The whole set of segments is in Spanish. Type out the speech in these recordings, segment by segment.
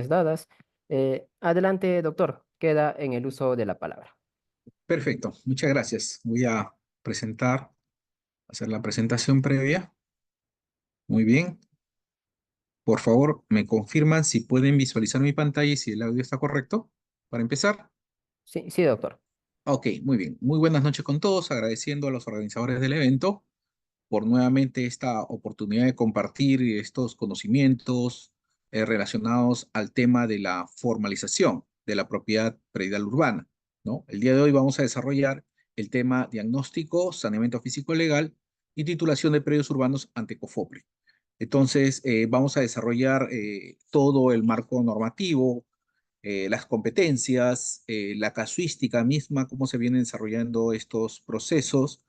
dadas. Adelante, doctor, queda en el uso de la palabra. Perfecto, muchas gracias. Voy a hacer la presentación previa. Muy bien. Por favor, me confirman si pueden visualizar mi pantalla y si el audio está correcto. Para empezar. Sí, sí, doctor. Ok, muy bien. Muy buenas noches con todos, agradeciendo a los organizadores del evento por nuevamente esta oportunidad de compartir estos conocimientos relacionados al tema de la formalización de la propiedad predial urbana, ¿no? El día de hoy vamos a desarrollar el tema diagnóstico, saneamiento físico legal y titulación de predios urbanos ante COFOPRI. Entonces, vamos a desarrollar todo el marco normativo, las competencias, la casuística misma, cómo se vienen desarrollando estos procesos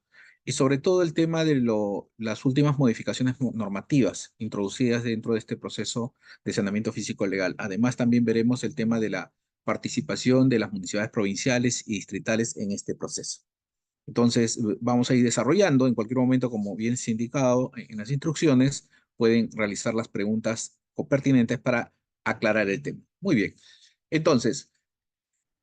y sobre todo el tema de las últimas modificaciones normativas introducidas dentro de este proceso de saneamiento físico legal. Además, también veremos el tema de la participación de las municipalidades provinciales y distritales en este proceso. Entonces, vamos a ir desarrollando en cualquier momento, como bien se ha indicado en las instrucciones, pueden realizar las preguntas pertinentes para aclarar el tema. Muy bien. Entonces,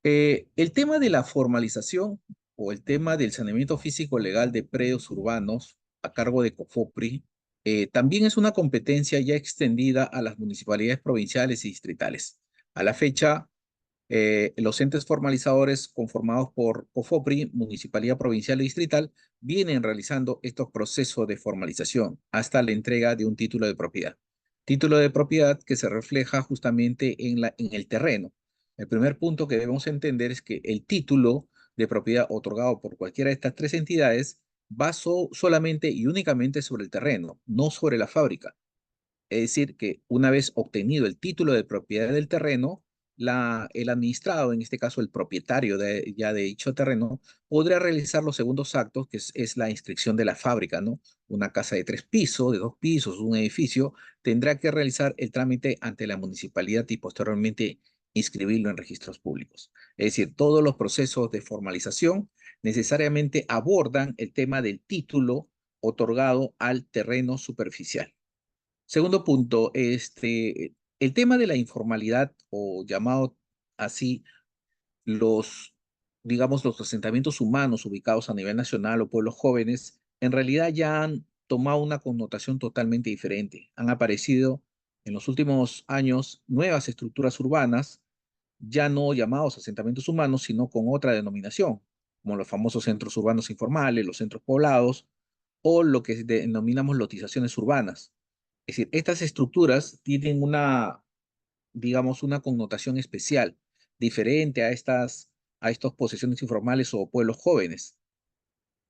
el tema de la formalización o el tema del saneamiento físico legal de predios urbanos a cargo de COFOPRI también es una competencia ya extendida a las municipalidades provinciales y distritales. A la fecha, los entes formalizadores conformados por COFOPRI, Municipalidad Provincial y Distrital, vienen realizando estos procesos de formalización hasta la entrega de un título de propiedad. Título de propiedad que se refleja justamente en el terreno. El primer punto que debemos entender es que el título de propiedad otorgado por cualquiera de estas tres entidades va solamente y únicamente sobre el terreno, no sobre la fábrica. Es decir, que una vez obtenido el título de propiedad del terreno, el administrado, en este caso el propietario ya de dicho terreno, podrá realizar los segundos actos, que es la inscripción de la fábrica, ¿no? Una casa de 3 pisos, de 2 pisos, un edificio, tendrá que realizar el trámite ante la municipalidad y posteriormente inscribirlo en registros públicos. Es decir, todos los procesos de formalización necesariamente abordan el tema del título otorgado al terreno superficial. Segundo punto, el tema de la informalidad o llamado así los, digamos, los asentamientos humanos ubicados a nivel nacional o pueblos jóvenes, en realidad ya han tomado una connotación totalmente diferente. Han aparecido en los últimos años nuevas estructuras urbanas, ya no llamados asentamientos humanos, sino con otra denominación, como los famosos centros urbanos informales, los centros poblados o lo que denominamos lotizaciones urbanas. Es decir, estas estructuras tienen digamos, una connotación especial, diferente a estas posesiones informales o pueblos jóvenes,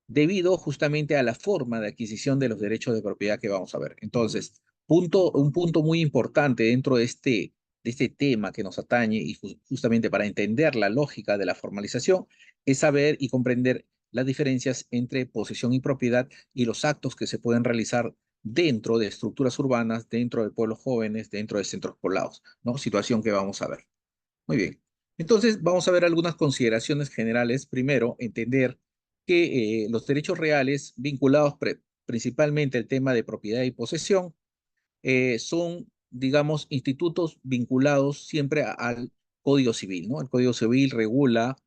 debido justamente a la forma de adquisición de los derechos de propiedad que vamos a ver. Entonces, un punto muy importante dentro de este tema que nos atañe y justamente para entender la lógica de la formalización es saber y comprender las diferencias entre posesión y propiedad y los actos que se pueden realizar dentro de estructuras urbanas, dentro de pueblos jóvenes, dentro de centros poblados, ¿no? Situación que vamos a ver. Muy bien. Entonces, vamos a ver algunas consideraciones generales. Primero, entender que los derechos reales vinculados principalmente al tema de propiedad y posesión son, digamos, institutos vinculados siempre al Código Civil, ¿no? El Código Civil regula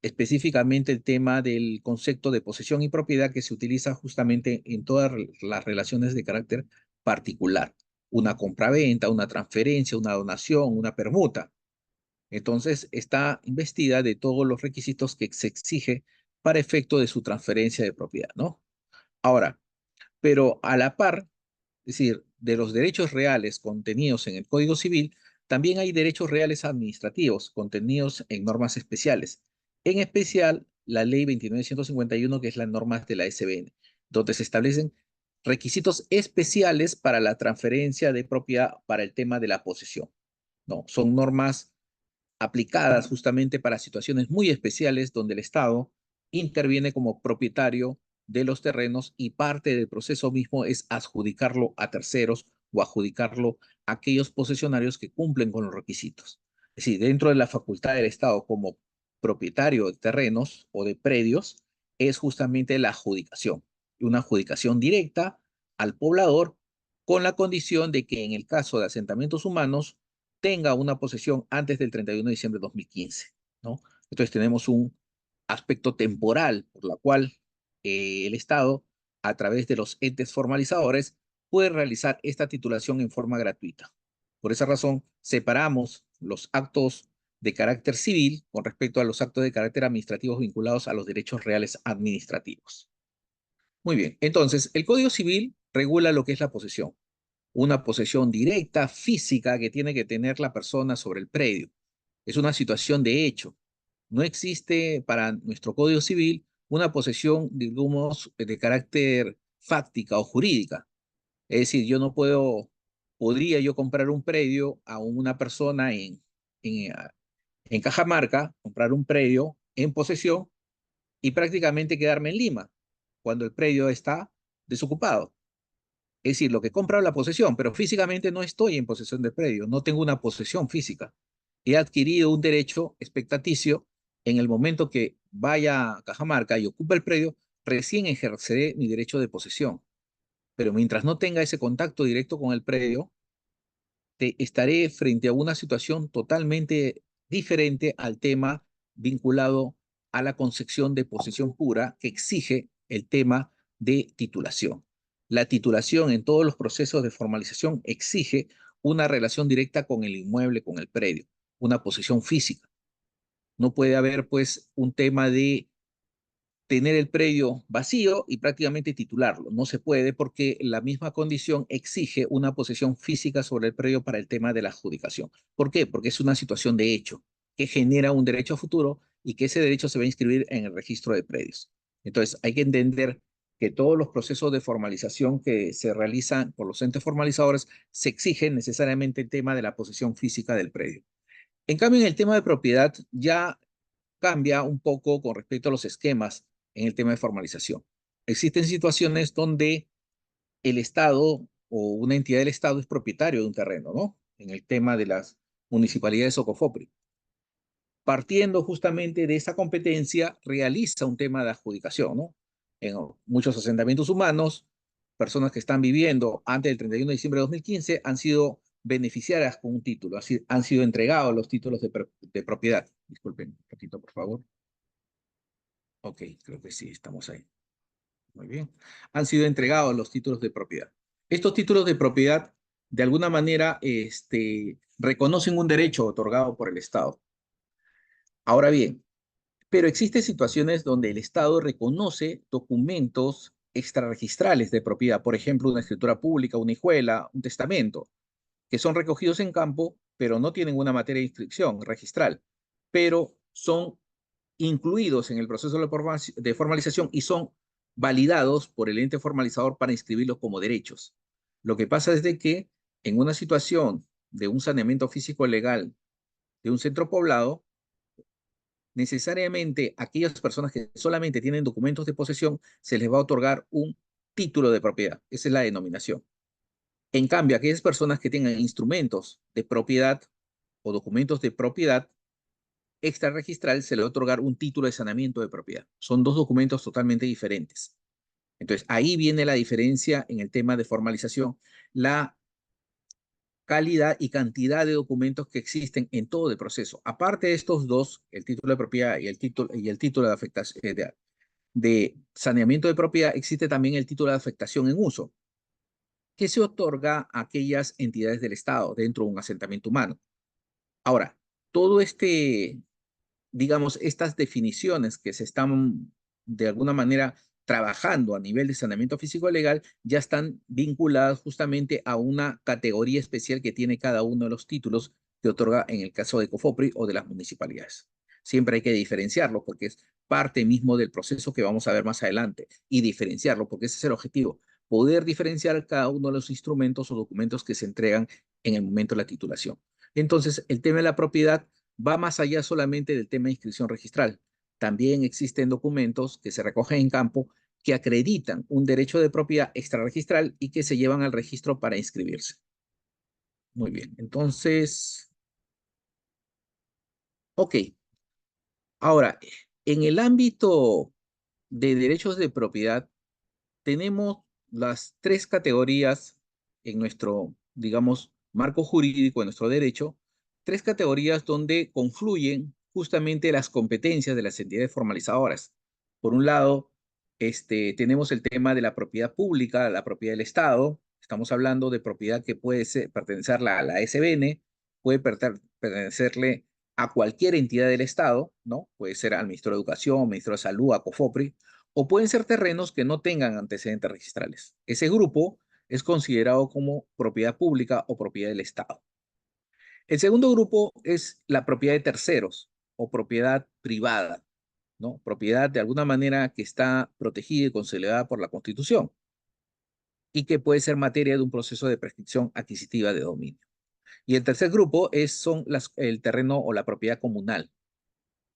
específicamente el tema del concepto de posesión y propiedad que se utiliza justamente en todas las relaciones de carácter particular. Una compraventa, una transferencia, una donación, una permuta. Entonces, está investida de todos los requisitos que se exige para efecto de su transferencia de propiedad, ¿no? Ahora, pero a la par, es decir, de los derechos reales contenidos en el Código Civil, también hay derechos reales administrativos contenidos en normas especiales, en especial la Ley 29151, que es la norma de la SBN, donde se establecen requisitos especiales para la transferencia de propiedad para el tema de la posesión, ¿no? Son normas aplicadas justamente para situaciones muy especiales donde el Estado interviene como propietario de los terrenos y parte del proceso mismo es adjudicarlo a terceros o adjudicarlo a aquellos posesionarios que cumplen con los requisitos. Es decir, dentro de la facultad del Estado como propietario de terrenos o de predios es justamente la adjudicación, una adjudicación directa al poblador con la condición de que en el caso de asentamientos humanos tenga una posesión antes del 31 de diciembre de 2015, ¿no? Entonces tenemos un aspecto temporal por la cual el Estado, a través de los entes formalizadores, puede realizar esta titulación en forma gratuita. Por esa razón, separamos los actos de carácter civil con respecto a los actos de carácter administrativo vinculados a los derechos reales administrativos. Muy bien, entonces el Código Civil regula lo que es la posesión, una posesión directa, física, que tiene que tener la persona sobre el predio. Es una situación de hecho. No existe para nuestro Código Civil una posesión, digamos, de carácter fáctica o jurídica. Es decir, yo no podría yo comprar un predio a una persona en, en Cajamarca, comprar un predio en posesión y prácticamente quedarme en Lima, cuando el predio está desocupado. Es decir, lo que compra la posesión, pero físicamente no estoy en posesión del predio, no tengo una posesión física. He adquirido un derecho expectaticio en el momento que vaya a Cajamarca y ocupe el predio, recién ejerceré mi derecho de posesión. Pero mientras no tenga ese contacto directo con el predio, estaré frente a una situación totalmente diferente al tema vinculado a la concepción de posesión pura que exige el tema de titulación. La titulación en todos los procesos de formalización exige una relación directa con el inmueble, con el predio, una posesión física. No puede haber, pues, un tema de tener el predio vacío y prácticamente titularlo. No se puede porque la misma condición exige una posesión física sobre el predio para el tema de la adjudicación. ¿Por qué? Porque es una situación de hecho que genera un derecho a futuro y que ese derecho se va a inscribir en el registro de predios. Entonces, hay que entender que todos los procesos de formalización que se realizan por los entes formalizadores se exigen necesariamente el tema de la posesión física del predio. En cambio, en el tema de propiedad ya cambia un poco con respecto a los esquemas en el tema de formalización. Existen situaciones donde el Estado o una entidad del Estado es propietario de un terreno, ¿no? En el tema de las municipalidades o COFOPRI. Partiendo justamente de esa competencia, realiza un tema de adjudicación, ¿no? En muchos asentamientos humanos, personas que están viviendo antes del 31 de diciembre de 2015 han sido beneficiarias con un título, así, han sido entregados los títulos de propiedad. Disculpen un poquito, por favor. Ok, creo que sí, estamos ahí. Muy bien. Han sido entregados los títulos de propiedad. Estos títulos de propiedad, de alguna manera, reconocen un derecho otorgado por el Estado. Ahora bien, pero existen situaciones donde el Estado reconoce documentos extrarregistrales de propiedad, por ejemplo, una escritura pública, una hijuela, un testamento, que son recogidos en campo, pero no tienen una materia de inscripción registral, pero son incluidos en el proceso de formalización y son validados por el ente formalizador para inscribirlos como derechos. Lo que pasa es de que en una situación de un saneamiento físico legal de un centro poblado, necesariamente aquellas personas que solamente tienen documentos de posesión se les va a otorgar un título de propiedad. Esa es la denominación. En cambio, aquellas personas que tengan instrumentos de propiedad o documentos de propiedad extrarregistral se le va a otorgar un título de saneamiento de propiedad. Son dos documentos totalmente diferentes. Entonces, ahí viene la diferencia en el tema de formalización, la calidad y cantidad de documentos que existen en todo el proceso. Aparte de estos dos, el título de propiedad y el título de afectación de saneamiento de propiedad, existe también el título de afectación en uso, que se otorga a aquellas entidades del Estado dentro de un asentamiento humano. Ahora, todo digamos, estas definiciones que se están de alguna manera trabajando a nivel de saneamiento físico legal ya están vinculadas justamente a una categoría especial que tiene cada uno de los títulos que otorga en el caso de COFOPRI o de las municipalidades. Siempre hay que diferenciarlo porque es parte mismo del proceso que vamos a ver más adelante y diferenciarlo porque ese es el objetivo, poder diferenciar cada uno de los instrumentos o documentos que se entregan en el momento de la titulación. Entonces, el tema de la propiedad va más allá solamente del tema de inscripción registral. También existen documentos que se recogen en campo que acreditan un derecho de propiedad extrarregistral y que se llevan al registro para inscribirse. Muy bien, entonces, ok. Ahora, en el ámbito de derechos de propiedad, tenemos las tres categorías en nuestro, digamos, marco jurídico, en nuestro derecho, tres categorías donde confluyen justamente las competencias de las entidades formalizadoras. Por un lado, tenemos el tema de la propiedad pública, la propiedad del Estado. Estamos hablando de propiedad que puede pertenecer a la SBN, puede pertenecerle a cualquier entidad del Estado, ¿no? Puede ser al Ministerio de Educación, Ministerio de Salud, a COFOPRI, o pueden ser terrenos que no tengan antecedentes registrales. Ese grupo es considerado como propiedad pública o propiedad del Estado. El segundo grupo es la propiedad de terceros o propiedad privada, ¿no? Propiedad de alguna manera que está protegida y consolidada por la Constitución y que puede ser materia de un proceso de prescripción adquisitiva de dominio. Y el tercer grupo son el terreno o la propiedad comunal,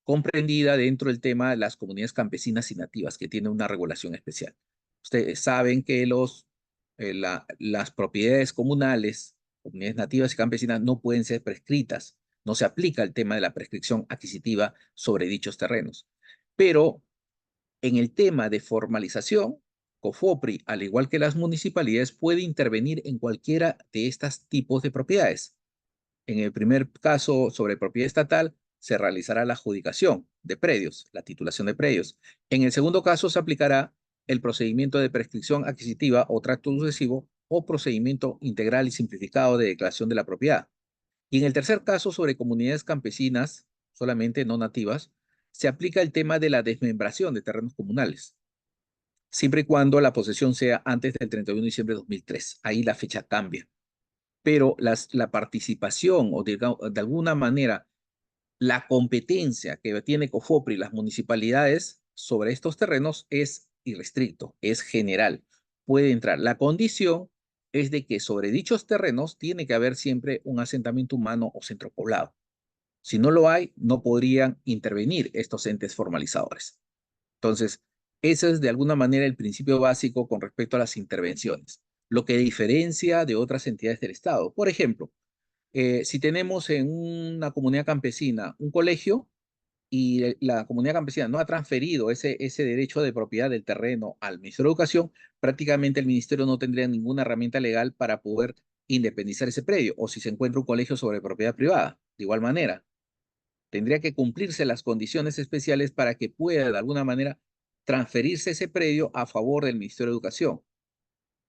comprendida dentro del tema de las comunidades campesinas y nativas, que tiene una regulación especial. Ustedes saben que las propiedades comunales, comunidades nativas y campesinas, no pueden ser prescritas. No se aplica el tema de la prescripción adquisitiva sobre dichos terrenos. Pero en el tema de formalización, COFOPRI, al igual que las municipalidades, puede intervenir en cualquiera de estos tipos de propiedades. En el primer caso, sobre propiedad estatal, se realizará la adjudicación de predios, la titulación de predios. En el segundo caso, se aplicará el procedimiento de prescripción adquisitiva o tracto sucesivo o procedimiento integral y simplificado de declaración de la propiedad. Y en el tercer caso, sobre comunidades campesinas, solamente no nativas, se aplica el tema de la desmembración de terrenos comunales, siempre y cuando la posesión sea antes del 31 de diciembre de 2003. Ahí la fecha cambia. Pero la participación o de alguna manera la competencia que tiene COFOPRI y las municipalidades sobre estos terrenos es irrestricto, es general. Puede entrar. La condición es de que sobre dichos terrenos tiene que haber siempre un asentamiento humano o centro poblado. Si no lo hay, no podrían intervenir estos entes formalizadores. Entonces, ese es de alguna manera el principio básico con respecto a las intervenciones, lo que diferencia de otras entidades del Estado. Por ejemplo, si tenemos en una comunidad campesina un colegio y la comunidad campesina no ha transferido ese derecho de propiedad del terreno al Ministerio de Educación, prácticamente el ministerio no tendría ninguna herramienta legal para poder independizar ese predio, o si se encuentra un colegio sobre propiedad privada, de igual manera tendría que cumplirse las condiciones especiales para que pueda de alguna manera transferirse ese predio a favor del Ministerio de Educación.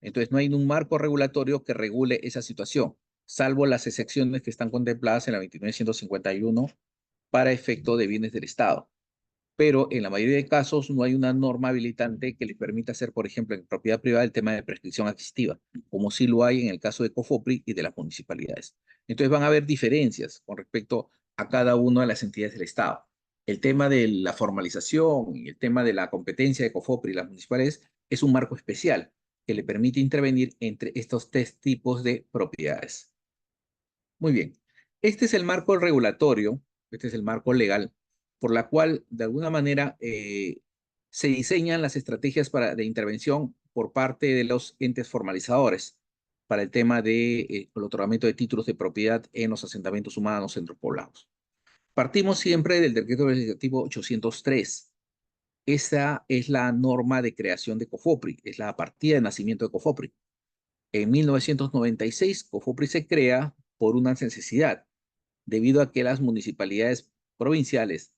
Entonces no hay un marco regulatorio que regule esa situación, salvo las excepciones que están contempladas en la 29.151 para efecto de bienes del Estado. Pero en la mayoría de casos no hay una norma habilitante que les permita hacer, por ejemplo, en propiedad privada el tema de prescripción adquisitiva, como sí lo hay en el caso de COFOPRI y de las municipalidades. Entonces van a haber diferencias con respecto a cada una de las entidades del Estado. El tema de la formalización y el tema de la competencia de COFOPRI y las municipalidades es un marco especial que le permite intervenir entre estos tres tipos de propiedades. Muy bien. Este es el marco regulatorio, este es el marco legal, por la cual, de alguna manera, se diseñan las estrategias de intervención por parte de los entes formalizadores para el tema de el otorgamiento de títulos de propiedad en los asentamientos humanos centros poblados. Partimos siempre del Decreto Legislativo 803. Esa es la norma de creación de COFOPRI, es la partida de nacimiento de COFOPRI. En 1996, COFOPRI se crea por una necesidad, debido a que las municipalidades provinciales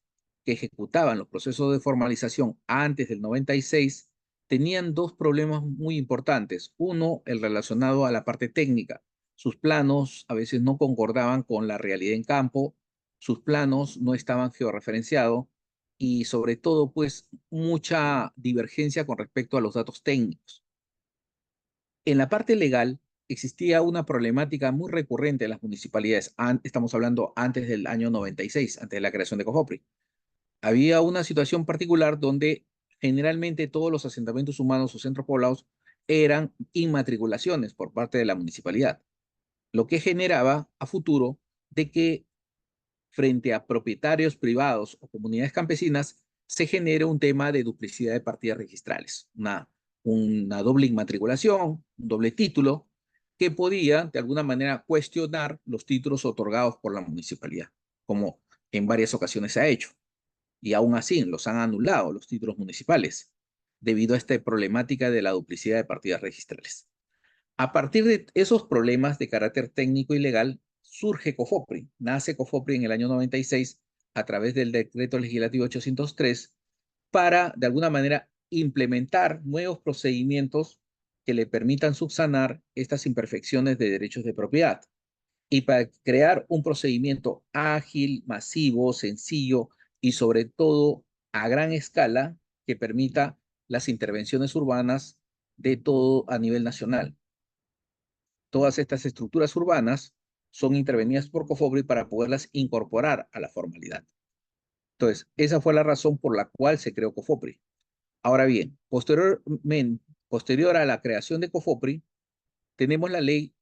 que ejecutaban los procesos de formalización antes del 96 tenían dos problemas muy importantes. Uno, el relacionado a la parte técnica. Sus planos a veces no concordaban con la realidad en campo, sus planos no estaban georreferenciados y sobre todo, pues, mucha divergencia con respecto a los datos técnicos. En la parte legal, existía una problemática muy recurrente en las municipalidades. Estamos hablando antes del año 96, antes de la creación de COFOPRI. Había una situación particular donde generalmente todos los asentamientos humanos o centros poblados eran inmatriculaciones por parte de la municipalidad, lo que generaba a futuro de que frente a propietarios privados o comunidades campesinas se genere un tema de duplicidad de partidas registrales, una doble inmatriculación, un doble título, que podía de alguna manera cuestionar los títulos otorgados por la municipalidad, como en varias ocasiones se ha hecho. Y aún así los han anulado los títulos municipales, debido a esta problemática de la duplicidad de partidas registrales. A partir de esos problemas de carácter técnico y legal, surge COFOPRI. Nace COFOPRI en el año 96 a través del decreto legislativo 803 para, de alguna manera, implementar nuevos procedimientos que le permitan subsanar estas imperfecciones de derechos de propiedad y para crear un procedimiento ágil, masivo, sencillo y sobre todo a gran escala que permita las intervenciones urbanas de todo a nivel nacional. Todas estas estructuras urbanas son intervenidas por COFOPRI para poderlas incorporar a la formalidad. Entonces, esa fue la razón por la cual se creó COFOPRI. Ahora bien, posterior a la creación de COFOPRI, tenemos la ley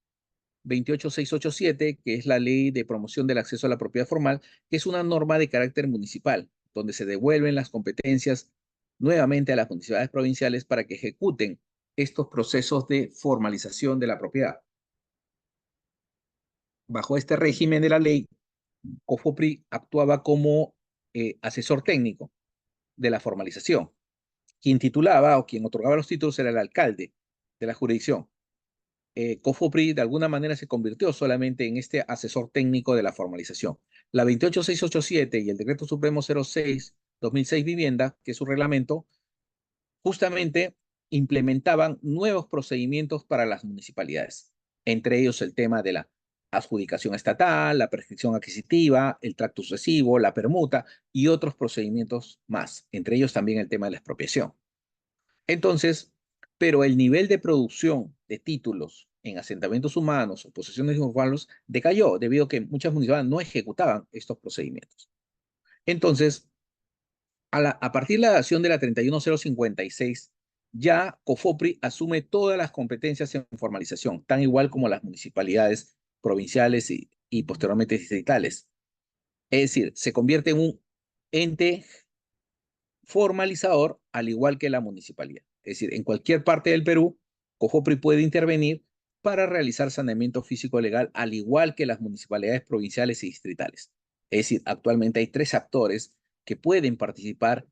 28687, que es la ley de promoción del acceso a la propiedad formal, que es una norma de carácter municipal, donde se devuelven las competencias nuevamente a las municipalidades provinciales para que ejecuten estos procesos de formalización de la propiedad. Bajo este régimen de la ley, COFOPRI actuaba como asesor técnico de la formalización. Quien titulaba o quien otorgaba los títulos era el alcalde de la jurisdicción. COFOPRI de alguna manera se convirtió solamente en este asesor técnico de la formalización. La 28687 y el Decreto Supremo 06/2006 Vivienda, que es su reglamento, justamente implementaban nuevos procedimientos para las municipalidades, entre ellos el tema de la adjudicación estatal, la prescripción adquisitiva, el tracto sucesivo, la permuta y otros procedimientos más, entre ellos también el tema de la expropiación. Entonces, pero el nivel de producción de títulos en asentamientos humanos o posesiones urbanos decayó debido a que muchas municipalidades no ejecutaban estos procedimientos. Entonces, a partir de la dación de la 31056, ya COFOPRI asume todas las competencias en formalización, tan igual como las municipalidades provinciales y posteriormente distritales. Es decir, se convierte en un ente formalizador al igual que la municipalidad. Es decir, en cualquier parte del Perú, COFOPRI puede intervenir para realizar saneamiento físico legal al igual que las municipalidades provinciales y distritales. Es decir, actualmente hay 3 actores que pueden participar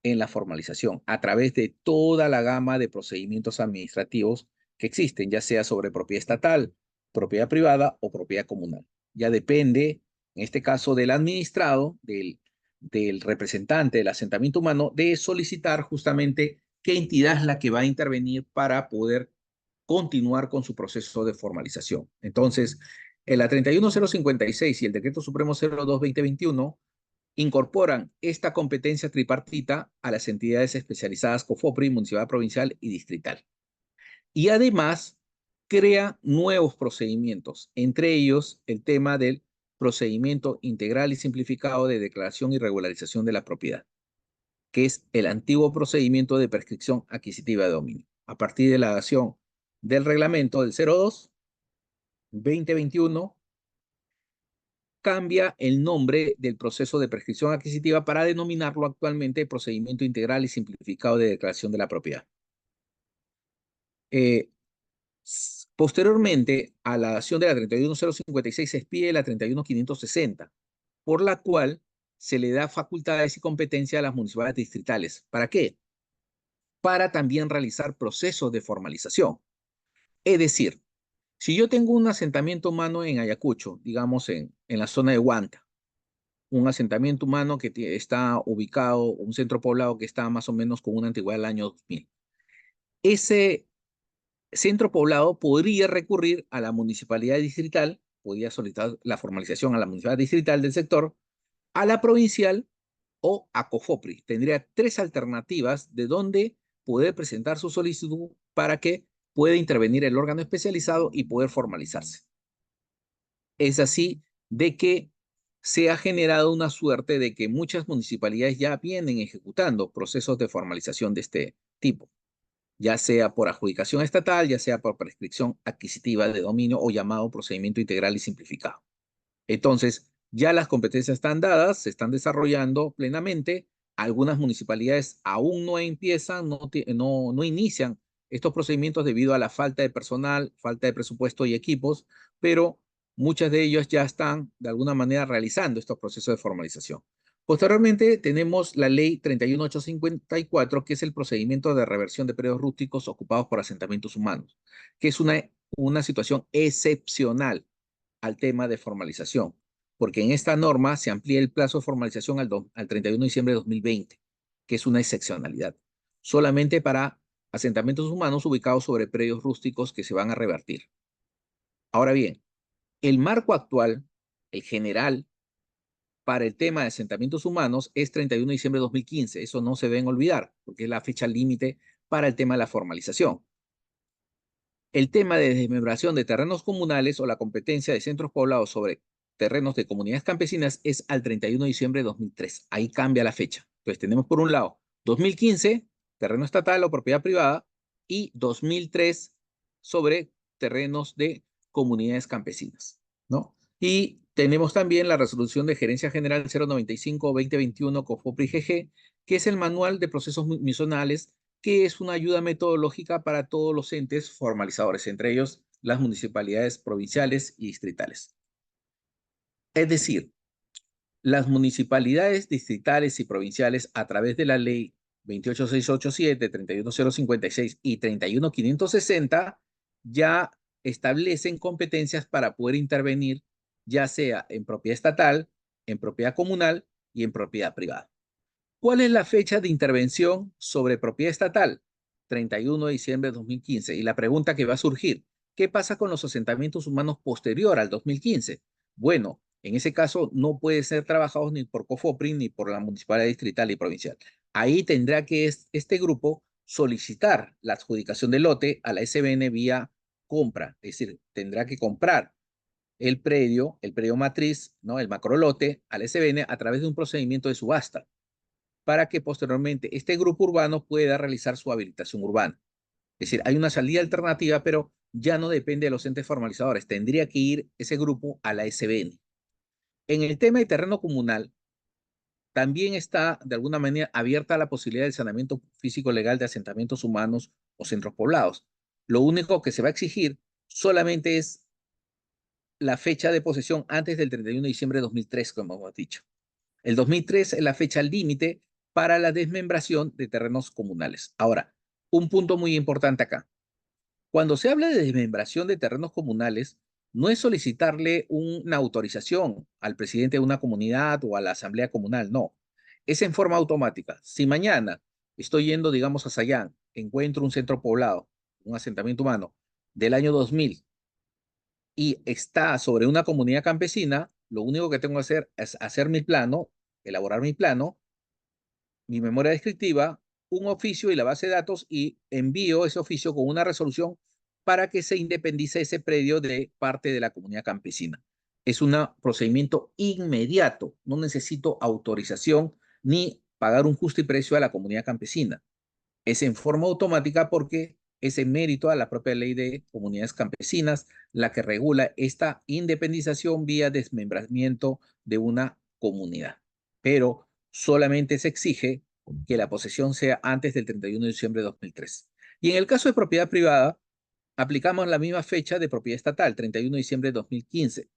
en la formalización a través de toda la gama de procedimientos administrativos que existen, ya sea sobre propiedad estatal, propiedad privada o propiedad comunal. Ya depende, en este caso, del administrado, del representante del asentamiento humano, de solicitar justamente qué entidad es la que va a intervenir para poder continuar con su proceso de formalización. Entonces, en la 31056 y el Decreto Supremo 02/2021 incorporan esta competencia tripartita a las entidades especializadas COFOPRI, Municipalidad Provincial y Distrital. Y además crea nuevos procedimientos, entre ellos el tema del procedimiento integral y simplificado de declaración y regularización de la propiedad, que es el antiguo procedimiento de prescripción adquisitiva de dominio. A partir de la dación del reglamento del 02/2021, cambia el nombre del proceso de prescripción adquisitiva para denominarlo actualmente procedimiento integral y simplificado de declaración de la propiedad. Posteriormente a la dación de la 31056 se expide la 31560, por la cual se le da facultades y competencia a las municipalidades distritales. ¿Para qué? Para también realizar procesos de formalización. Es decir, si yo tengo un asentamiento humano en Ayacucho, digamos en la zona de Huanta, un asentamiento humano que está ubicado, un centro poblado que está más o menos con una antigüedad del año 2000. Ese centro poblado podría recurrir a la municipalidad distrital, podría solicitar la formalización a la municipalidad distrital del sector, a la provincial o a COFOPRI. Tendría 3 alternativas de dónde poder presentar su solicitud para que pueda intervenir el órgano especializado y poder formalizarse. Es así de que se ha generado una suerte de que muchas municipalidades ya vienen ejecutando procesos de formalización de este tipo, ya sea por adjudicación estatal, ya sea por prescripción adquisitiva de dominio o llamado procedimiento integral y simplificado. Entonces, ya las competencias están dadas, se están desarrollando plenamente. Algunas municipalidades aún no empiezan, no inician estos procedimientos debido a la falta de personal, falta de presupuesto y equipos, pero muchas de ellas ya están de alguna manera realizando estos procesos de formalización. Posteriormente tenemos la ley 31854, que es el procedimiento de reversión de predios rústicos ocupados por asentamientos humanos, que es una situación excepcional al tema de formalización, porque en esta norma se amplía el plazo de formalización al 31 de diciembre de 2020, que es una excepcionalidad, solamente para asentamientos humanos ubicados sobre predios rústicos que se van a revertir. Ahora bien, el marco actual, el general, para el tema de asentamientos humanos es 31 de diciembre de 2015. Eso no se deben olvidar, porque es la fecha límite para el tema de la formalización. El tema de desmembración de terrenos comunales o la competencia de centros poblados sobre terrenos de comunidades campesinas es al 31 de diciembre de 2003. Ahí cambia la fecha. Entonces tenemos por un lado 2015, terreno estatal o propiedad privada, y 2003 sobre terrenos de comunidades campesinas, ¿no? Y tenemos también la resolución de Gerencia General 095-2021 COFOPRI-GG, que es el manual de procesos misionales, que es una ayuda metodológica para todos los entes formalizadores, entre ellos las municipalidades provinciales y distritales. Es decir, las municipalidades distritales y provinciales, a través de la ley 28687, 31056 y 31560, ya establecen competencias para poder intervenir, ya sea en propiedad estatal, en propiedad comunal y en propiedad privada. ¿Cuál es la fecha de intervención sobre propiedad estatal? 31 de diciembre de 2015. Y la pregunta que va a surgir, ¿qué pasa con los asentamientos humanos posterior al 2015? Bueno, en ese caso no pueden ser trabajados ni por COFOPRI ni por la municipalidad distrital y provincial. Ahí tendrá que este grupo solicitar la adjudicación del lote a la SBN vía compra, es decir, tendrá que comprar el predio matriz, ¿no? El macrolote al SBN a través de un procedimiento de subasta, para que posteriormente este grupo urbano pueda realizar su habilitación urbana. Es decir, hay una salida alternativa, pero ya no depende de los entes formalizadores. Tendría que ir ese grupo a la SBN. En el tema de terreno comunal, también está de alguna manera abierta la posibilidad del saneamiento físico legal de asentamientos humanos o centros poblados. Lo único que se va a exigir solamente es la fecha de posesión antes del 31 de diciembre de 2003, como hemos dicho. El 2003 es la fecha límite para la desmembración de terrenos comunales. Ahora, un punto muy importante acá. Cuando se habla de desmembración de terrenos comunales, no es solicitarle una autorización al presidente de una comunidad o a la asamblea comunal, no. Es en forma automática. Si mañana estoy yendo, digamos, a Sayán, encuentro un centro poblado, un asentamiento humano del año 2000 y está sobre una comunidad campesina, lo único que tengo que hacer es hacer mi plano, elaborar mi plano, mi memoria descriptiva, un oficio y la base de datos, y envío ese oficio con una resolución para que se independice ese predio de parte de la comunidad campesina. Es un procedimiento inmediato, no necesito autorización ni pagar un justo y precio a la comunidad campesina. Es en forma automática porque es en mérito a la propia ley de comunidades campesinas la que regula esta independización vía desmembramiento de una comunidad. Pero solamente se exige que la posesión sea antes del 31 de diciembre de 2003. Y en el caso de propiedad privada, aplicamos la misma fecha de propiedad estatal, 31 de diciembre de 2015.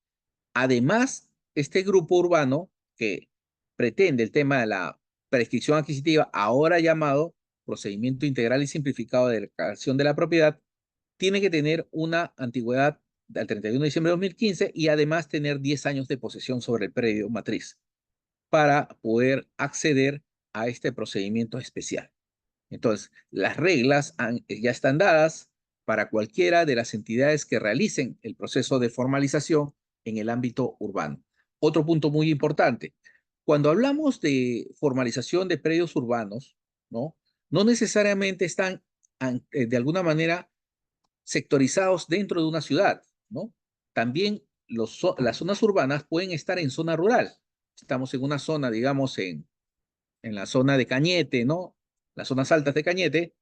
Además, este grupo urbano que pretende el tema de la prescripción adquisitiva, ahora llamado procedimiento integral y simplificado de declaración de la propiedad, tiene que tener una antigüedad del 31 de diciembre de 2015 y además tener 10 años de posesión sobre el predio matriz para poder acceder a este procedimiento especial. Entonces, las reglas ya están dadas para cualquiera de las entidades que realicen el proceso de formalización en el ámbito urbano. Otro punto muy importante, cuando hablamos de formalización de predios urbanos, ¿no? No necesariamente están de alguna manera sectorizados dentro de una ciudad, ¿no? También las zonas urbanas pueden estar en zona rural. Estamos en una zona, digamos, en la zona de Cañete, ¿no? Las zonas altas de Cañete,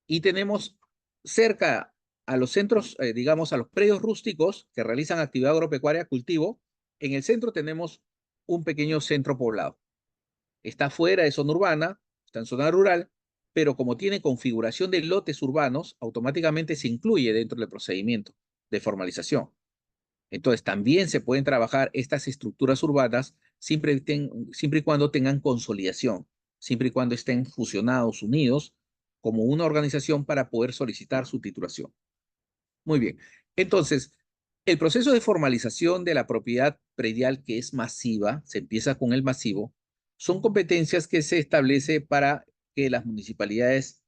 y tenemos cerca a los centros, digamos, a los predios rústicos que realizan actividad agropecuaria, cultivo. En el centro tenemos un pequeño centro poblado. Está fuera de zona urbana, está en zona rural, pero como tiene configuración de lotes urbanos, automáticamente se incluye dentro del procedimiento de formalización. Entonces, también se pueden trabajar estas estructuras urbanas siempre y cuando tengan consolidación, siempre y cuando estén fusionados, unidos, como una organización para poder solicitar su titulación. Muy bien. Entonces, El proceso de formalización de la propiedad predial, que es masiva, se empieza con el masivo, son competencias que se establece para que las municipalidades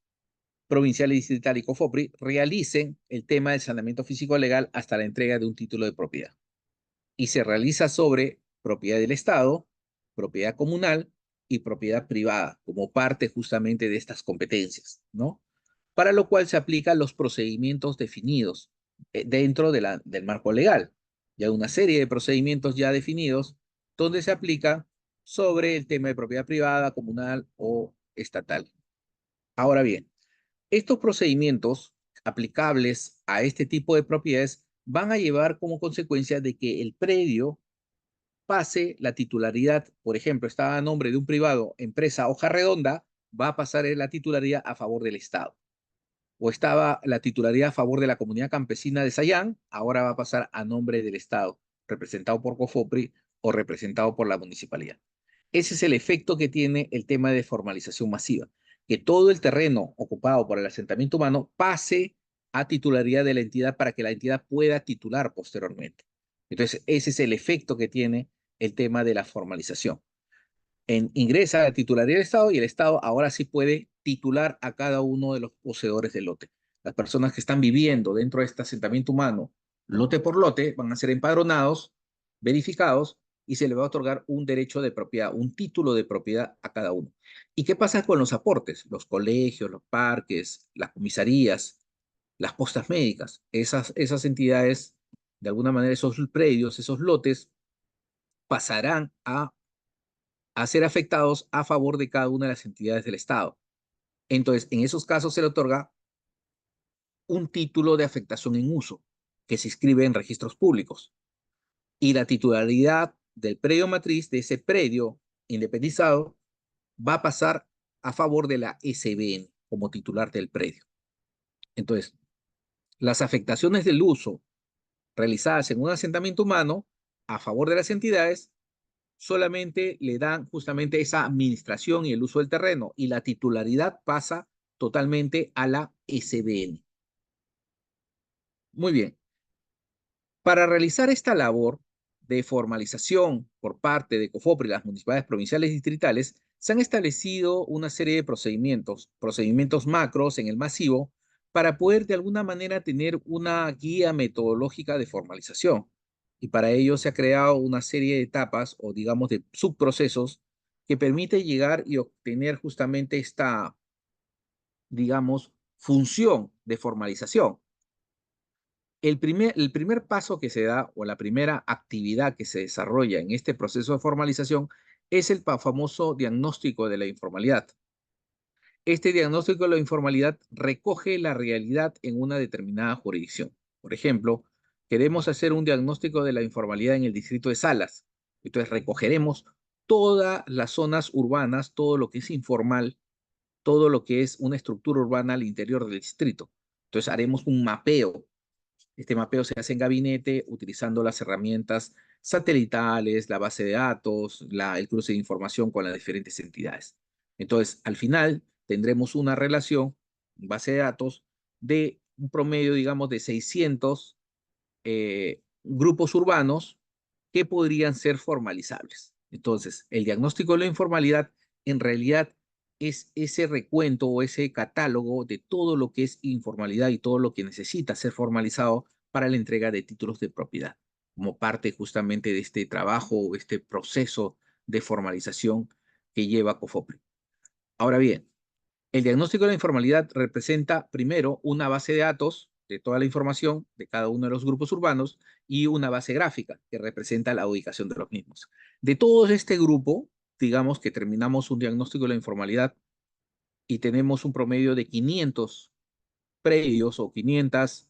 provinciales, distrital y COFOPRI realicen el tema del saneamiento físico legal hasta la entrega de un título de propiedad. Y se realiza sobre propiedad del Estado, propiedad comunal y propiedad privada, como parte justamente de estas competencias, ¿no? Para lo cual se aplican los procedimientos definidos dentro del marco legal. Ya una serie de procedimientos ya definidos donde se aplica sobre el tema de propiedad privada, comunal o estatal. Ahora bien, estos procedimientos aplicables a este tipo de propiedades van a llevar como consecuencia de que el predio pase la titularidad, por ejemplo, estaba a nombre de un privado, empresa Hoja Redonda, va a pasar la titularidad a favor del Estado. O estaba la titularidad a favor de la comunidad campesina de Sayán, ahora va a pasar a nombre del Estado, representado por COFOPRI o representado por la municipalidad. Ese es el efecto que tiene el tema de formalización masiva, que todo el terreno ocupado por el asentamiento humano pase a titularidad de la entidad para que la entidad pueda titular posteriormente. Entonces, ese es el efecto que tiene el tema de la formalización. Ingresa la titularidad del Estado y el Estado ahora sí puede titular a cada uno de los poseedores del lote. Las personas que están viviendo dentro de este asentamiento humano, lote por lote, van a ser empadronados, verificados y se le va a otorgar un derecho de propiedad, un título de propiedad a cada uno. ¿Y qué pasa con los aportes? Los colegios, los parques, las comisarías, las postas médicas, esas entidades, de alguna manera esos predios, esos lotes, pasarán a ser afectados a favor de cada una de las entidades del Estado. Entonces, en esos casos se le otorga un título de afectación en uso que se inscribe en registros públicos y la titularidad del predio matriz de ese predio independizado va a pasar a favor de la SBN como titular del predio. Entonces, las afectaciones del uso realizadas en un asentamiento humano a favor de las entidades solamente le dan justamente esa administración y el uso del terreno y la titularidad pasa totalmente a la SBN. Muy bien. Para realizar esta labor de formalización por parte de COFOPRI y las municipalidades provinciales y distritales, se han establecido una serie de procedimientos macros en el masivo, para poder de alguna manera tener una guía metodológica de formalización. Y para ello se ha creado una serie de etapas o digamos de subprocesos que permite llegar y obtener justamente esta, digamos, función de formalización. El primer paso que se da o la primera actividad que se desarrolla en este proceso de formalización es el famoso diagnóstico de la informalidad. Este diagnóstico de la informalidad recoge la realidad en una determinada jurisdicción. Por ejemplo, queremos hacer un diagnóstico de la informalidad en el distrito de Salas. Entonces recogeremos todas las zonas urbanas, todo lo que es informal, todo lo que es una estructura urbana al interior del distrito. Entonces haremos un mapeo. Este mapeo se hace en gabinete utilizando las herramientas satelitales, la base de datos, el cruce de información con las diferentes entidades. Entonces, al final tendremos una relación, base de datos, de un promedio, digamos, de 600 grupos urbanos que podrían ser formalizables. Entonces, el diagnóstico de la informalidad en realidad es ese recuento o ese catálogo de todo lo que es informalidad y todo lo que necesita ser formalizado para la entrega de títulos de propiedad, como parte justamente de este trabajo o este proceso de formalización que lleva COFOPRI. Ahora bien, el diagnóstico de la informalidad representa primero una base de datos de toda la información de cada uno de los grupos urbanos y una base gráfica que representa la ubicación de los mismos. De todo este grupo, digamos que terminamos un diagnóstico de la informalidad y tenemos un promedio de 500 predios o 500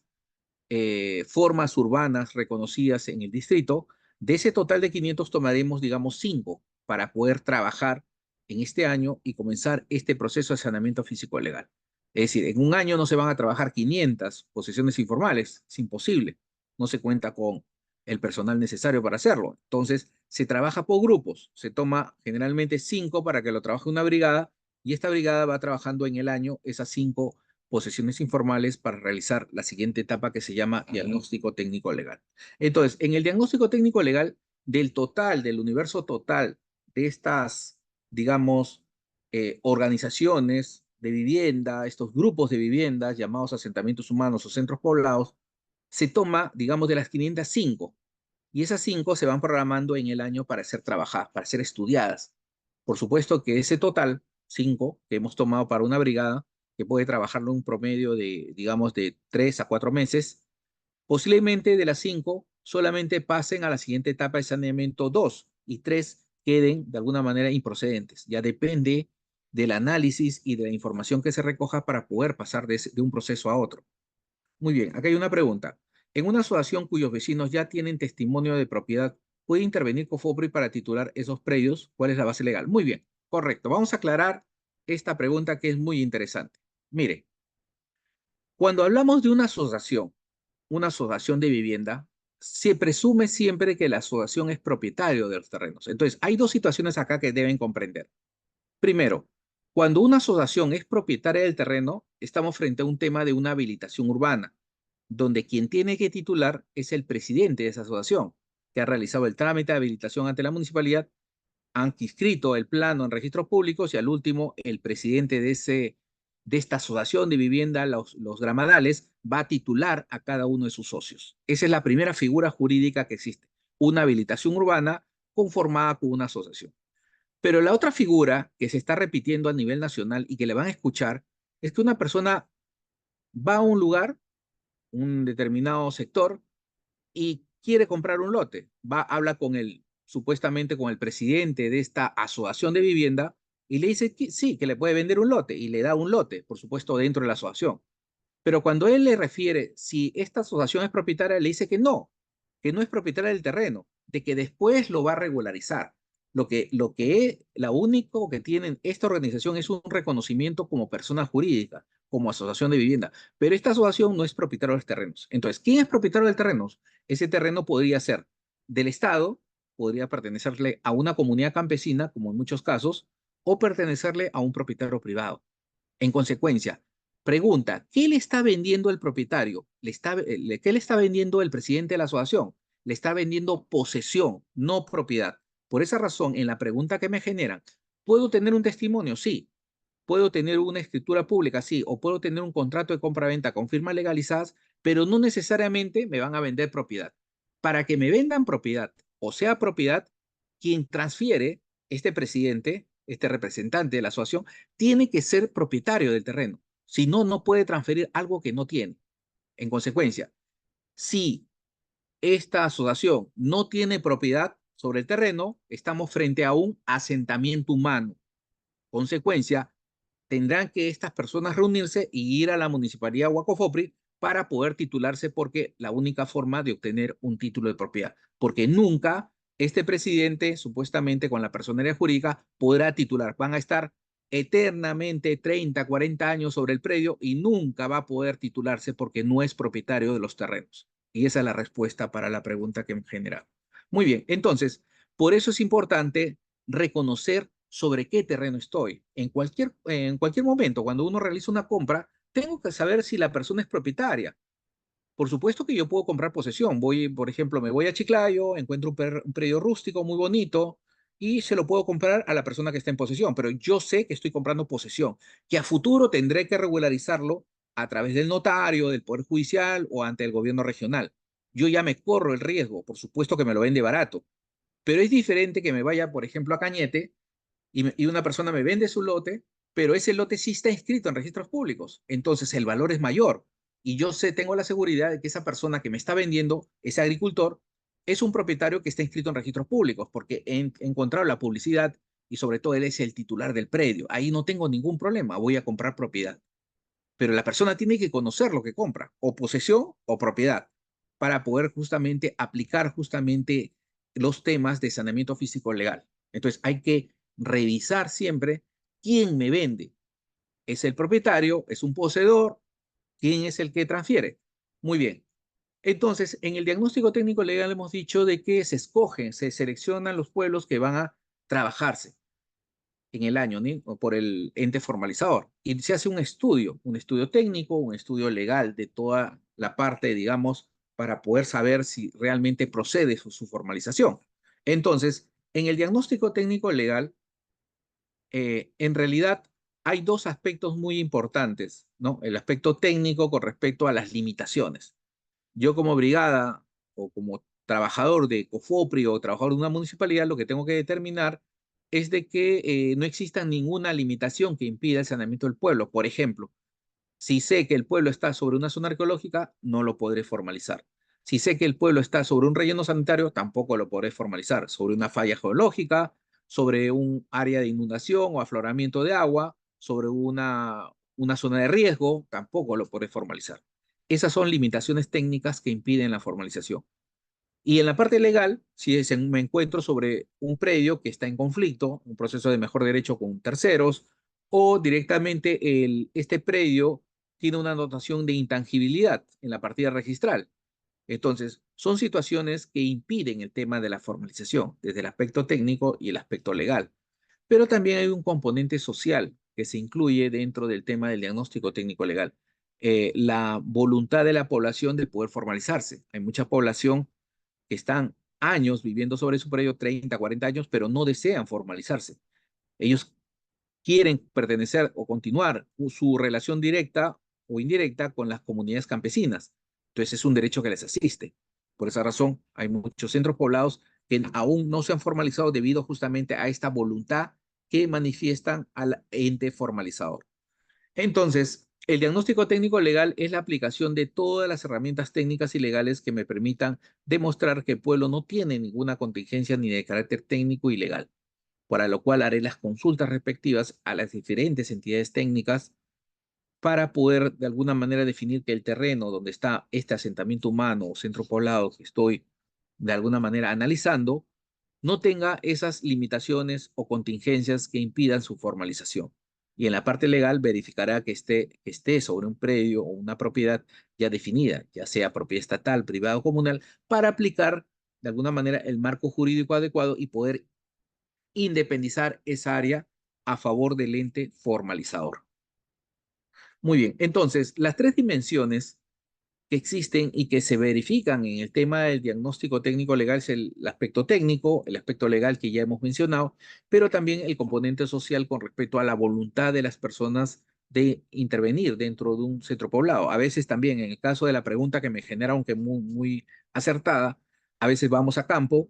formas urbanas reconocidas en el distrito. De ese total de 500 tomaremos, digamos, 5 para poder trabajar en este año y comenzar este proceso de saneamiento físico legal. Es decir, en un año no se van a trabajar 500 posesiones informales, es imposible. No se cuenta con el personal necesario para hacerlo. Entonces, se trabaja por grupos. Se toma generalmente 5 para que lo trabaje una brigada y esta brigada va trabajando en el año esas 5 posesiones informales para realizar la siguiente etapa que se llama diagnóstico técnico legal. Entonces, en el diagnóstico técnico legal, del total, del universo total de estas, digamos, organizaciones de vivienda, estos grupos de viviendas llamados asentamientos humanos o centros poblados, se toma, digamos, de las 505 y esas 5 se van programando en el año para ser trabajadas, para ser estudiadas. Por supuesto que ese total, 5 que hemos tomado para una brigada, que puede trabajarlo en un promedio de, digamos, de 3 a 4 meses, posiblemente de las 5 solamente pasen a la siguiente etapa de saneamiento 2 y 3 queden de alguna manera improcedentes. Ya depende del análisis y de la información que se recoja para poder pasar de un proceso a otro. Muy bien, acá hay una pregunta. En una asociación cuyos vecinos ya tienen testimonio de propiedad, ¿puede intervenir COFOPRI para titular esos predios? ¿Cuál es la base legal? Muy bien, correcto. Vamos a aclarar esta pregunta que es muy interesante. Mire, cuando hablamos de una asociación de vivienda, se presume siempre que la asociación es propietario de los terrenos. Entonces, hay dos situaciones acá que deben comprender. Primero, cuando una asociación es propietaria del terreno, estamos frente a un tema de una habilitación urbana, donde quien tiene que titular es el presidente de esa asociación, que ha realizado el trámite de habilitación ante la municipalidad, han inscrito el plano en registros públicos y al último el presidente de esta asociación de vivienda, los gramadales, va a titular a cada uno de sus socios. Esa es la primera figura jurídica que existe, una habilitación urbana conformada con una asociación. Pero la otra figura que se está repitiendo a nivel nacional y que le van a escuchar es que una persona va a un lugar, un determinado sector, y quiere comprar un lote. Va, habla con el, supuestamente con el presidente de esta asociación de vivienda y le dice que sí, que le puede vender un lote y le da un lote, por supuesto, dentro de la asociación. Pero cuando él le refiere si esta asociación es propietaria, le dice que no es propietaria del terreno, de que después lo va a regularizar. La único que tienen esta organización es un reconocimiento como persona jurídica, como asociación de vivienda, pero esta asociación no es propietaria de los terrenos. Entonces, ¿quién es propietario del terreno? Ese terreno podría ser del Estado, podría pertenecerle a una comunidad campesina, como en muchos casos, o pertenecerle a un propietario privado. En consecuencia, pregunta, ¿qué le está vendiendo el propietario? ¿Qué le está vendiendo el presidente de la asociación? Le está vendiendo posesión, no propiedad. Por esa razón, en la pregunta que me generan, ¿puedo tener un testimonio? Sí. ¿Puedo tener una escritura pública? Sí. ¿O puedo tener un contrato de compra-venta con firmas legalizadas? Pero no necesariamente me van a vender propiedad. Para que me vendan propiedad o sea propiedad, quien transfiere, este presidente, este representante de la asociación, tiene que ser propietario del terreno. Si no, no puede transferir algo que no tiene. En consecuencia, si esta asociación no tiene propiedad sobre el terreno, estamos frente a un asentamiento humano. Consecuencia, tendrán que estas personas reunirse y ir a la municipalidad o a COFOPRI para poder titularse porque la única forma de obtener un título de propiedad, porque nunca este presidente, supuestamente con la personería jurídica, podrá titular. Van a estar eternamente 30, 40 años sobre el predio y nunca va a poder titularse porque no es propietario de los terrenos. Y esa es la respuesta para la pregunta que me genera. Muy bien, entonces, por eso es importante reconocer sobre qué terreno estoy. En cualquier momento, cuando uno realiza una compra, tengo que saber si la persona es propietaria. Por supuesto que yo puedo comprar posesión. Voy, por ejemplo, me voy a Chiclayo, encuentro un predio rústico muy bonito y se lo puedo comprar a la persona que está en posesión, pero yo sé que estoy comprando posesión, que a futuro tendré que regularizarlo a través del notario, del Poder Judicial o ante el gobierno regional. Yo ya me corro el riesgo, por supuesto que me lo vende barato, pero es diferente que me vaya, por ejemplo, a Cañete y una persona me vende su lote, pero ese lote sí está inscrito en registros públicos. Entonces el valor es mayor. Y yo sé, tengo la seguridad de que esa persona que me está vendiendo, ese agricultor, es un propietario que está inscrito en registros públicos, porque he encontrado la publicidad y sobre todo él es el titular del predio. Ahí no tengo ningún problema, voy a comprar propiedad. Pero la persona tiene que conocer lo que compra, o posesión o propiedad, para poder justamente aplicar justamente los temas de saneamiento físico legal. Entonces hay que revisar siempre quién me vende. ¿Es el propietario? ¿Es un poseedor? ¿Quién es el que transfiere? Muy bien. Entonces, en el diagnóstico técnico legal hemos dicho de que se escogen, se seleccionan los pueblos que van a trabajarse. en el año, ¿no? O por el ente formalizador. Y se hace un estudio técnico, un estudio legal de toda la parte, digamos, para poder saber si realmente procede su formalización. Entonces, en el diagnóstico técnico legal, en realidad hay dos aspectos muy importantes, ¿no? El aspecto técnico con respecto a las limitaciones. Yo como brigada o como trabajador de COFOPRI o trabajador de una municipalidad, lo que tengo que determinar es de que no exista ninguna limitación que impida el saneamiento del pueblo. Por ejemplo, si sé que el pueblo está sobre una zona arqueológica, no lo podré formalizar. Si sé que el pueblo está sobre un relleno sanitario, tampoco lo podré formalizar. Sobre una falla geológica, sobre un área de inundación o afloramiento de agua, sobre una zona de riesgo, tampoco lo podré formalizar. Esas son limitaciones técnicas que impiden la formalización. Y en la parte legal, si me encuentro sobre un predio que está en conflicto, un proceso de mejor derecho con terceros, o directamente este predio tiene una anotación de intangibilidad en la partida registral. Entonces, son situaciones que impiden el tema de la formalización, desde el aspecto técnico y el aspecto legal. Pero también hay un componente social que se incluye dentro del tema del diagnóstico técnico legal. La voluntad de la población de poder formalizarse. Hay mucha población que están años viviendo sobre su predio, 30, 40 años, pero no desean formalizarse. Ellos quieren pertenecer o continuar su relación directa o indirecta con las comunidades campesinas. Entonces es un derecho que les asiste. Por esa razón, hay muchos centros poblados que aún no se han formalizado debido justamente a esta voluntad que manifiestan al ente formalizador. Entonces, el diagnóstico técnico legal es la aplicación de todas las herramientas técnicas y legales que me permitan demostrar que el pueblo no tiene ninguna contingencia ni de carácter técnico y legal, para lo cual haré las consultas respectivas a las diferentes entidades técnicas para poder de alguna manera definir que el terreno donde está este asentamiento humano o centro poblado que estoy de alguna manera analizando no tenga esas limitaciones o contingencias que impidan su formalización. Y en la parte legal verificará que esté sobre un predio o una propiedad ya definida, ya sea propiedad estatal, privada o comunal, para aplicar de alguna manera el marco jurídico adecuado y poder independizar esa área a favor del ente formalizador. Muy bien, entonces las tres dimensiones que existen y que se verifican en el tema del diagnóstico técnico legal es el aspecto técnico, el aspecto legal que ya hemos mencionado, pero también el componente social con respecto a la voluntad de las personas de intervenir dentro de un centro poblado. A veces también, en el caso de la pregunta que me genera, aunque muy acertada, a veces vamos a campo,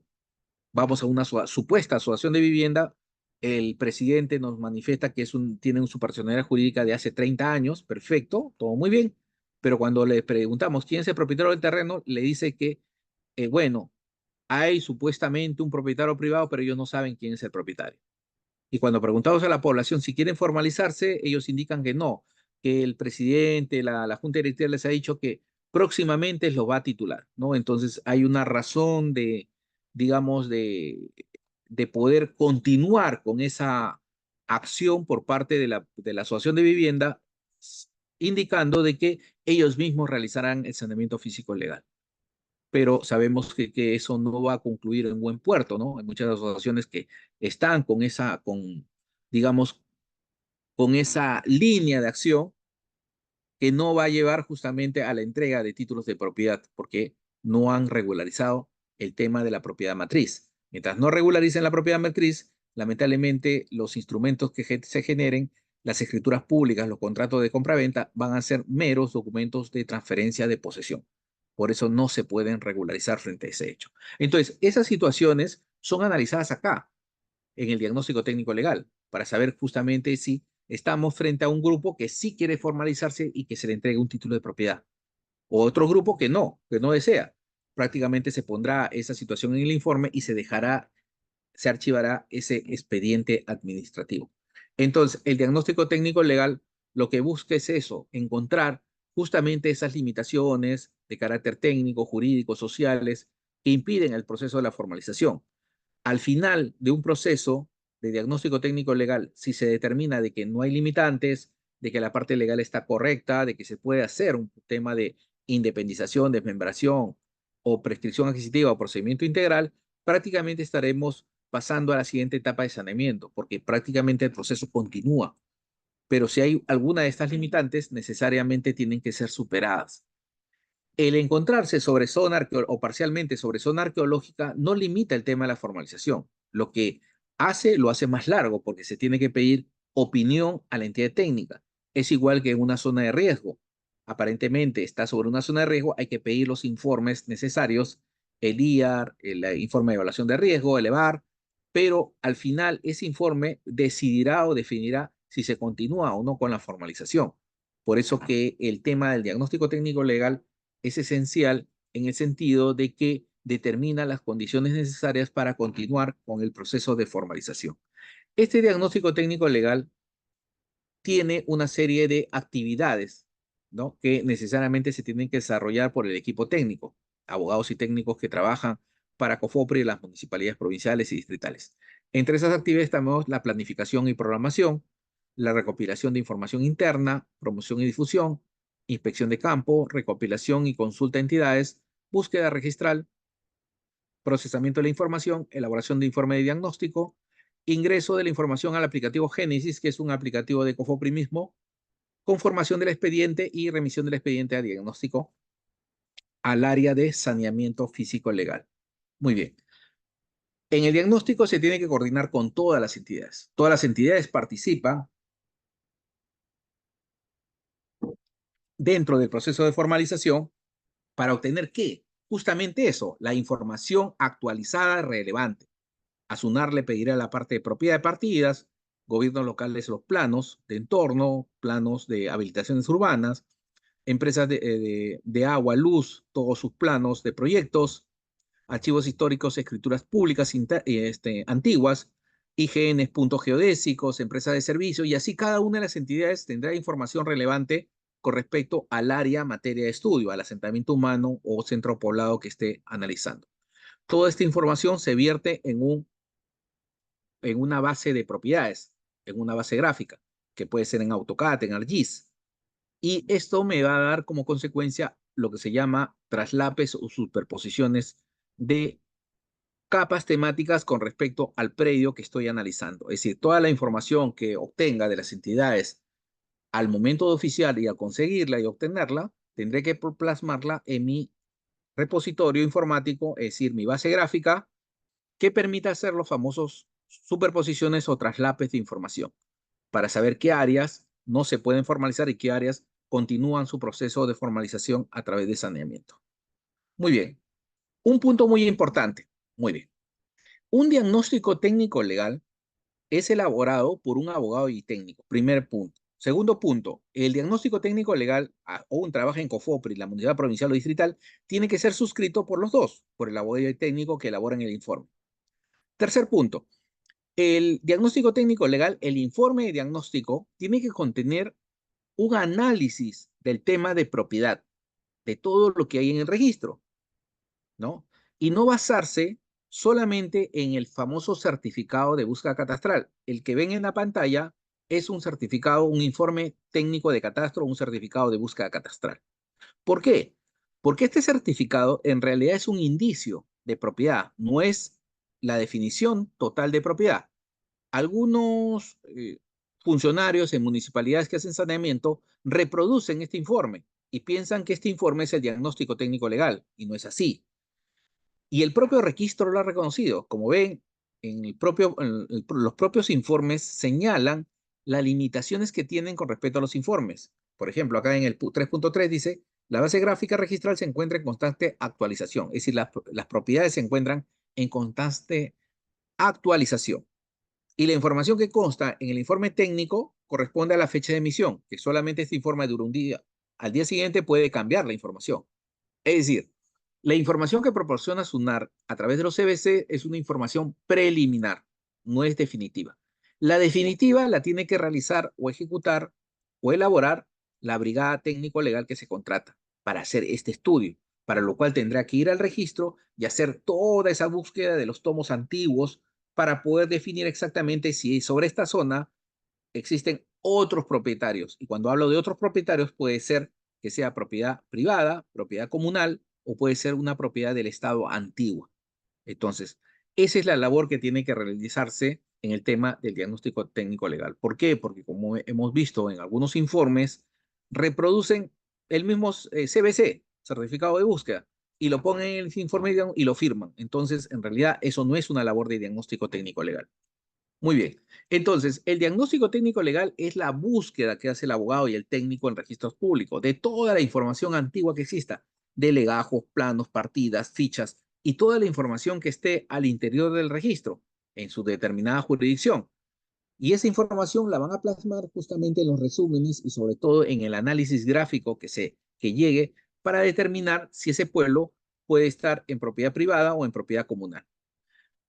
vamos a una supuesta asociación de vivienda, el presidente nos manifiesta que tiene su personalidad jurídica de hace 30 años, perfecto, todo muy bien, pero cuando le preguntamos quién es el propietario del terreno, le dice que, bueno, hay supuestamente un propietario privado, pero ellos no saben quién es el propietario. Y cuando preguntamos a la población si quieren formalizarse, ellos indican que no, que el presidente, la junta directiva les ha dicho que próximamente los va a titular, ¿no? Entonces hay una razón digamos, de poder continuar con esa acción por parte de la asociación de vivienda, indicando de que ellos mismos realizarán el saneamiento físico legal, pero sabemos que eso no va a concluir en buen puerto, ¿no? Hay muchas asociaciones que están digamos, con esa línea de acción que no va a llevar justamente a la entrega de títulos de propiedad, porque no han regularizado el tema de la propiedad matriz. Mientras no regularicen la propiedad matriz, lamentablemente los instrumentos que se generen, las escrituras públicas, los contratos de compraventa, van a ser meros documentos de transferencia de posesión. Por eso no se pueden regularizar frente a ese hecho. Entonces, esas situaciones son analizadas acá, en el diagnóstico técnico legal, para saber justamente si estamos frente a un grupo que sí quiere formalizarse y que se le entregue un título de propiedad, o otro grupo que no desea. Prácticamente se pondrá esa situación en el informe y se archivará ese expediente administrativo. Entonces, el diagnóstico técnico legal lo que busca es eso, encontrar justamente esas limitaciones de carácter técnico, jurídico, sociales, que impiden el proceso de la formalización. Al final de un proceso de diagnóstico técnico legal, si se determina de que no hay limitantes, de que la parte legal está correcta, de que se puede hacer un tema de independización, desmembración o prescripción adquisitiva o procedimiento integral, prácticamente estaremos pasando a la siguiente etapa de saneamiento, porque prácticamente el proceso continúa. Pero si hay alguna de estas limitantes, necesariamente tienen que ser superadas. El encontrarse sobre zona o parcialmente sobre zona arqueológica no limita el tema de la formalización. Lo que lo hace más largo porque se tiene que pedir opinión a la entidad técnica. Es igual que en una zona de riesgo. Aparentemente está sobre una zona de riesgo, hay que pedir los informes necesarios, el IAR, el informe de evaluación de riesgo, el EVAR, pero al final ese informe decidirá o definirá si se continúa o no con la formalización. Por eso que el tema del diagnóstico técnico legal es esencial en el sentido de que determina las condiciones necesarias para continuar con el proceso de formalización. Este diagnóstico técnico legal tiene una serie de actividades, ¿no?, que necesariamente se tienen que desarrollar por el equipo técnico, abogados y técnicos que trabajan para COFOPRI y las municipalidades provinciales y distritales. Entre esas actividades tenemos la planificación y programación, la recopilación de información interna, promoción y difusión, inspección de campo, recopilación y consulta a entidades, búsqueda registral, procesamiento de la información, elaboración de informe de diagnóstico, ingreso de la información al aplicativo Génesis, que es un aplicativo de COFOPRI mismo, conformación del expediente y remisión del expediente a diagnóstico al área de saneamiento físico legal. Muy bien. En el diagnóstico se tiene que coordinar con todas las entidades. Todas las entidades participan dentro del proceso de formalización para obtener ¿qué? Justamente eso, la información actualizada relevante. A SUNAR le pedirá la parte de propiedad de partidas, gobiernos locales los planos de entorno, planos de habilitaciones urbanas, empresas de agua, luz, todos sus planos de proyectos, archivos históricos, escrituras públicas antiguas, IGN, puntos geodésicos, empresas de servicio, y así cada una de las entidades tendrá información relevante con respecto al área materia de estudio, al asentamiento humano o centro poblado que esté analizando. Toda esta información se vierte en una base de propiedades, en una base gráfica, que puede ser en AutoCAD, en ArcGIS. Y esto me va a dar como consecuencia lo que se llama traslapes o superposiciones de capas temáticas con respecto al predio que estoy analizando. Es decir, toda la información que obtenga de las entidades al momento de oficiar y al conseguirla y obtenerla, tendré que plasmarla en mi repositorio informático, es decir, mi base gráfica, que permita hacer los famosos superposiciones o traslapes de información para saber qué áreas no se pueden formalizar y qué áreas continúan su proceso de formalización a través de saneamiento. Muy bien. Un punto muy importante. Muy bien. Un diagnóstico técnico legal es elaborado por un abogado y técnico. Primer punto. Segundo punto, el diagnóstico técnico legal o un trabajo en COFOPRI, la municipalidad provincial o distrital, tiene que ser suscrito por los dos, por el abogado y técnico que elaboran el informe. Tercer punto, el diagnóstico técnico legal, el informe de diagnóstico, tiene que contener un análisis del tema de propiedad, de todo lo que hay en el registro, ¿no? Y no basarse solamente en el famoso certificado de búsqueda catastral. El que ven en la pantalla es un certificado, un informe técnico de catastro, un certificado de búsqueda catastral. ¿Por qué? Porque este certificado en realidad es un indicio de propiedad, no es la definición total de propiedad. Algunos funcionarios en municipalidades que hacen saneamiento reproducen este informe y piensan que este informe es el diagnóstico técnico legal, y no es así. Y el propio registro lo ha reconocido. Como ven, los propios informes señalan las limitaciones que tienen con respecto a los informes. Por ejemplo, acá en el 3.3 dice, la base gráfica registral se encuentra en constante actualización. Es decir, las propiedades se encuentran en constante actualización. Y la información que consta en el informe técnico corresponde a la fecha de emisión, que solamente este informe dura un día. Al día siguiente puede cambiar la información. Es decir, la información que proporciona SUNAR a través de los CBC es una información preliminar, no es definitiva. La definitiva la tiene que realizar o ejecutar o elaborar la brigada técnico-legal que se contrata para hacer este estudio, para lo cual tendrá que ir al registro y hacer toda esa búsqueda de los tomos antiguos para poder definir exactamente si sobre esta zona existen otros propietarios. Y cuando hablo de otros propietarios, puede ser que sea propiedad privada, propiedad comunal, o puede ser una propiedad del Estado antigua. Entonces, Esa es la labor que tiene que realizarse en el tema del diagnóstico técnico legal. ¿Por qué? Porque como hemos visto en algunos informes, reproducen el mismo CBC, certificado de búsqueda, y lo ponen en el informe y lo firman. Entonces, en realidad, eso no es una labor de diagnóstico técnico legal. Muy bien. Entonces, el diagnóstico técnico legal es la búsqueda que hace el abogado y el técnico en registros públicos de toda la información antigua que exista, de legajos, planos, partidas, fichas y toda la información que esté al interior del registro en su determinada jurisdicción. Y esa información la van a plasmar justamente en los resúmenes y sobre todo en el análisis gráfico que llegue para determinar si ese pueblo puede estar en propiedad privada o en propiedad comunal.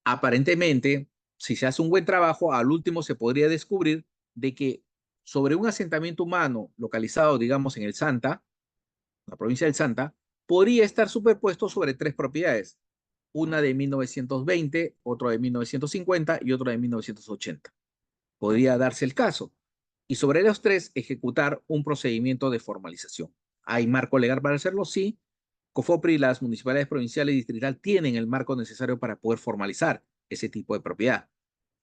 Aparentemente, si se hace un buen trabajo, al último se podría descubrir de que sobre un asentamiento humano localizado, digamos, en el Santa, la provincia del Santa, podría estar superpuesto sobre tres propiedades, una de 1920, otra de 1950 y otra de 1980. Podría darse el caso. Y sobre los tres, ejecutar un procedimiento de formalización. ¿Hay marco legal para hacerlo? Sí. COFOPRI y las municipalidades provinciales y distrital tienen el marco necesario para poder formalizar ese tipo de propiedad.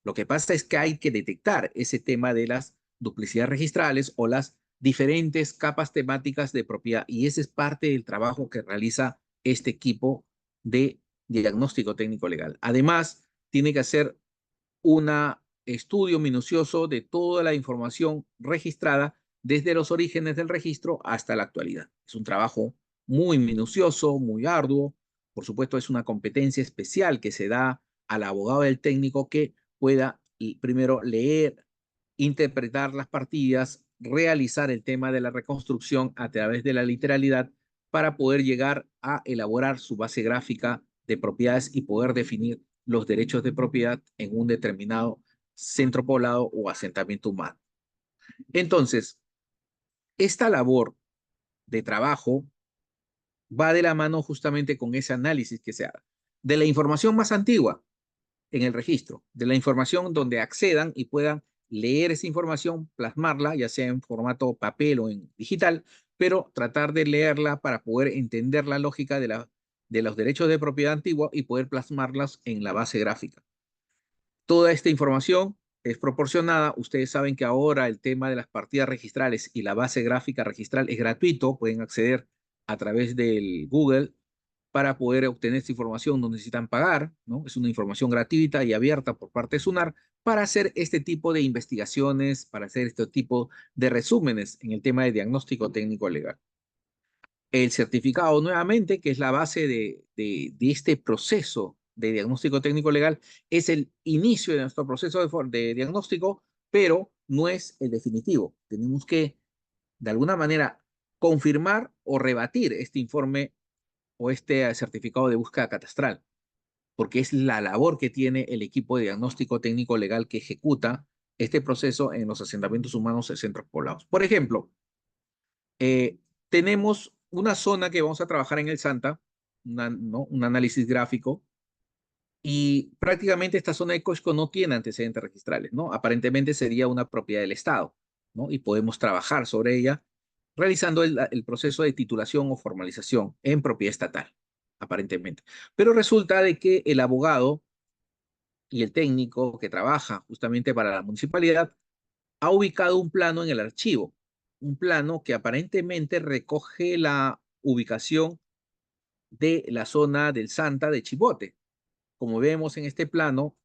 Lo que pasa es que hay que detectar ese tema de las duplicidades registrales o las diferentes capas temáticas de propiedad y ese es parte del trabajo que realiza este equipo de diagnóstico técnico legal. Además, tiene que hacer un estudio minucioso de toda la información registrada desde los orígenes del registro hasta la actualidad. Es un trabajo muy minucioso, muy arduo. Por supuesto, es una competencia especial que se da al abogado del técnico que pueda primero leer, interpretar las partidas, realizar el tema de la reconstrucción a través de la literalidad para poder llegar a elaborar su base gráfica de propiedades y poder definir los derechos de propiedad en un determinado centro poblado o asentamiento humano. Entonces, esta labor de trabajo va de la mano justamente con ese análisis que se haga de la información más antigua en el registro, de la información donde accedan y puedan leer esa información, plasmarla, ya sea en formato papel o en digital, pero tratar de leerla para poder entender la lógica de los derechos de propiedad antigua y poder plasmarlas en la base gráfica. Toda esta información es proporcionada. Ustedes saben que ahora el tema de las partidas registrales y la base gráfica registral es gratuito. Pueden acceder a través del Google para poder obtener esta información. No necesitan pagar, ¿no? Es una información gratuita y abierta por parte de SUNAR para hacer este tipo de investigaciones, para hacer este tipo de resúmenes en el tema de diagnóstico técnico legal. El certificado nuevamente, que es la base de este proceso de diagnóstico técnico legal, es el inicio de nuestro proceso de diagnóstico, pero no es el definitivo. Tenemos que, de alguna manera, confirmar o rebatir este informe o este certificado de búsqueda catastral, porque es la labor que tiene el equipo de diagnóstico técnico legal que ejecuta este proceso en los asentamientos humanos de centros poblados. Por ejemplo, tenemos una zona que vamos a trabajar en el Santa, ¿no? Un análisis gráfico, y prácticamente esta zona de Cosco no tiene antecedentes registrales, ¿no? Aparentemente sería una propiedad del Estado, ¿no? Y podemos trabajar sobre ella realizando el proceso de titulación o formalización en propiedad estatal, aparentemente. Pero resulta de que el abogado y el técnico que trabaja justamente para la municipalidad ha ubicado un plano en el archivo, un plano que aparentemente recoge la ubicación de la zona del Santa de Chibote. Como vemos en este plano,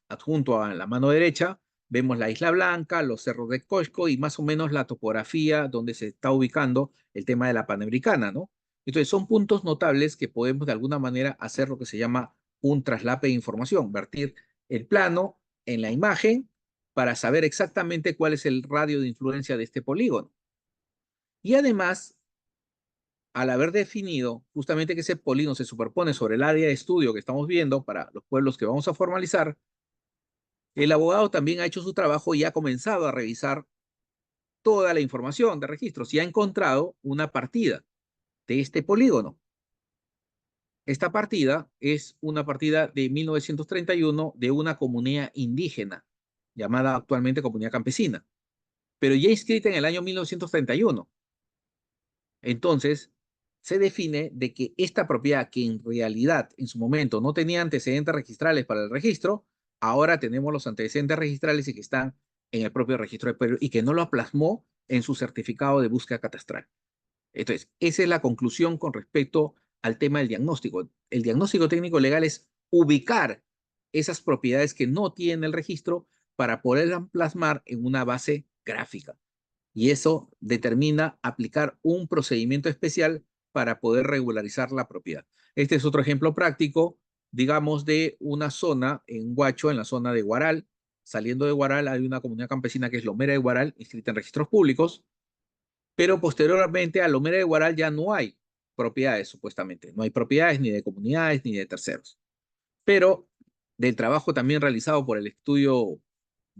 adjunto a la mano derecha, vemos la Isla Blanca, los cerros de Cosco y más o menos la topografía donde se está ubicando el tema de la Panamericana, ¿no? Entonces son puntos notables que podemos de alguna manera hacer lo que se llama un traslape de información, vertir el plano en la imagen para saber exactamente cuál es el radio de influencia de este polígono. Y además, al haber definido justamente que ese polígono se superpone sobre el área de estudio que estamos viendo para los pueblos que vamos a formalizar, el abogado también ha hecho su trabajo y ha comenzado a revisar toda la información de registros y ha encontrado una partida de este polígono. Esta partida es una partida de 1931 de una comunidad indígena llamada actualmente comunidad campesina, pero ya inscrita en el año 1931. Entonces, se define de que esta propiedad que en realidad en su momento no tenía antecedentes registrales para el registro, ahora tenemos los antecedentes registrales y que están en el propio registro de predio y que no lo plasmó en su certificado de búsqueda catastral. Entonces, esa es la conclusión con respecto al tema del diagnóstico. El diagnóstico técnico legal es ubicar esas propiedades que no tienen el registro para poderlas plasmar en una base gráfica. Y eso determina aplicar un procedimiento especial para poder regularizar la propiedad. Este es otro ejemplo práctico, digamos, de una zona en Huacho, en la zona de Huaral. Saliendo de Huaral hay una comunidad campesina que es Lomera de Huaral, inscrita en registros públicos, pero posteriormente a Lomera de Huaral ya no hay propiedades, supuestamente. No hay propiedades ni de comunidades ni de terceros. Pero del trabajo también realizado por el estudio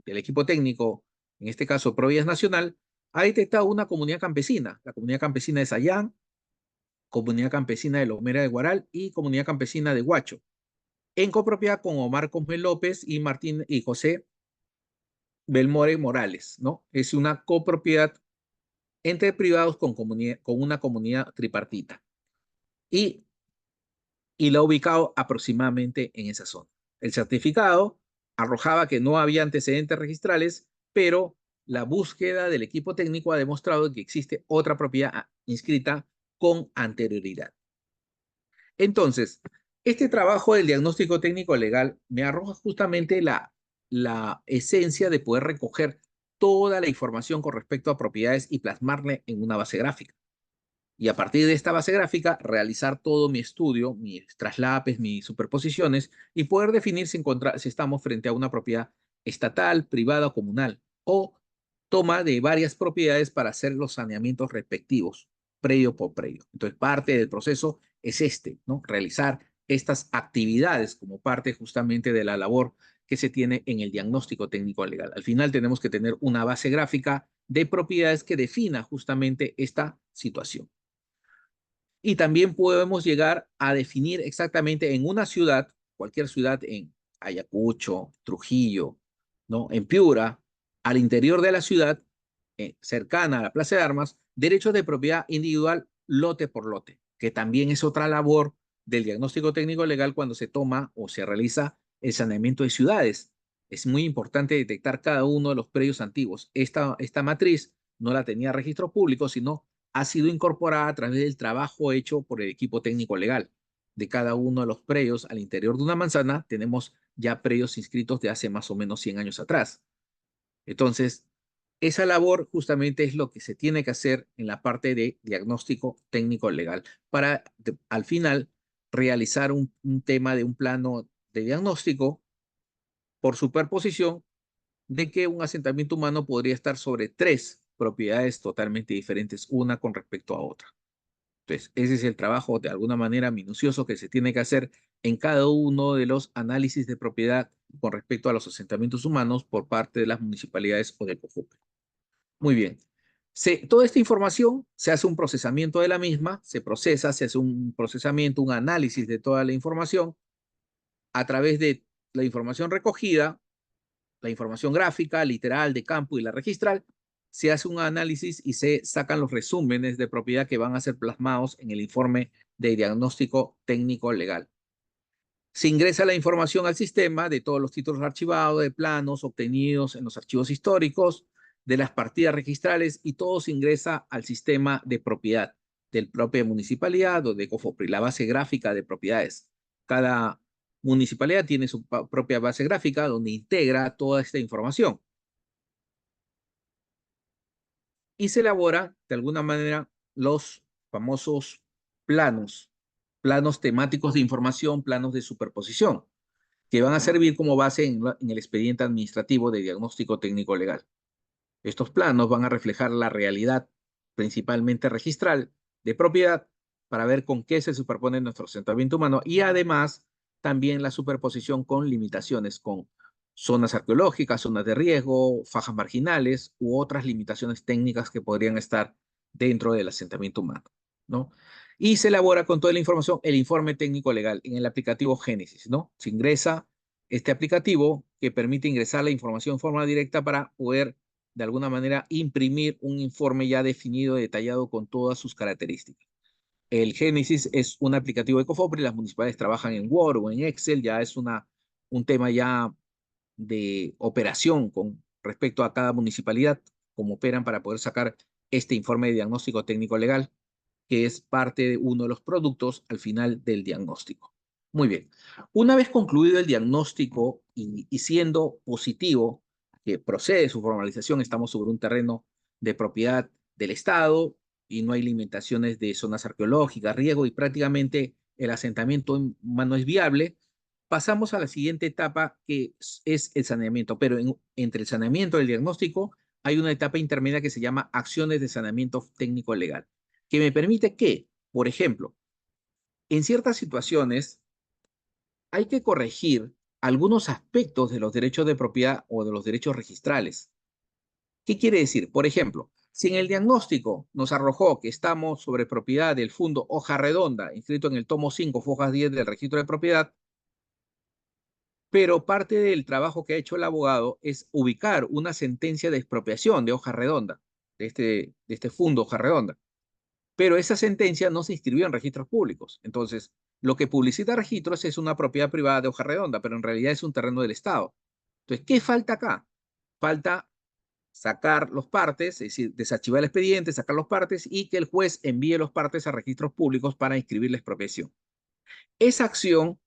del equipo técnico, en este caso Provías Nacional, ha detectado una comunidad campesina, la comunidad campesina de Sayán, comunidad campesina de Lomera de Guaral y comunidad campesina de Huacho, en copropiedad con Omar Cosme López y Martín y José Belmore Morales, ¿no? Es una copropiedad entre privados con una comunidad tripartita. Y, y la ha ubicado aproximadamente en esa zona. El certificado arrojaba que no había antecedentes registrales, pero la búsqueda del equipo técnico ha demostrado que existe otra propiedad inscrita con anterioridad. Entonces, este trabajo del diagnóstico técnico legal me arroja justamente la esencia de poder recoger toda la información con respecto a propiedades y plasmarla en una base gráfica. Y a partir de esta base gráfica, realizar todo mi estudio, mis traslapes, mis superposiciones y poder definir si estamos frente a una propiedad estatal, privada o comunal, o toma de varias propiedades para hacer los saneamientos respectivos, predio por predio. Entonces, parte del proceso es este, ¿no? Realizar estas actividades como parte justamente de la labor que se tiene en el diagnóstico técnico legal. Al final tenemos que tener una base gráfica de propiedades que defina justamente esta situación. Y también podemos llegar a definir exactamente en una ciudad, cualquier ciudad en Ayacucho, Trujillo, ¿no? En Piura, al interior de la ciudad, cercana a la Plaza de Armas, derechos de propiedad individual lote por lote, que también es otra labor del diagnóstico técnico legal cuando se toma o se realiza el saneamiento de ciudades. Es muy importante detectar cada uno de los predios antiguos. Esta matriz no la tenía registro público, sino ha sido incorporada a través del trabajo hecho por el equipo técnico legal. De cada uno de los predios al interior de una manzana, tenemos ya predios inscritos de hace más o menos 100 años atrás. Entonces, esa labor justamente es lo que se tiene que hacer en la parte de diagnóstico técnico legal para al final realizar un tema de un plano de diagnóstico por superposición de que un asentamiento humano podría estar sobre tres propiedades totalmente diferentes, una con respecto a otra. Entonces, ese es el trabajo de alguna manera minucioso que se tiene que hacer en cada uno de los análisis de propiedad con respecto a los asentamientos humanos por parte de las municipalidades o del COJUPE. Muy bien. Toda esta información se hace un procesamiento de la misma, se procesa, se hace un procesamiento, un análisis de toda la información a través de la información recogida, la información gráfica, literal, de campo y la registral, se hace un análisis y se sacan los resúmenes de propiedad que van a ser plasmados en el informe de diagnóstico técnico legal. Se ingresa la información al sistema de todos los títulos archivados, de planos obtenidos en los archivos históricos, de las partidas registrales y todo se ingresa al sistema de propiedad del propia municipalidad o de COFOPRI, la base gráfica de propiedades. Cada municipalidad tiene su propia base gráfica donde integra toda esta información y se elabora de alguna manera los famosos planos, planos temáticos de información, planos de superposición, que van a servir como base en el expediente administrativo de diagnóstico técnico legal. Estos planos van a reflejar la realidad principalmente registral de propiedad para ver con qué se superpone nuestro asentamiento humano y además también la superposición con limitaciones, con zonas arqueológicas, zonas de riesgo, fajas marginales u otras limitaciones técnicas que podrían estar dentro del asentamiento humano, ¿no? Y se elabora con toda la información el informe técnico legal en el aplicativo Génesis, ¿no? Se ingresa este aplicativo que permite ingresar la información en forma directa para poder de alguna manera imprimir un informe ya definido, detallado con todas sus características. El Génesis es un aplicativo de Cofopri, las municipalidades trabajan en Word o en Excel, ya es un tema ya de operación con respecto a cada municipalidad, cómo operan para poder sacar este informe de diagnóstico técnico legal, que es parte de uno de los productos al final del diagnóstico. Muy bien. Una vez concluido el diagnóstico y siendo positivo que procede su formalización, estamos sobre un terreno de propiedad del Estado y no hay limitaciones de zonas arqueológicas, riego y prácticamente el asentamiento humano es viable, pasamos a la siguiente etapa que es el saneamiento, pero entre el saneamiento y el diagnóstico hay una etapa intermedia que se llama acciones de saneamiento técnico legal, que me permite que, por ejemplo, en ciertas situaciones hay que corregir algunos aspectos de los derechos de propiedad o de los derechos registrales. ¿Qué quiere decir? Por ejemplo, si en el diagnóstico nos arrojó que estamos sobre propiedad del fondo Hoja Redonda, inscrito en el tomo 5, fojas 10 del registro de propiedad, pero parte del trabajo que ha hecho el abogado es ubicar una sentencia de expropiación de Hoja Redonda, de este fondo Hoja Redonda. Pero esa sentencia no se inscribió en registros públicos. Entonces, lo que publicita registros es una propiedad privada de Hoja Redonda, pero en realidad es un terreno del Estado. Entonces, ¿qué falta acá? Falta sacar los partes, es decir, desarchivar el expediente, sacar los partes y que el juez envíe los partes a registros públicos para inscribir la expropiación. Esa acción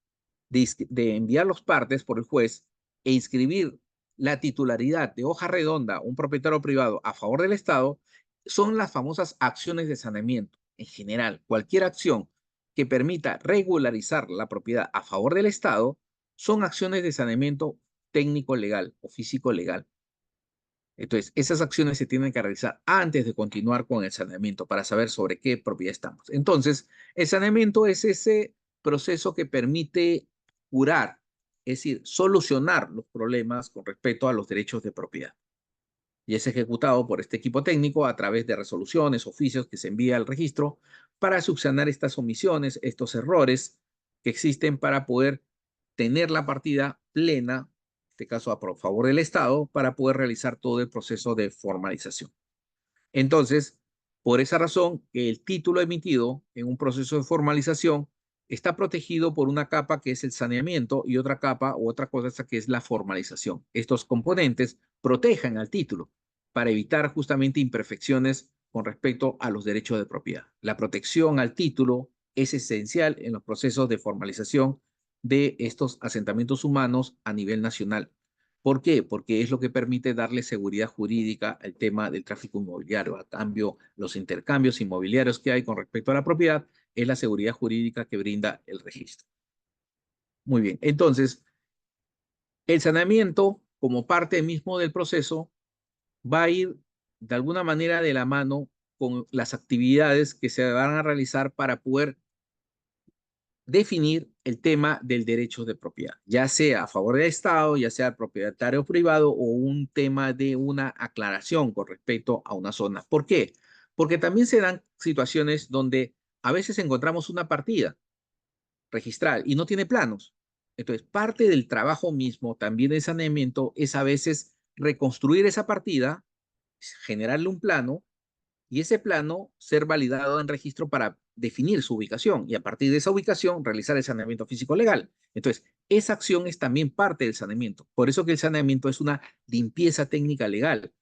de enviar los partes por el juez e inscribir la titularidad de Hoja Redonda, un propietario privado, a favor del Estado, son las famosas acciones de saneamiento. En general, cualquier acción que permita regularizar la propiedad a favor del Estado son acciones de saneamiento técnico legal o físico legal. Entonces, esas acciones se tienen que realizar antes de continuar con el saneamiento para saber sobre qué propiedad estamos. Entonces, el saneamiento es ese proceso que permite curar, es decir, solucionar los problemas con respecto a los derechos de propiedad. Y es ejecutado por este equipo técnico a través de resoluciones, oficios que se envía al registro para subsanar estas omisiones, estos errores que existen para poder tener la partida plena, en este caso a favor del Estado, para poder realizar todo el proceso de formalización. Entonces, por esa razón, el título emitido en un proceso de formalización está protegido por una capa que es el saneamiento y otra capa o otra cosa que es la formalización. Estos componentes protegen al título para evitar justamente imperfecciones con respecto a los derechos de propiedad. La protección al título es esencial en los procesos de formalización de estos asentamientos humanos a nivel nacional. ¿Por qué? Porque es lo que permite darle seguridad jurídica al tema del tráfico inmobiliario. A cambio, los intercambios inmobiliarios que hay con respecto a la propiedad es la seguridad jurídica que brinda el registro. Muy bien, entonces, el saneamiento, como parte mismo del proceso, va a ir de alguna manera de la mano con las actividades que se van a realizar para poder definir el tema del derecho de propiedad, ya sea a favor del Estado, ya sea propietario privado o un tema de una aclaración con respecto a una zona. ¿Por qué? Porque también se dan situaciones donde a veces encontramos una partida registral y no tiene planos. Entonces, parte del trabajo mismo, también de saneamiento, es a veces reconstruir esa partida, generarle un plano y ese plano ser validado en registro para definir su ubicación y a partir de esa ubicación realizar el saneamiento físico legal. Entonces, esa acción es también parte del saneamiento. Por eso que el saneamiento es una limpieza técnica legal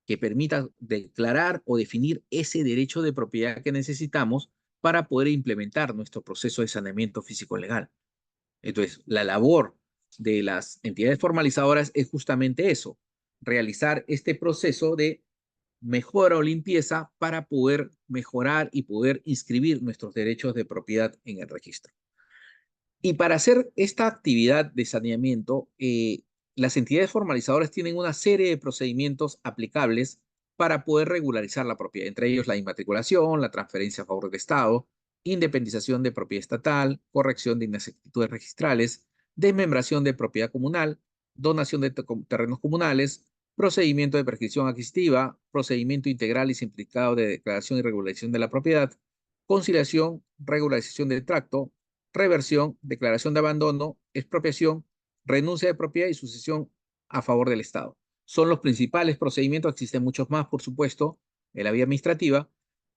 que permita declarar o definir ese derecho de propiedad que necesitamos para poder implementar nuestro proceso de saneamiento físico legal. Entonces, la labor de las entidades formalizadoras es justamente eso, realizar este proceso de mejora o limpieza para poder mejorar y poder inscribir nuestros derechos de propiedad en el registro. Y para hacer esta actividad de saneamiento, las entidades formalizadoras tienen una serie de procedimientos aplicables para poder regularizar la propiedad, entre ellos la inmatriculación, la transferencia a favor del Estado, independización de propiedad estatal, corrección de inexactitudes registrales, desmembración de propiedad comunal, donación de terrenos comunales, procedimiento de prescripción adquisitiva, procedimiento integral y simplificado de declaración y regularización de la propiedad, conciliación, regularización del tracto, reversión, declaración de abandono, expropiación, renuncia de propiedad y sucesión a favor del Estado. Son los principales procedimientos, existen muchos más, por supuesto, en la vía administrativa,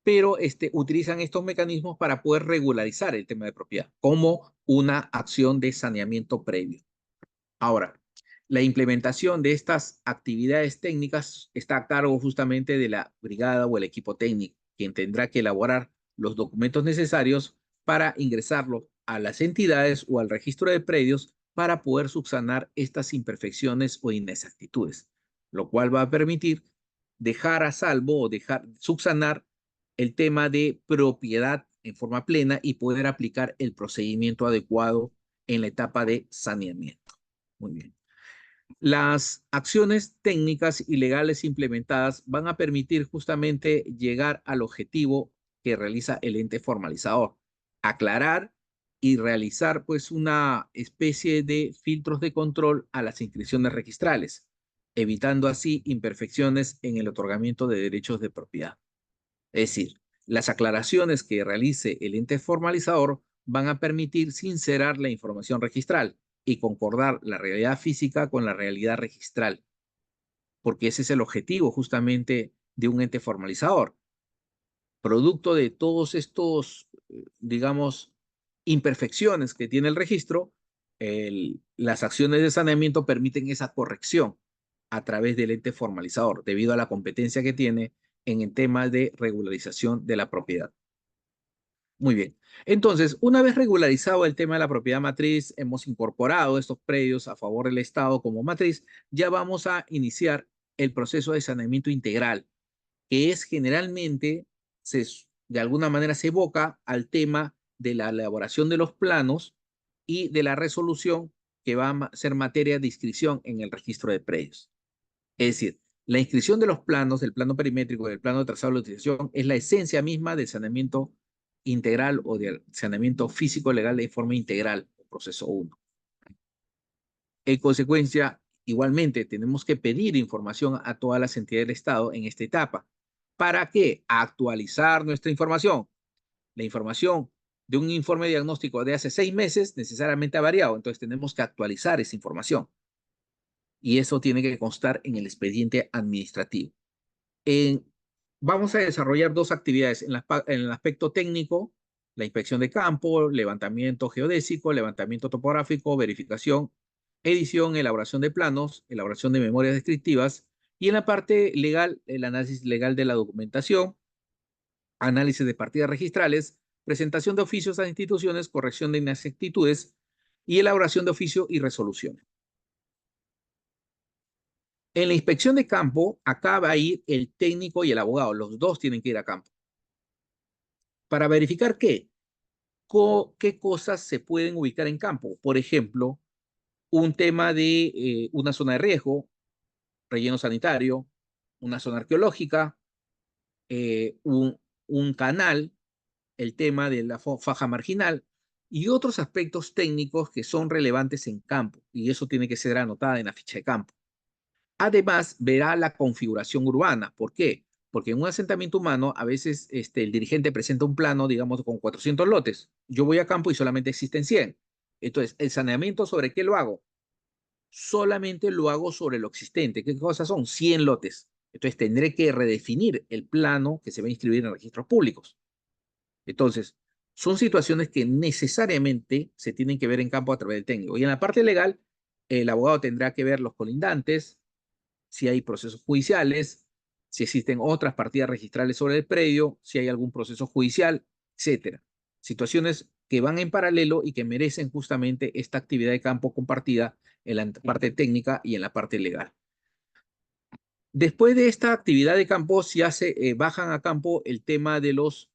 pero utilizan estos mecanismos para poder regularizar el tema de propiedad como una acción de saneamiento previo. Ahora, la implementación de estas actividades técnicas está a cargo justamente de la brigada o el equipo técnico, quien tendrá que elaborar los documentos necesarios para ingresarlos a las entidades o al registro de predios para poder subsanar estas imperfecciones o inexactitudes, lo cual va a permitir dejar a salvo o dejar subsanar el tema de propiedad en forma plena y poder aplicar el procedimiento adecuado en la etapa de saneamiento. Muy bien. Las acciones técnicas y legales implementadas van a permitir justamente llegar al objetivo que realiza el ente formalizador, aclarar y realizar pues una especie de filtros de control a las inscripciones registrales, evitando así imperfecciones en el otorgamiento de derechos de propiedad. Es decir, las aclaraciones que realice el ente formalizador van a permitir sincerar la información registral y concordar la realidad física con la realidad registral, porque ese es el objetivo justamente de un ente formalizador. Producto de todos estos, digamos, imperfecciones que tiene el registro, las acciones de saneamiento permiten esa corrección a través del ente formalizador, debido a la competencia que tiene en el tema de regularización de la propiedad. Muy bien. Entonces, una vez regularizado el tema de la propiedad matriz, hemos incorporado estos predios a favor del Estado como matriz, ya vamos a iniciar el proceso de saneamiento integral, que es generalmente, de alguna manera se evoca al tema de la elaboración de los planos y de la resolución que va a ser materia de inscripción en el registro de predios. Es decir, la inscripción de los planos, del plano perimétrico y del plano de trazado de utilización, es la esencia misma del saneamiento integral o del saneamiento físico legal de forma integral, proceso 1. En consecuencia, igualmente tenemos que pedir información a todas las entidades del Estado en esta etapa. ¿Para qué? Actualizar nuestra información. La información de un informe diagnóstico de hace 6 meses necesariamente ha variado, entonces tenemos que actualizar esa información. Y eso tiene que constar en el expediente administrativo. Vamos a desarrollar dos actividades en el aspecto técnico: la inspección de campo, levantamiento geodésico, levantamiento topográfico, verificación, edición, elaboración de planos, elaboración de memorias descriptivas, y en la parte legal, el análisis legal de la documentación, análisis de partidas registrales, presentación de oficios a instituciones, corrección de inexactitudes y elaboración de oficio y resoluciones. En la inspección de campo, acá va a ir el técnico y el abogado. Los dos tienen que ir a campo. Para verificar qué cosas se pueden ubicar en campo. Por ejemplo, un tema de una zona de riesgo, relleno sanitario, una zona arqueológica, un canal, el tema de la faja marginal y otros aspectos técnicos que son relevantes en campo. Y eso tiene que ser anotado en la ficha de campo. Además, verá la configuración urbana. ¿Por qué? Porque en un asentamiento humano, a veces el dirigente presenta un plano, digamos, con 400 lotes. Yo voy a campo y solamente existen 100. Entonces, ¿el saneamiento sobre qué lo hago? Solamente lo hago sobre lo existente. ¿Qué cosas son? 100 lotes. Entonces, tendré que redefinir el plano que se va a inscribir en registros públicos. Entonces, son situaciones que necesariamente se tienen que ver en campo a través del técnico. Y en la parte legal, el abogado tendrá que ver los colindantes, si hay procesos judiciales, si existen otras partidas registrales sobre el predio, si hay algún proceso judicial, etcétera. Situaciones que van en paralelo y que merecen justamente esta actividad de campo compartida en la parte técnica y en la parte legal. Después de esta actividad de campo, bajan a campo el tema de los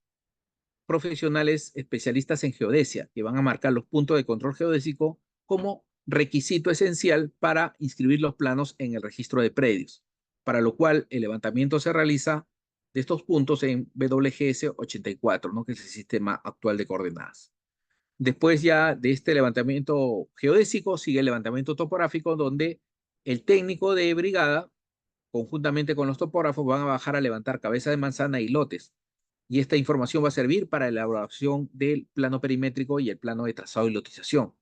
profesionales especialistas en geodesia, que van a marcar los puntos de control geodésico como requisito esencial para inscribir los planos en el registro de predios, para lo cual el levantamiento se realiza de estos puntos en WGS 84, ¿no? Que es el sistema actual de coordenadas. Después ya de este levantamiento geodésico sigue el levantamiento topográfico, donde el técnico de brigada, conjuntamente con los topógrafos, van a bajar a levantar cabeza de manzana y lotes. Y esta información va a servir para la elaboración del plano perimétrico y el plano de trazado y lotización,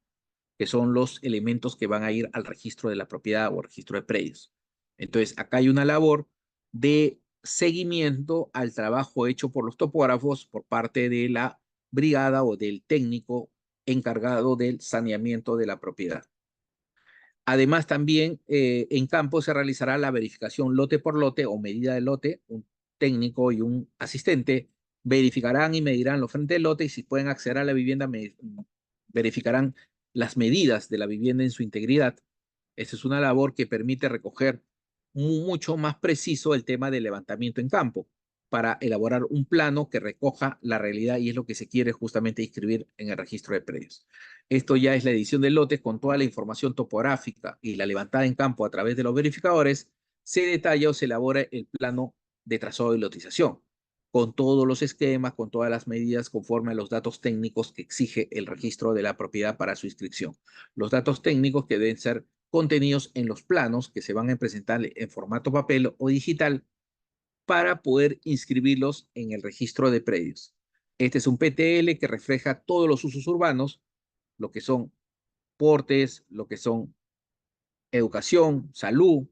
que son los elementos que van a ir al registro de la propiedad o registro de predios. Entonces, acá hay una labor de seguimiento al trabajo hecho por los topógrafos por parte de la brigada o del técnico encargado del saneamiento de la propiedad. Además, también en campo se realizará la verificación lote por lote o medida de lote. Un técnico y un asistente verificarán y medirán los frentes del lote y si pueden acceder a la vivienda, verificarán las medidas de la vivienda en su integridad. Esta es una labor que permite recoger mucho más preciso el tema del levantamiento en campo para elaborar un plano que recoja la realidad y es lo que se quiere justamente inscribir en el registro de predios. Esto ya es la edición del lote con toda la información topográfica y la levantada en campo a través de los verificadores. Se detalla o se elabora el plano de trazado de lotización con todos los esquemas, con todas las medidas conforme a los datos técnicos que exige el registro de la propiedad para su inscripción. Los datos técnicos que deben ser contenidos en los planos que se van a presentar en formato papel o digital para poder inscribirlos en el registro de predios. Este es un PTL que refleja todos los usos urbanos, lo que son portes, lo que son educación, salud,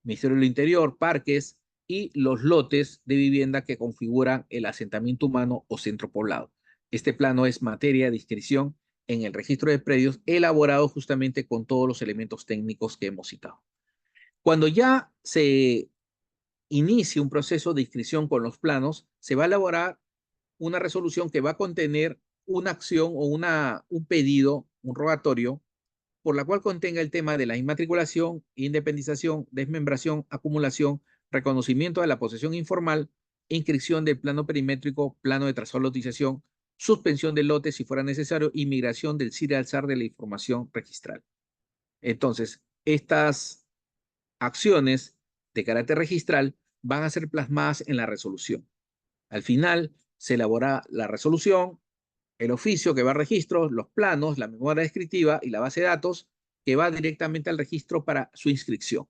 Ministerio del Interior, parques y los lotes de vivienda que configuran el asentamiento humano o centro poblado. Este plano es materia de inscripción en el registro de predios elaborado justamente con todos los elementos técnicos que hemos citado. Cuando ya se inicie un proceso de inscripción con los planos, se va a elaborar una resolución que va a contener una acción o un pedido, un rogatorio, por la cual contenga el tema de la inmatriculación, independización, desmembración, acumulación, reconocimiento de la posesión informal, inscripción del plano perimétrico, plano de trazado lotización, suspensión del lote si fuera necesario y migración del CIRE al SAR de la información registral. Entonces, estas acciones de carácter registral van a ser plasmadas en la resolución. Al final, se elabora la resolución, el oficio que va a registro, los planos, la memoria descriptiva y la base de datos que va directamente al registro para su inscripción.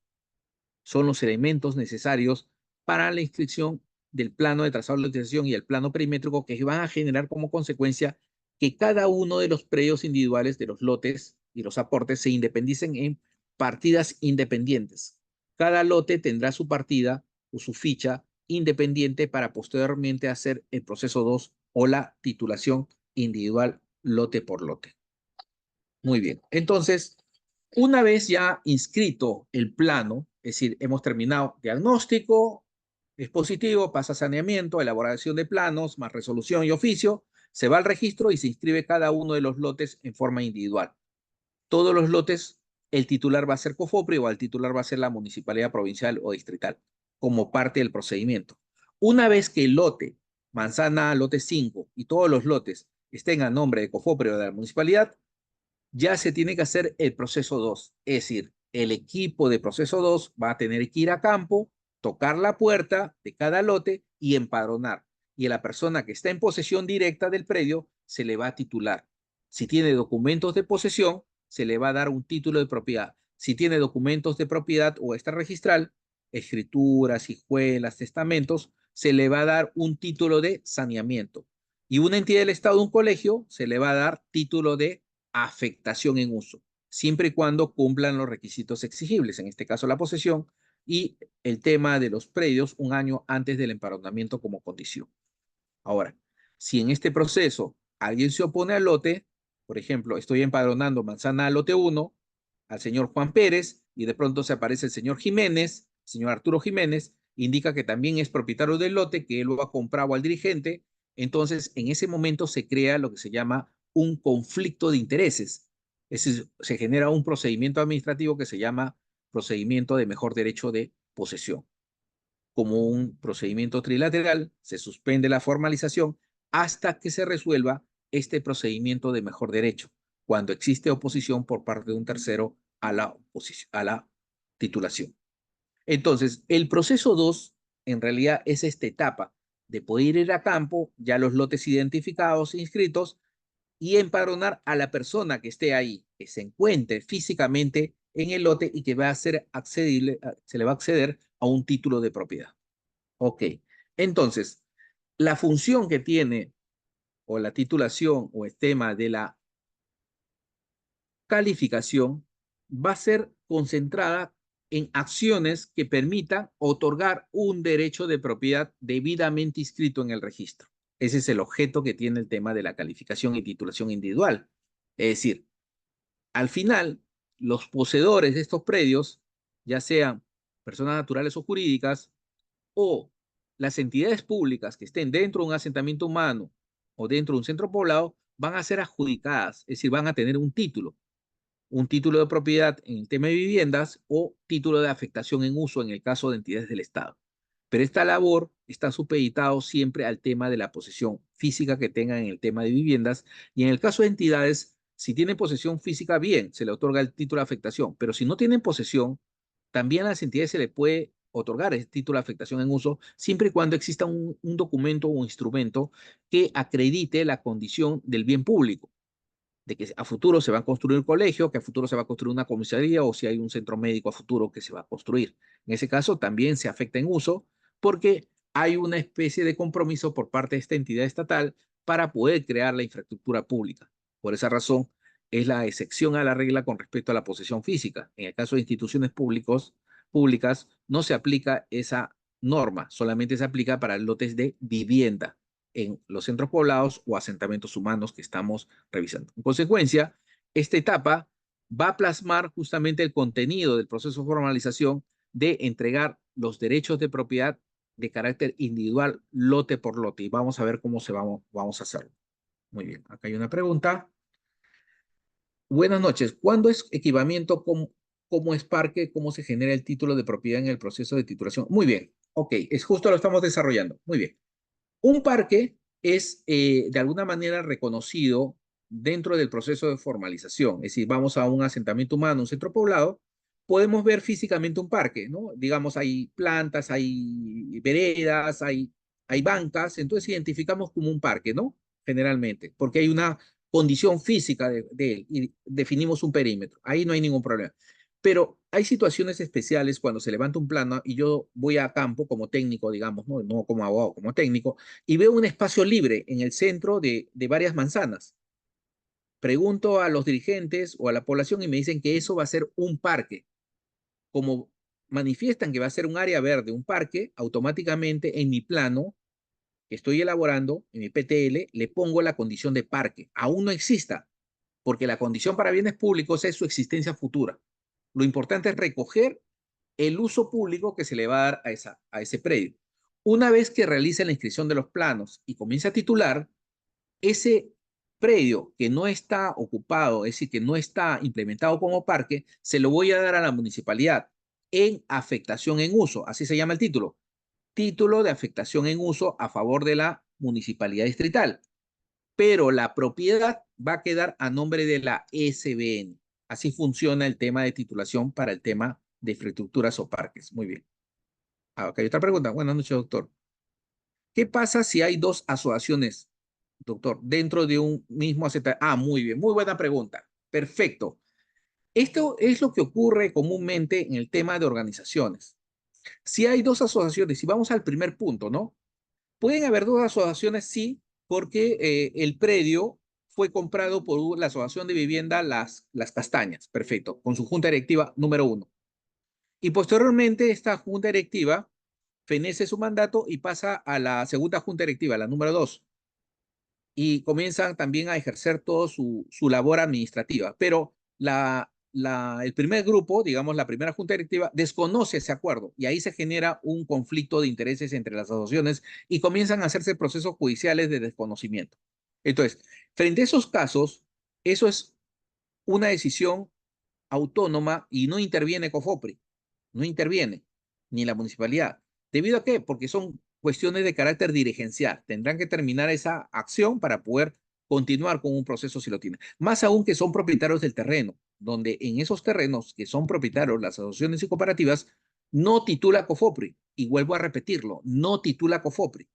Son los elementos necesarios para la inscripción del plano de trazado de lotización y el plano perimétrico que van a generar como consecuencia que cada uno de los predios individuales de los lotes y los aportes se independicen en partidas independientes. Cada lote tendrá su partida o su ficha independiente para posteriormente hacer el proceso 2 o la titulación individual lote por lote. Muy bien. Entonces, una vez ya inscrito el plano, es decir, hemos terminado diagnóstico, es positivo, pasa a saneamiento, elaboración de planos, más resolución y oficio, se va al registro y se inscribe cada uno de los lotes en forma individual. Todos los lotes, el titular va a ser COFOPRI o el titular va a ser la municipalidad provincial o distrital, como parte del procedimiento. Una vez que el lote, manzana, lote 5 y todos los lotes estén a nombre de COFOPRI o de la municipalidad, ya se tiene que hacer el proceso 2. Es decir, el equipo de proceso 2 va a tener que ir a campo, tocar la puerta de cada lote y empadronar. Y a la persona que está en posesión directa del predio se le va a titular. Si tiene documentos de posesión, se le va a dar un título de propiedad. Si tiene documentos de propiedad o está registral, escrituras, hijuelas, testamentos, se le va a dar un título de saneamiento. Y una entidad del Estado, un colegio, se le va a dar título de afectación en uso, siempre y cuando cumplan los requisitos exigibles, en este caso la posesión y el tema de los predios un año antes del empadronamiento como condición. Ahora, si en este proceso alguien se opone al lote, por ejemplo, estoy empadronando manzana al lote 1, al señor Juan Pérez, y de pronto se aparece el señor Jiménez, señor Arturo Jiménez, indica que también es propietario del lote, que él lo ha comprado al dirigente, entonces en ese momento se crea lo que se llama un conflicto de intereses. Es decir, se genera un procedimiento administrativo que se llama procedimiento de mejor derecho de posesión. Como un procedimiento trilateral, se suspende la formalización hasta que se resuelva este procedimiento de mejor derecho, cuando existe oposición por parte de un tercero a la titulación. Entonces, el proceso 2 en realidad es esta etapa de poder ir a campo, ya los lotes identificados, inscritos, y empadronar a la persona que esté ahí, que se encuentre físicamente en el lote y que va a ser accedible, se le va a acceder a un título de propiedad. Ok, entonces, la función que tiene o la titulación o el tema de la calificación va a ser concentrada en acciones que permitan otorgar un derecho de propiedad debidamente inscrito en el registro. Ese es el objeto que tiene el tema de la calificación y titulación individual. Es decir, al final, los poseedores de estos predios, ya sean personas naturales o jurídicas, o las entidades públicas que estén dentro de un asentamiento humano o dentro de un centro poblado, van a ser adjudicadas, es decir, van a tener un título de propiedad en el tema de viviendas o título de afectación en uso en el caso de entidades del Estado. Pero esta labor está supeditado siempre al tema de la posesión física que tengan en el tema de viviendas, y en el caso de entidades, si tienen posesión física, bien, se le otorga el título de afectación, pero si no tienen posesión, también a las entidades se le puede otorgar el título de afectación en uso, siempre y cuando exista un documento o un instrumento que acredite la condición del bien público, de que a futuro se va a construir un colegio, que a futuro se va a construir una comisaría, o si hay un centro médico a futuro que se va a construir. En ese caso también se afecta en uso porque hay una especie de compromiso por parte de esta entidad estatal para poder crear la infraestructura pública. Por esa razón es la excepción a la regla con respecto a la posesión física. En el caso de instituciones públicas no se aplica esa norma, solamente se aplica para lotes de vivienda en los centros poblados o asentamientos humanos que estamos revisando. En consecuencia, esta etapa va a plasmar justamente el contenido del proceso de formalización de entregar los derechos de propiedad de carácter individual, lote por lote. Y vamos a ver cómo vamos a hacerlo. Muy bien, acá hay una pregunta. Buenas noches. ¿Cuándo es equipamiento? ¿Cómo es parque? ¿Cómo se genera el título de propiedad en el proceso de titulación? Muy bien. Ok, es justo lo estamos desarrollando. Muy bien. Un parque es de alguna manera reconocido dentro del proceso de formalización. Es decir, vamos a un asentamiento humano, un centro poblado, podemos ver físicamente un parque, ¿no? Digamos, hay plantas, hay veredas, hay bancas, entonces identificamos como un parque, ¿no? Generalmente, porque hay una condición física de él y definimos un perímetro. Ahí no hay ningún problema. Pero hay situaciones especiales cuando se levanta un plano y yo voy a campo como técnico, digamos, no como abogado, como técnico, y veo un espacio libre en el centro de varias manzanas. Pregunto a los dirigentes o a la población y me dicen que eso va a ser un parque. Como manifiestan que va a ser un área verde, un parque, automáticamente en mi plano que estoy elaborando, en mi PTL, le pongo la condición de parque. Aún no exista, porque la condición para bienes públicos es su existencia futura. Lo importante es recoger el uso público que se le va a dar a ese predio. Una vez que realice la inscripción de los planos y comience a titular, ese predio que no está ocupado, es decir, que no está implementado como parque, se lo voy a dar a la municipalidad en afectación en uso, así se llama el título. Título de afectación en uso a favor de la municipalidad distrital, pero la propiedad va a quedar a nombre de la SBN. Así funciona el tema de titulación para el tema de infraestructuras o parques. Muy bien. Acá hay otra pregunta. Buenas noches, doctor. ¿Qué pasa si hay dos asociaciones, doctor, dentro de un mismo asentamiento? Ah, muy bien. Muy buena pregunta. Perfecto. Esto es lo que ocurre comúnmente en el tema de organizaciones. Si hay dos asociaciones, y vamos al primer punto, ¿no? Pueden haber dos asociaciones, sí, porque el predio fue comprado por la Asociación de Vivienda Las Castañas, perfecto, con su junta directiva número 1. Y posteriormente esta junta directiva fenece su mandato y pasa a la segunda junta directiva, la número 2, y comienzan también a ejercer toda su labor administrativa. Pero el primer grupo, digamos la primera junta directiva, desconoce ese acuerdo y ahí se genera un conflicto de intereses entre las asociaciones y comienzan a hacerse procesos judiciales de desconocimiento. Entonces, frente a esos casos, eso es una decisión autónoma y no interviene COFOPRI, no interviene ni la municipalidad. ¿Debido a qué? Porque son cuestiones de carácter dirigencial. Tendrán que terminar esa acción para poder continuar con un proceso si lo tienen. Más aún que son propietarios del terreno, donde en esos terrenos que son propietarios las asociaciones y cooperativas, no titula COFOPRI. Y vuelvo a repetirlo, no titula COFOPRI.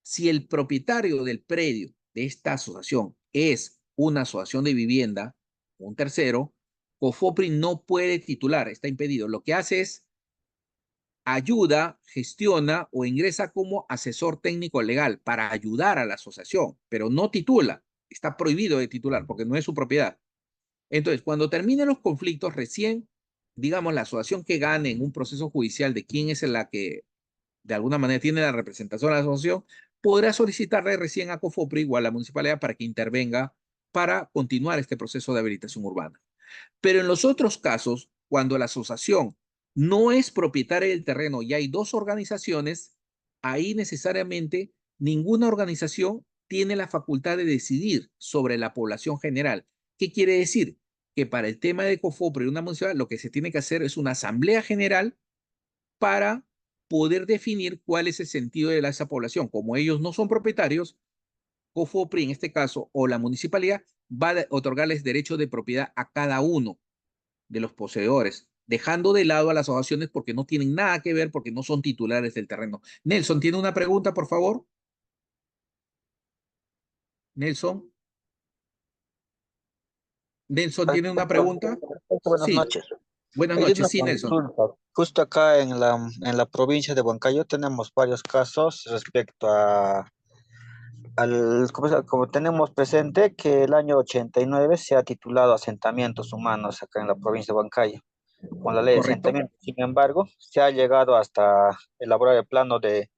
Si el propietario del predio de esta asociación es una asociación de vivienda, un tercero, COFOPRI no puede titular, está impedido. Lo que hace es ayuda, gestiona o ingresa como asesor técnico legal para ayudar a la asociación, pero no titula. Está prohibido de titular porque no es su propiedad. Entonces, cuando terminen los conflictos, recién digamos, la asociación que gane en un proceso judicial de quién es la que de alguna manera tiene la representación de la asociación, podrá solicitarle recién a COFOPRI o a la municipalidad para que intervenga para continuar este proceso de habilitación urbana. Pero en los otros casos, cuando la asociación no es propietaria del terreno y hay dos organizaciones, ahí necesariamente ninguna organización tiene la facultad de decidir sobre la población general. ¿Qué quiere decir? Que para el tema de COFOPRI y una municipalidad, lo que se tiene que hacer es una asamblea general para poder definir cuál es el sentido de esa población. Como ellos no son propietarios, COFOPRI en este caso o la municipalidad va a otorgarles derecho de propiedad a cada uno de los poseedores, dejando de lado a las asociaciones porque no tienen nada que ver, porque no son titulares del terreno. Nelson, ¿tiene una pregunta, por favor? Nelson, Nelson, ¿tiene una pregunta? Buenas Sí, noches. buenas Hay noches, una sí, Nelson. consulta. Justo acá en la provincia de Huancayo tenemos varios casos respecto como tenemos presente que el año 89 se ha titulado asentamientos humanos acá en la provincia de Huancayo, con la ley de ¿Correcto? asentamiento. Sin embargo, se ha llegado hasta elaborar el plano de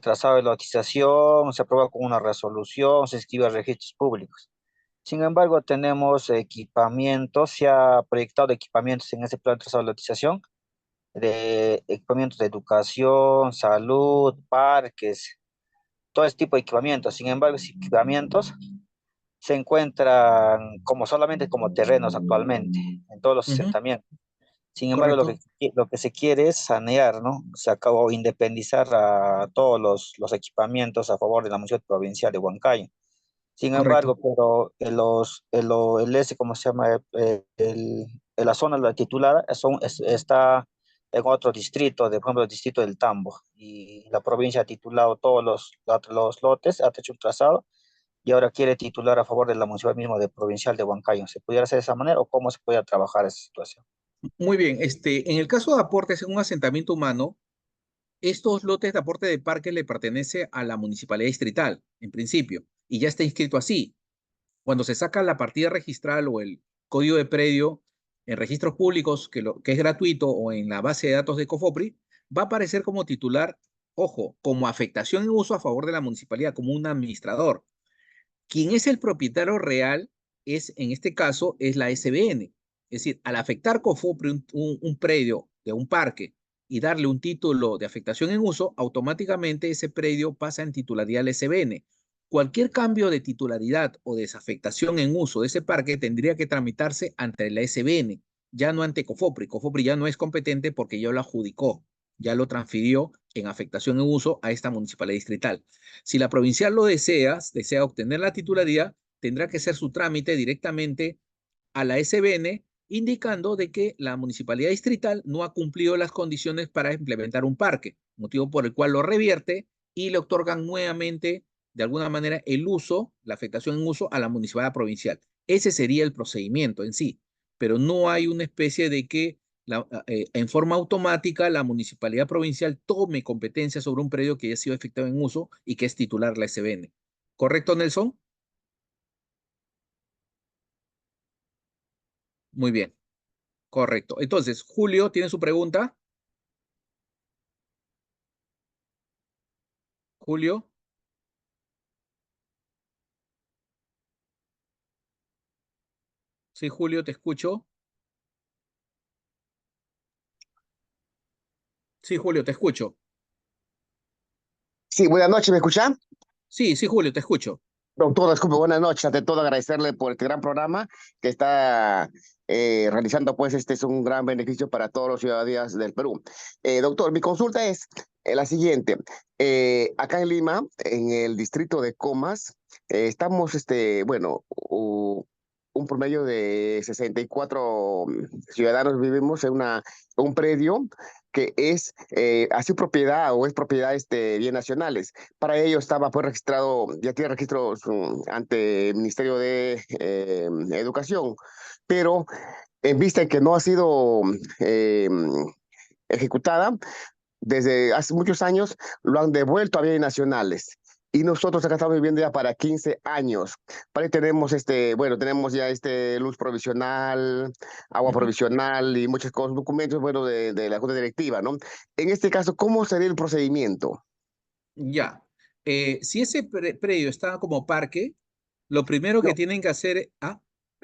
trazado de lotización, se aprobó con una resolución, se inscribió a registros públicos. Sin embargo, tenemos equipamientos, se ha proyectado equipamientos en ese plan de trazado de lotización, de equipamientos de educación, salud, parques, todo ese tipo de equipamientos. Sin embargo, esos equipamientos se encuentran como solamente como terrenos actualmente en todos los Ujú, asentamientos. Sin embargo, correcto, lo que se quiere es sanear, ¿no? Se acabó independizar a todos los equipamientos a favor de la Municipalidad Provincial de Huancayo. Sin correcto. embargo, pero ¿cómo se llama? La zona la titulada está en otro distrito, de, por ejemplo, el distrito del Tambo. Y la provincia ha titulado todos los lotes, ha hecho un trazado y ahora quiere titular a favor de la municipalidad mismo de provincial de Huancayo. ¿Se pudiera hacer de esa manera o cómo se puede trabajar esa situación? Muy bien, en el caso de aportes en un asentamiento humano, estos lotes de aporte de parques le pertenece a la municipalidad distrital, en principio, y ya está inscrito así. Cuando se saca la partida registral o el código de predio en registros públicos, que es gratuito, o en la base de datos de COFOPRI, va a aparecer como titular, ojo, como afectación en uso a favor de la municipalidad, como un administrador. Quien es el propietario real es, en este caso, es la SBN. Es decir, al afectar COFOPRI un predio de un parque y darle un título de afectación en uso, automáticamente ese predio pasa en titularidad al SBN. Cualquier cambio de titularidad o desafectación en uso de ese parque tendría que tramitarse ante la SBN, ya no ante COFOPRI. COFOPRI ya no es competente porque ya lo adjudicó, ya lo transfirió en afectación en uso a esta municipalidad distrital. Si la provincial lo desea obtener la titularidad, tendrá que hacer su trámite directamente a la SBN, indicando de que la municipalidad distrital no ha cumplido las condiciones para implementar un parque, motivo por el cual lo revierte y le otorgan nuevamente, de alguna manera, el uso, la afectación en uso a la municipalidad provincial. Ese sería el procedimiento en sí, pero no hay una especie de que en forma automática la municipalidad provincial tome competencia sobre un predio que ya ha sido efectuado en uso y que es titular la SBN. ¿Correcto, Nelson? Muy bien, correcto. Entonces, Julio, ¿tiene su pregunta? Julio, sí, Julio, te escucho. Sí, Julio, te escucho. Sí, buenas noches, ¿me escuchan? Sí, sí, Julio, te escucho. Doctor, disculpe, buenas noches. Ante todo, agradecerle por este gran programa que está realizando, pues este es un gran beneficio para todos los ciudadanos del Perú. Doctor, mi consulta es la siguiente. Acá en Lima, en el distrito de Comas, estamos, bueno, un promedio de 64 ciudadanos vivimos en un predio que es así propiedad o es propiedad bien nacionales. Para ello estaba pues registrado, ya tiene registros ante el Ministerio de Educación, pero en vista de que no ha sido eh, ejecutada, desde hace muchos años lo han devuelto a bienes nacionales. y nosotros acá estamos viviendo ya para 15 años. Para ahí tenemos bueno, tenemos ya luz provisional, agua Ujú. provisional y muchos cosas, documentos, bueno, de la Junta Directiva, ¿no? En este caso, ¿cómo sería el procedimiento? Ya. Si ese predio está como parque, lo primero que No, tienen que hacer,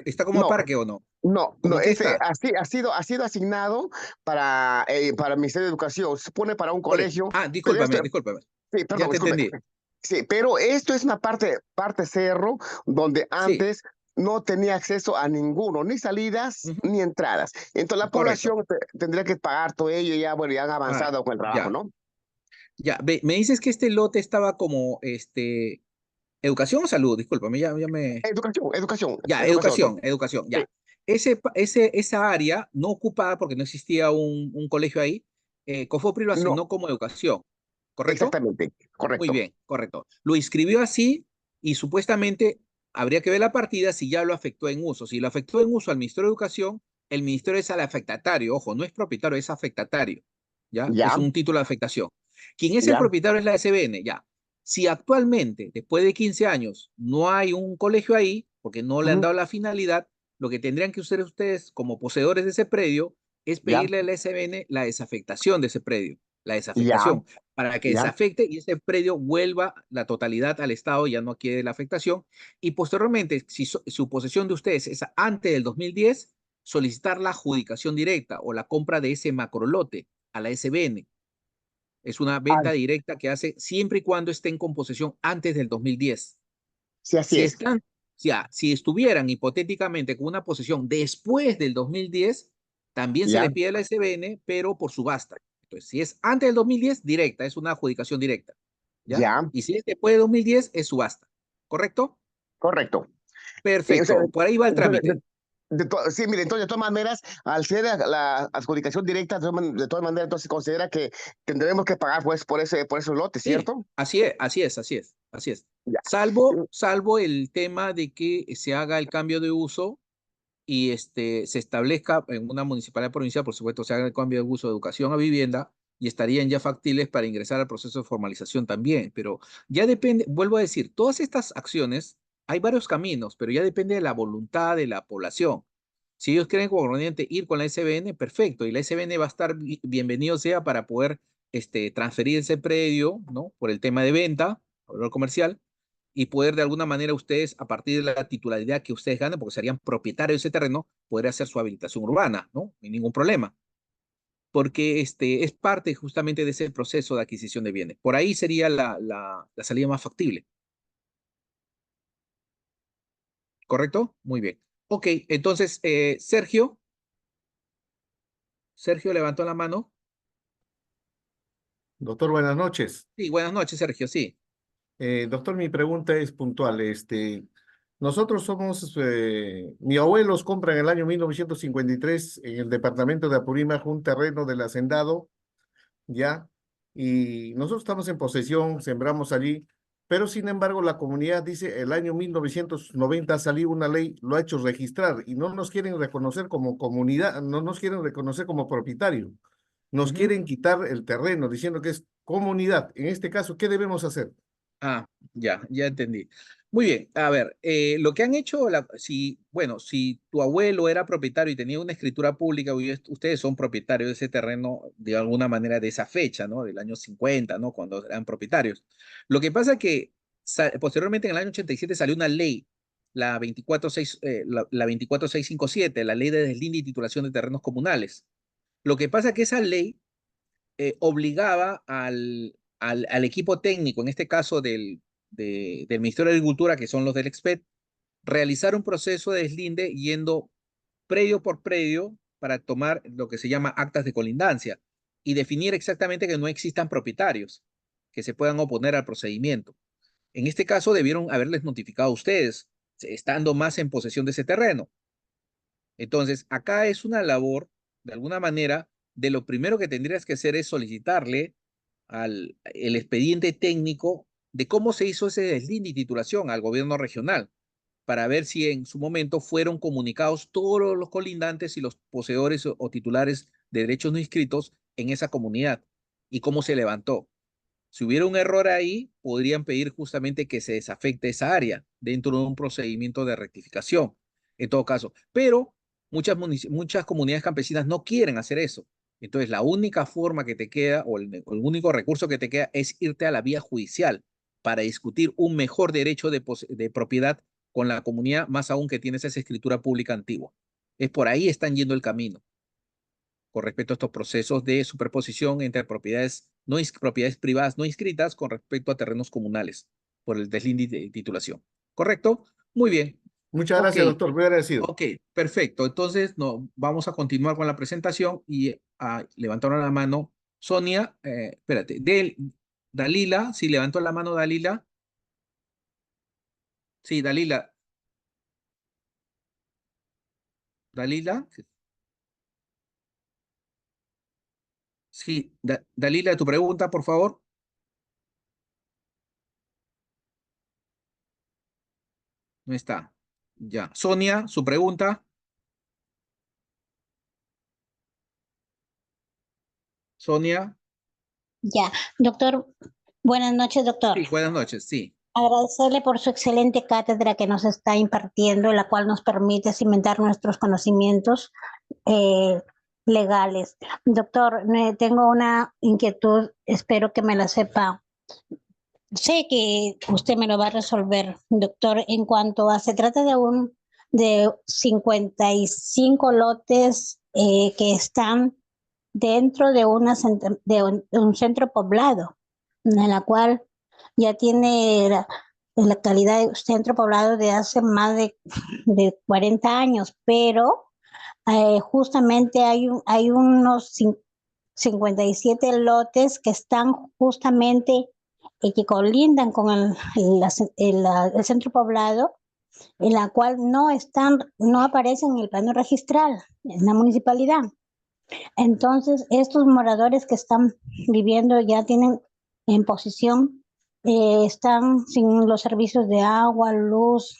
¿está como no, parque o no? no, ¿Cómo que está? ha sido asignado para el Ministerio de Educación, se supone para un colegio, pero Discúlpame, discúlpame. sí, Ya perdón, te disculpe. entendí. Sí, pero esto es una parte cerro donde Sí. antes no tenía acceso a ninguno, ni salidas Ujú. ni entradas. Entonces la Correcto. población tendría que pagar todo ello y ya, bueno, ya han Ah, avanzado con el trabajo, ya. ¿no? Ya. Me dices que este lote estaba como, educación o salud, discúlpame, ya me. Ya, Educación. educación, Sí, ya. Esa área no ocupada porque no existía un colegio ahí, Cofopri lo no, asignó como educación, ¿correcto? exactamente, Muy correcto. bien, correcto. Lo inscribió así y supuestamente habría que ver la partida si ya lo afectó en uso. Si lo afectó en uso al Ministerio de Educación, el ministerio es al afectatario. Ojo, no es propietario, es afectatario. ¿Ya? Es Ya, un título de afectación. ¿Quién es el ya, propietario? Es la SBN. Ya. Si actualmente, después de 15 años, no hay un colegio ahí, porque no le han ujú, dado la finalidad, lo que tendrían que hacer ustedes como poseedores de ese predio es ya, pedirle a la SBN la desafectación de ese predio, la ya, desafectación para que ya, desafecte y ese predio vuelva la totalidad al Estado, ya no quede la afectación. Y posteriormente, si su posesión de ustedes es antes del 2010, solicitar la adjudicación directa o la compra de ese macrolote a la SBN. Es una ah, venta directa que hace siempre y cuando estén con posesión antes del 2010. sí, así Si es. están, si estuvieran hipotéticamente con una posesión después del 2010, también se Ya, le pide a la SBN, pero por subasta. Entonces, si es antes del 2010, directa, es una adjudicación directa. ¿Ya? ya, Y si es después de 2010, es subasta. ¿Correcto? correcto. O sea, Perfecto. Por ahí va el entonces, trámite. sí, mire, entonces de todas maneras, al ser la adjudicación directa, de todas maneras, entonces se considera que tendremos que pagar pues por esos lotes, Sí, ¿cierto? así es, así es, así es, así es. Ya. Salvo el tema de que se haga el cambio de uso y se establezca en una municipalidad provincial, por supuesto, se haga el cambio de uso de educación a vivienda y estarían ya factibles para ingresar al proceso de formalización también. Pero ya depende, vuelvo a decir, todas estas acciones, hay varios caminos, pero ya depende de la voluntad de la población. Si ellos creen conveniente ir con la SBN, perfecto, y la SBN va a estar bienvenido sea para poder transferir ese predio, ¿no? Por el tema de venta, valor comercial, y poder de alguna manera ustedes, a partir de la titularidad que ustedes ganen, porque serían propietarios de ese terreno, poder hacer su habilitación urbana, ¿no? Sin ningún problema, porque es parte justamente de ese proceso de adquisición de bienes. Por ahí sería la salida más factible, ¿correcto? Muy bien. Ok, entonces, Sergio levantó la mano. Doctor, buenas noches. Sí, buenas noches, Sergio, sí. Doctor, mi pregunta es puntual. Nosotros somos, mi abuelos compran en el año 1953 en el departamento de Apurímac un terreno del hacendado, ¿ya? Y nosotros estamos en posesión, sembramos allí, pero sin embargo la comunidad dice, el año 1990 salió una ley, lo ha hecho registrar y no nos quieren reconocer como comunidad, no nos quieren reconocer como propietario. Nos Ujú. quieren quitar el terreno diciendo que es comunidad. En este caso, ¿qué debemos hacer? Ah, ya entendí. Muy bien, a ver, lo que han hecho, bueno, si tu abuelo era propietario y tenía una escritura pública, ustedes son propietarios de ese terreno de alguna manera de esa fecha, ¿no? Del año 50, ¿no? Cuando eran propietarios. Lo que pasa es que posteriormente en el año 87 salió una ley, la 24657, la ley de deslinde y titulación de terrenos comunales. Lo que pasa es que esa ley obligaba al equipo técnico, en este caso del Ministerio de Agricultura, que son los del EXPET, realizar un proceso de deslinde yendo predio por predio para tomar lo que se llama actas de colindancia y definir exactamente que no existan propietarios que se puedan oponer al procedimiento. En este caso debieron haberles notificado a ustedes, estando más en posesión de ese terreno. Entonces, acá es una labor, de alguna manera, de lo primero que tendrías que hacer es solicitarle el expediente técnico de cómo se hizo ese deslinde y titulación al gobierno regional, para ver si en su momento fueron comunicados todos los colindantes y los poseedores o titulares de derechos no inscritos en esa comunidad y cómo se levantó. Si hubiera un error ahí, podrían pedir justamente que se desafecte esa área dentro de un procedimiento de rectificación, en todo caso. Pero muchas comunidades campesinas no quieren hacer eso. Entonces, la única forma que te queda, o el único recurso que te queda, es irte a la vía judicial para discutir un mejor derecho de propiedad con la comunidad, más aún que tienes esa escritura pública antigua. Es por ahí están yendo el camino con respecto a estos procesos de superposición entre propiedades privadas no inscritas con respecto a terrenos comunales por el deslinde de titulación. ¿Correcto? Muy bien. Muchas Ok, gracias, doctor. Muy agradecido. ok, perfecto. Entonces, no, vamos a continuar con la presentación y levantaron la mano Sonia, espérate, Dalila, sí, levantó la mano Dalila. Sí, Dalila. Dalila. Sí, Dalila, tu pregunta, por favor. No está. Ya. Sonia, su pregunta. Sonia. Ya, doctor, buenas noches, doctor. Sí, buenas noches, sí. Agradecerle por su excelente cátedra que nos está impartiendo, la cual nos permite cimentar nuestros conocimientos eh, legales. Doctor, tengo una inquietud, espero que me la sepa. Sé que usted me lo va a resolver, doctor, en cuanto a, se trata de 55 lotes que están dentro de, de un centro poblado, en la cual ya tiene la calidad de centro poblado de hace más de 40 años, pero justamente hay unos 57 lotes que están justamente que colindan con el centro poblado, en la cual no aparecen en el plano registral en la municipalidad. Entonces, estos moradores que están viviendo ya tienen en posición, están sin los servicios de agua, luz,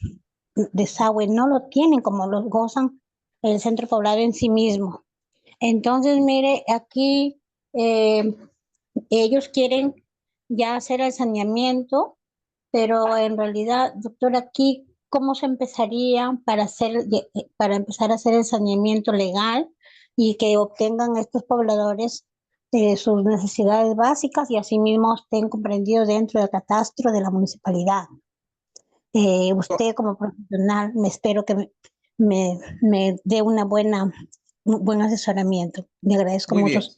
desagüe, no lo tienen como los gozan el centro poblado en sí mismo. Entonces, mire, aquí eh, ellos quieren ya hacer el saneamiento, pero en realidad, doctor, aquí, ¿cómo se empezaría para empezar a hacer el saneamiento legal y que obtengan estos pobladores sus necesidades básicas y asimismo estén comprendidos dentro del catastro de la municipalidad? Usted como profesional, me espero que me dé un buen asesoramiento. Le agradezco Muy mucho. bien,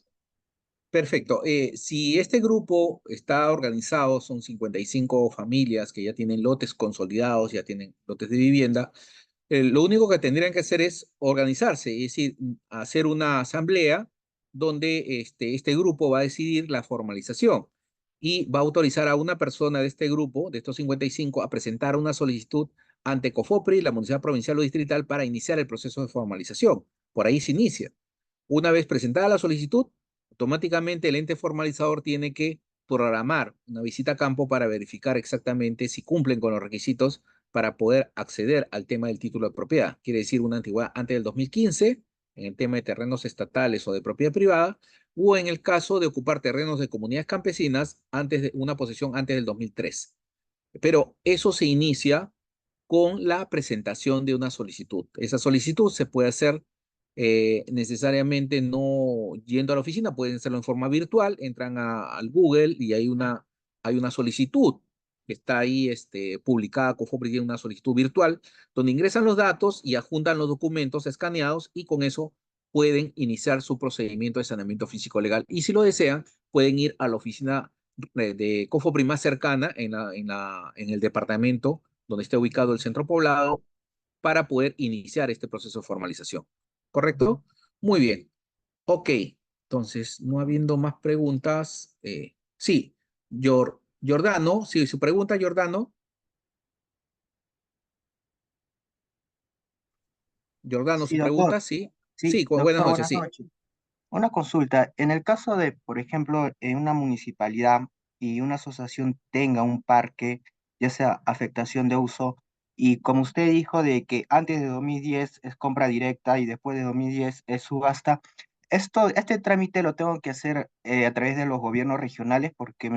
perfecto. Si este grupo está organizado, son 55 familias que ya tienen lotes consolidados, ya tienen lotes de vivienda, lo único que tendrían que hacer es organizarse, es decir, hacer una asamblea donde este grupo va a decidir la formalización y va a autorizar a una persona de este grupo, de estos 55, a presentar una solicitud ante COFOPRI, la Municipalidad Provincial o Distrital, para iniciar el proceso de formalización. Por ahí se inicia. Una vez presentada la solicitud, automáticamente el ente formalizador tiene que programar una visita a campo para verificar exactamente si cumplen con los requisitos para poder acceder al tema del título de propiedad. Quiere decir una antigüedad antes del 2015, en el tema de terrenos estatales o de propiedad privada, o en el caso de ocupar terrenos de comunidades campesinas antes de una posesión antes del 2003. Pero eso se inicia con la presentación de una solicitud. Esa solicitud se puede hacer necesariamente no yendo a la oficina, pueden hacerlo en forma virtual, entran al Google y hay una solicitud que está ahí publicada, COFOPRI tiene una solicitud virtual, donde ingresan los datos y adjuntan los documentos escaneados y con eso pueden iniciar su procedimiento de saneamiento físico legal. Y si lo desean, pueden ir a la oficina de COFOPRI más cercana en el departamento donde esté ubicado el centro poblado para poder iniciar este proceso de formalización. ¿Correcto? Muy bien. Ok. Entonces, no habiendo más preguntas, sí, Giordano, sí, su pregunta, Giordano. Giordano, Sí, su doctor. pregunta, sí. Sí, Sí, buenas doctor, noches, buenas sí. noches. Una consulta. En el caso de, por ejemplo, en una municipalidad y una asociación tenga un parque, ya sea afectación de uso, y como usted dijo de que antes de 2010 es compra directa y después de 2010 es subasta, este trámite lo tengo que hacer a través de los gobiernos regionales porque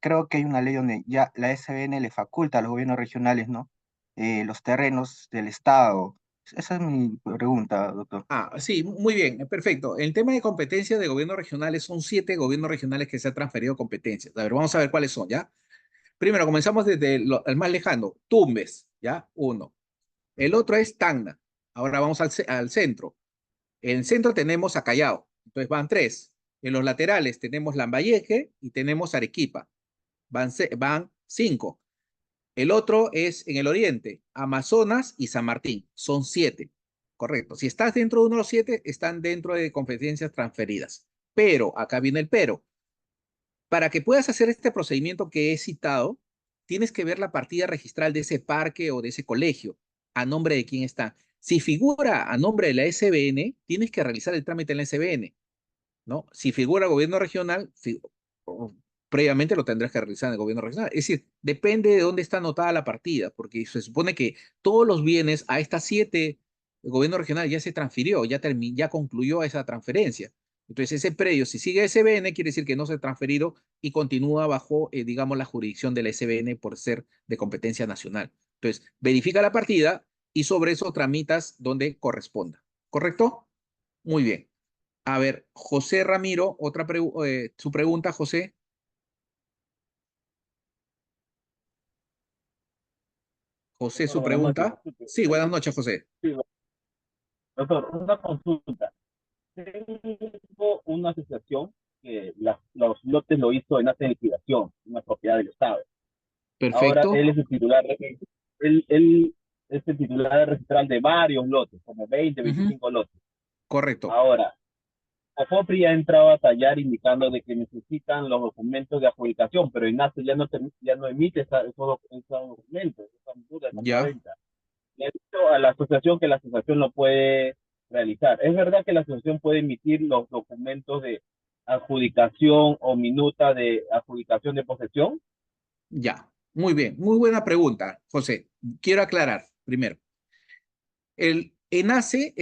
creo que hay una ley donde ya la SBN le faculta a los gobiernos regionales, ¿no? Los terrenos del Estado. Esa es mi pregunta, doctor. Sí, muy bien, perfecto. El tema de competencia de gobiernos regionales son 7 gobiernos regionales que se han transferido competencias. A ver, vamos a ver cuáles son, ¿ya? Primero, comenzamos desde el más lejano, Tumbes, ¿ya? Uno. El otro es Tacna. Ahora vamos al centro. En el centro tenemos a Callao, entonces van 3. En los laterales tenemos Lambayeque y tenemos Arequipa, van 5. El otro es en el oriente, Amazonas y San Martín, son 7. Correcto. Si estás dentro de uno de los 7, están dentro de competencias transferidas. Pero, acá viene el pero. Para que puedas hacer este procedimiento que he citado, tienes que ver la partida registral de ese parque o de ese colegio, a nombre de quién está. Si figura a nombre de la SBN, tienes que realizar el trámite en la SBN, ¿no? Si figura gobierno regional, previamente lo tendrás que realizar en el gobierno regional. Es decir, depende de dónde está anotada la partida, porque se supone que todos los bienes a estas 7, el gobierno regional ya se transfirió, ya concluyó esa transferencia. Entonces, ese predio, si sigue SBN, quiere decir que no se ha transferido y continúa bajo, digamos, la jurisdicción de la SBN por ser de competencia nacional. Entonces, verifica la partida y sobre eso tramitas donde corresponda. ¿Correcto? Muy bien. A ver, José Ramiro, su pregunta, José. José, su Buenas noches. pregunta. Sí, buenas noches, José. Sí, doctor, una consulta. Tengo una asociación que los lotes lo hizo en acta de liquidación, una propiedad del Estado. Ahora Perfecto. él es el titular, él es el titular registral de varios lotes, como 20, 25 lotes. Correcto. Ahora, Afopri ha entrado a tallar indicando de que necesitan los documentos de adjudicación, pero INASE ya no emite esos documentos, esa duda de Ya. compraventa. Le ha dicho a la asociación que la asociación lo puede realizar. ¿Es verdad que la asociación puede emitir los documentos de adjudicación o minuta de adjudicación de posesión? Ya. Muy bien. Muy buena pregunta, José. Quiero aclarar primero. El ENACE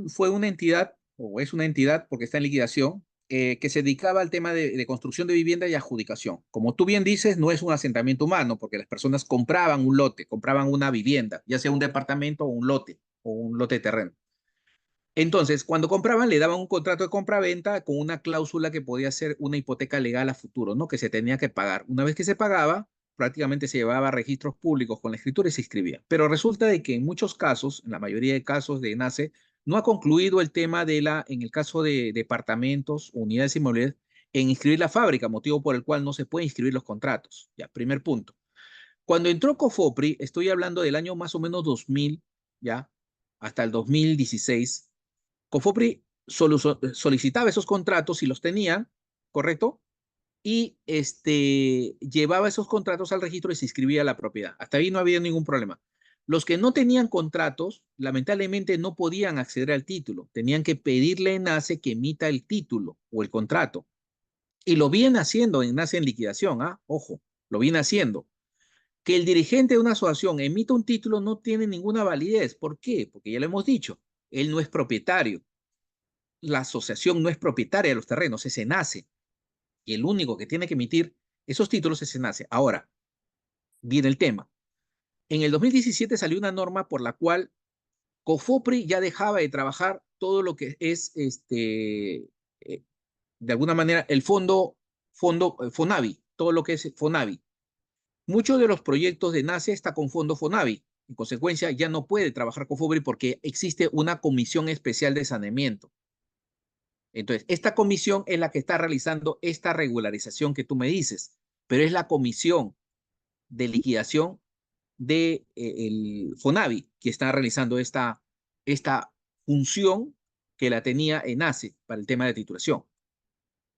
fue una entidad, o es una entidad porque está en liquidación, que se dedicaba al tema de construcción de vivienda y adjudicación. Como tú bien dices, no es un asentamiento humano, porque las personas compraban un lote, compraban una vivienda, ya sea un departamento o un lote de terreno. Entonces, cuando compraban, le daban un contrato de compra-venta con una cláusula que podía ser una hipoteca legal a futuro, ¿no? Que se tenía que pagar. Una vez que se pagaba, prácticamente se llevaba a registros públicos con la escritura y se inscribía. Pero resulta de que en muchos casos, en la mayoría de casos de NACE, no ha concluido el tema en el caso de departamentos, unidades inmobiliarias, en inscribir la fábrica, motivo por el cual no se pueden inscribir los contratos. Ya, primer punto. Cuando entró COFOPRI, estoy hablando del año más o menos 2000, ya, hasta el 2016, COFOPRI solicitaba esos contratos y los tenía, ¿correcto? Y llevaba esos contratos al registro y se inscribía a la propiedad. Hasta ahí no había ningún problema. Los que no tenían contratos, lamentablemente no podían acceder al título. Tenían que pedirle a ENACE que emita el título o el contrato. Y lo viene haciendo ENACE en liquidación, ¿ah? Ojo, lo viene haciendo. Que el dirigente de una asociación emita un título no tiene ninguna validez. ¿Por qué? Porque ya lo hemos dicho, él no es propietario. La asociación no es propietaria de los terrenos, es ENACE. Y el único que tiene que emitir esos títulos es ENACE. Ahora, viene el tema. En el 2017 salió una norma por la cual COFOPRI ya dejaba de trabajar todo lo que es, de alguna manera, el FONAVI, todo lo que es FONAVI. Muchos de los proyectos de NACE está con fondo FONAVI. En consecuencia, ya no puede trabajar COFOPRI porque existe una comisión especial de saneamiento. Entonces, esta comisión es la que está realizando esta regularización que tú me dices, pero es la comisión de liquidación de el FONAVI que está realizando esta función que la tenía ENACE para el tema de titulación.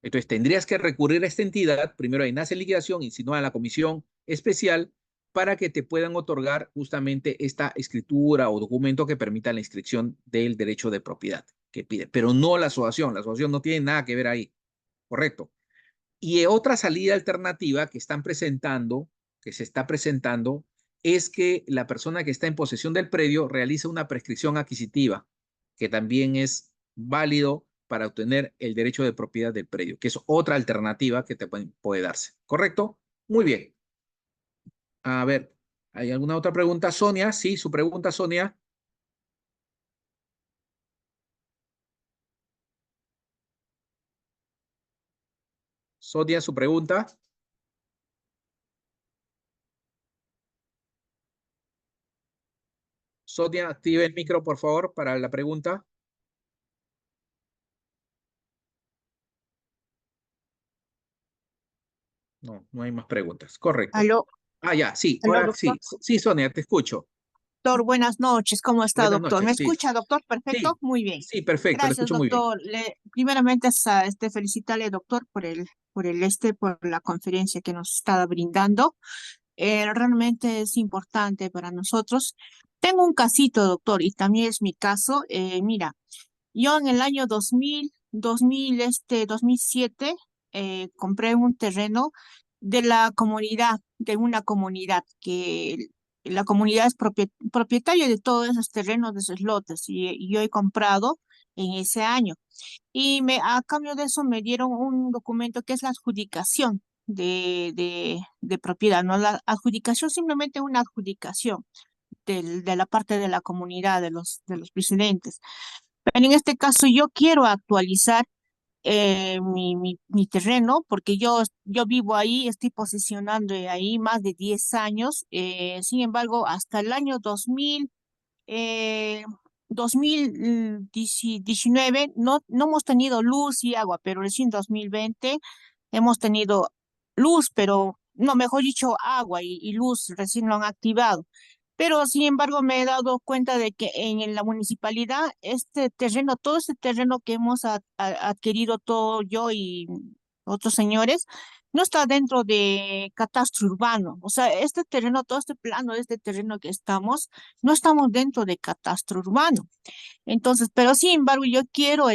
Entonces, tendrías que recurrir a esta entidad, primero a ENACE en liquidación y si no a la comisión especial para que te puedan otorgar justamente esta escritura o documento que permita la inscripción del derecho de propiedad que pide, pero no la asociación no tiene nada que ver ahí, ¿correcto? Y otra salida alternativa que están presentando, que se está presentando, es que la persona que está en posesión del predio realice una prescripción adquisitiva, que también es válido para obtener el derecho de propiedad del predio, que es otra alternativa que te puede darse, ¿correcto? Muy bien. A ver, ¿hay alguna otra pregunta? Sonia, sí, su pregunta, Sonia. Sonia, su pregunta. Sonia, active el micro, por favor, para la pregunta. No, no hay más preguntas. Correcto. Aló, Ah, ya, sí, aló, ahora doctor. sí. Sí, Sonia, te escucho. Doctor, buenas noches. ¿Cómo está, Buenas doctor? ¿Me noches, sí. escucha, doctor? Perfecto. Sí, Muy bien. sí, perfecto, le Gracias, escucho muy bien. doctor. Primeramente, felicitarle, doctor, por la conferencia que nos está brindando. Realmente es importante para nosotros. Tengo un casito, doctor, y también es mi caso. Mira, yo en el año 2007, compré un terreno de la comunidad, de una comunidad que la comunidad es propietaria de todos esos terrenos, de esos lotes, y yo he comprado en ese año. A cambio de eso me dieron un documento que es la adjudicación de propiedad, ¿no? La adjudicación, simplemente una adjudicación de la parte de la comunidad, de los residentes. Pero en este caso yo quiero actualizar mi terreno porque yo vivo ahí, estoy posicionando ahí más de 10 años. Sin embargo, hasta el año 2019 no hemos tenido luz y agua, pero recién 2020 hemos tenido luz, pero no, mejor dicho, agua y luz recién lo han activado. Pero sin embargo me he dado cuenta de que en la municipalidad todo este terreno que hemos adquirido todo yo y otros señores, no está dentro de catastro urbano. O sea, este terreno, todo este plano de este terreno que no estamos dentro de catastro urbano. Entonces, pero sin embargo, yo quiero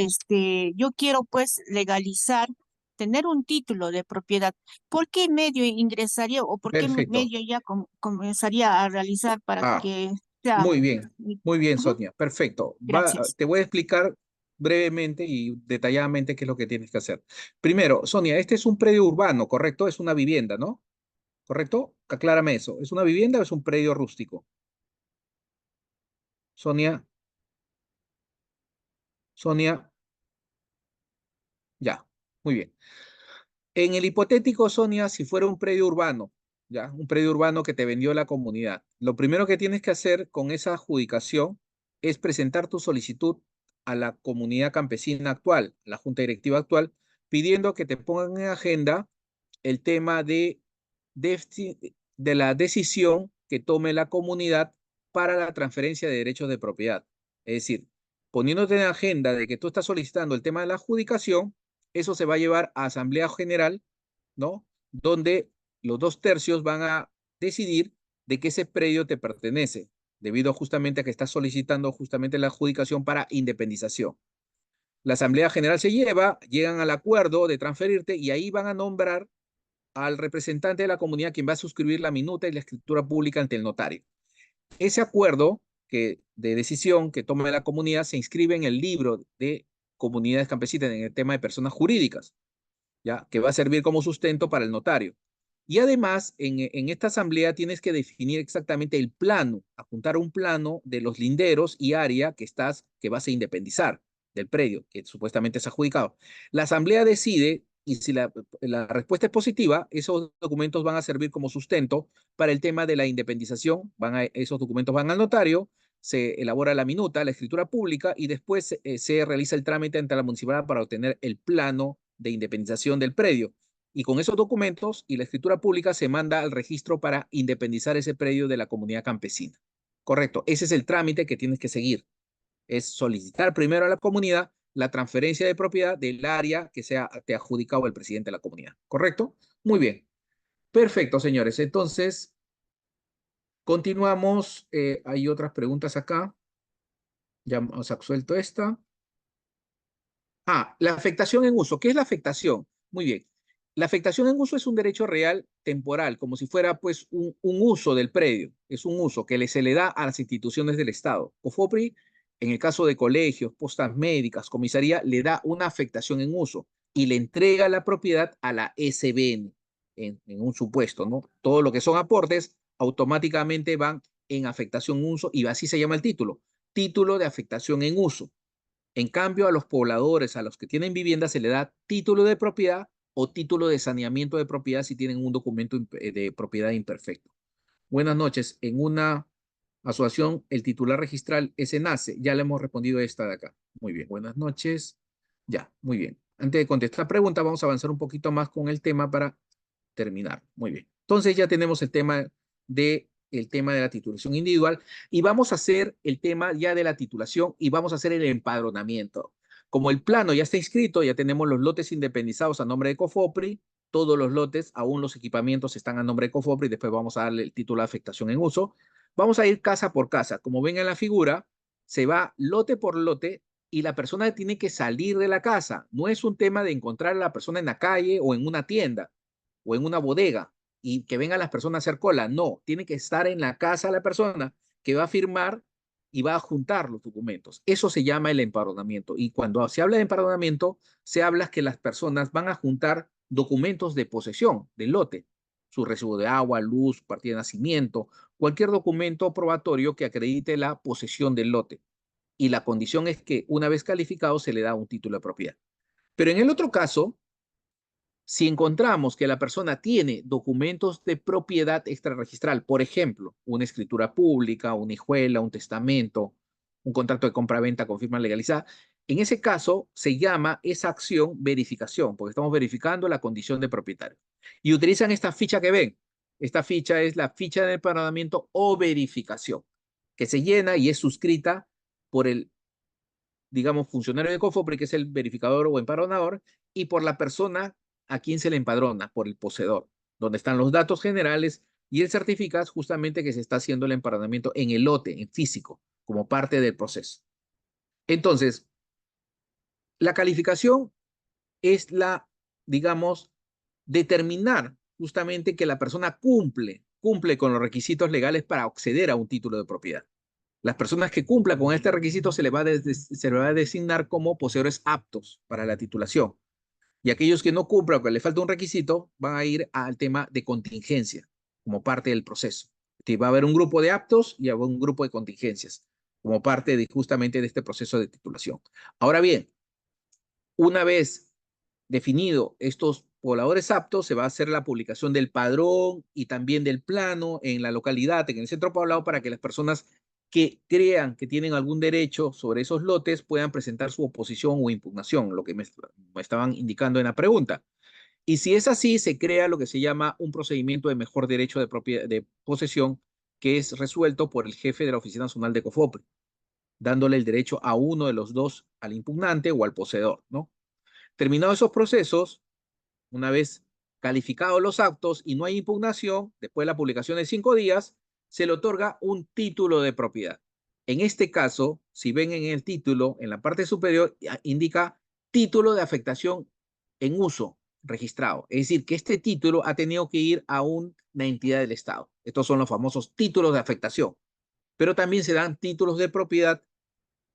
pues legalizar, tener un título de propiedad. ¿Por qué medio ingresaría o por qué Perfecto. medio ya comenzaría a realizar para Ah, que sea? muy bien, Ujú. Sonia. Perfecto. Gracias. Te voy a explicar brevemente y detalladamente qué es lo que tienes que hacer. Primero, Sonia, este es un predio urbano, ¿correcto? Es una vivienda, ¿no? ¿Correcto? Aclárame eso. ¿Es una vivienda o es un predio rústico? Sonia, Sonia, ya, muy bien. En el hipotético, Sonia, si fuera un predio urbano, ya, un predio urbano que te vendió la comunidad, lo primero que tienes que hacer con esa adjudicación es presentar tu solicitud a la comunidad campesina actual, la junta directiva actual, pidiendo que te pongan en agenda el tema de la decisión que tome la comunidad para la transferencia de derechos de propiedad. Es decir, poniéndote en agenda de que tú estás solicitando el tema de la adjudicación, eso se va a llevar a Asamblea General, ¿no? Donde los 2/3 van a decidir de que ese predio te pertenece, debido justamente a que estás solicitando justamente la adjudicación para independización. La Asamblea General llegan al acuerdo de transferirte y ahí van a nombrar al representante de la comunidad quien va a suscribir la minuta y la escritura pública ante el notario. Ese acuerdo de decisión que tome la comunidad se inscribe en el libro de comunidades campesinas en el tema de personas jurídicas, ¿ya? Que va a servir como sustento para el notario. Y además, en esta asamblea tienes que definir exactamente el plano, adjuntar un plano de los linderos y área que vas a independizar del predio, que supuestamente es adjudicado. La asamblea decide, y si la respuesta es positiva, esos documentos van a servir como sustento para el tema de la independización. Esos documentos van al notario, se elabora la minuta, la escritura pública, y después se realiza el trámite ante la municipalidad para obtener el plano de independización del predio. Y con esos documentos y la escritura pública se manda al registro para independizar ese predio de la comunidad campesina. Correcto, ese es el trámite que tienes que seguir. Es solicitar primero a la comunidad la transferencia de propiedad del área que te ha adjudicado el presidente de la comunidad. ¿Correcto? Muy bien. Perfecto, señores. Entonces, continuamos. Hay otras preguntas acá. Ya hemos absuelto esta. La afectación en uso. ¿Qué es la afectación? Muy bien. La afectación en uso es un derecho real temporal, como si fuera pues un uso del predio. Es un uso que se le da a las instituciones del Estado. COFOPRI, en el caso de colegios, postas médicas, comisaría, le da una afectación en uso y le entrega la propiedad a la SBN. en un supuesto, ¿no? Todo lo que son aportes automáticamente van en afectación en uso y así se llama el título de afectación en uso. En cambio, a los pobladores, a los que tienen vivienda, se le da título de propiedad o título de saneamiento de propiedad si tienen un documento de propiedad imperfecto. Buenas noches. En una asociación, el titular registral es ENACE. Ya le hemos respondido esta de acá. Muy bien. Buenas noches. Ya, muy bien. Antes de contestar la pregunta, vamos a avanzar un poquito más con el tema para terminar. Muy bien. Entonces ya tenemos el tema de la titulación individual y vamos a hacer el tema ya de la titulación y vamos a hacer el empadronamiento. Como el plano ya está inscrito, ya tenemos los lotes independizados a nombre de COFOPRI, todos los lotes, aún los equipamientos están a nombre de COFOPRI, después vamos a darle el título de afectación en uso. Vamos a ir casa por casa. Como ven en la figura, se va lote por lote y la persona tiene que salir de la casa. No es un tema de encontrar a la persona en la calle o en una tienda o en una bodega y que vengan las personas a hacer cola. No, tiene que estar en la casa la persona que va a firmar y va a juntar los documentos. Eso se llama el empadronamiento. Y cuando se habla de empadronamiento, se habla que las personas van a juntar documentos de posesión del lote, su recibo de agua, luz, su partida de nacimiento, cualquier documento probatorio que acredite la posesión del lote. Y la condición es que una vez calificado se le da un título de propiedad. Pero en el otro caso, si encontramos que la persona tiene documentos de propiedad extrarregistral, por ejemplo, una escritura pública, una hijuela, un testamento, un contrato de compra-venta con firma legalizada, en ese caso se llama esa acción verificación, porque estamos verificando la condición de propietario. Y utilizan esta ficha que ven. Esta ficha es la ficha de empadronamiento o verificación, que se llena y es suscrita por el, digamos, funcionario de COFOPRI, que es el verificador o empadronador, y por la persona a quien se le empadrona, por el poseedor, donde están los datos generales y él certifica justamente que se está haciendo el empadronamiento en el lote, en físico, como parte del proceso. Entonces, la calificación es la, digamos, determinar justamente que la persona cumple con los requisitos legales para acceder a un título de propiedad. Las personas que cumplan con este requisito se le va a designar como poseedores aptos para la titulación. Y aquellos que no cumplan o que le falta un requisito van a ir al tema de contingencia como parte del proceso. Va a haber un grupo de aptos y un grupo de contingencias como parte de justamente de este proceso de titulación. Ahora bien, una vez definido estos pobladores aptos, se va a hacer la publicación del padrón y también del plano en la localidad, en el centro poblado, para que las personas que crean que tienen algún derecho sobre esos lotes puedan presentar su oposición o impugnación, lo que me estaban indicando en la pregunta. Y si es así, se crea lo que se llama un procedimiento de mejor derecho de posesión, que es resuelto por el jefe de la Oficina Nacional de COFOPRI, dándole el derecho a uno de los dos, al impugnante o al poseedor, ¿no? Terminados esos procesos, una vez calificados los actos y no hay impugnación, después de la publicación de 5 días, se le otorga un título de propiedad. En este caso, si ven en el título, en la parte superior, indica título de afectación en uso registrado. Es decir, que este título ha tenido que ir a una entidad del Estado. Estos son los famosos títulos de afectación. Pero también se dan títulos de propiedad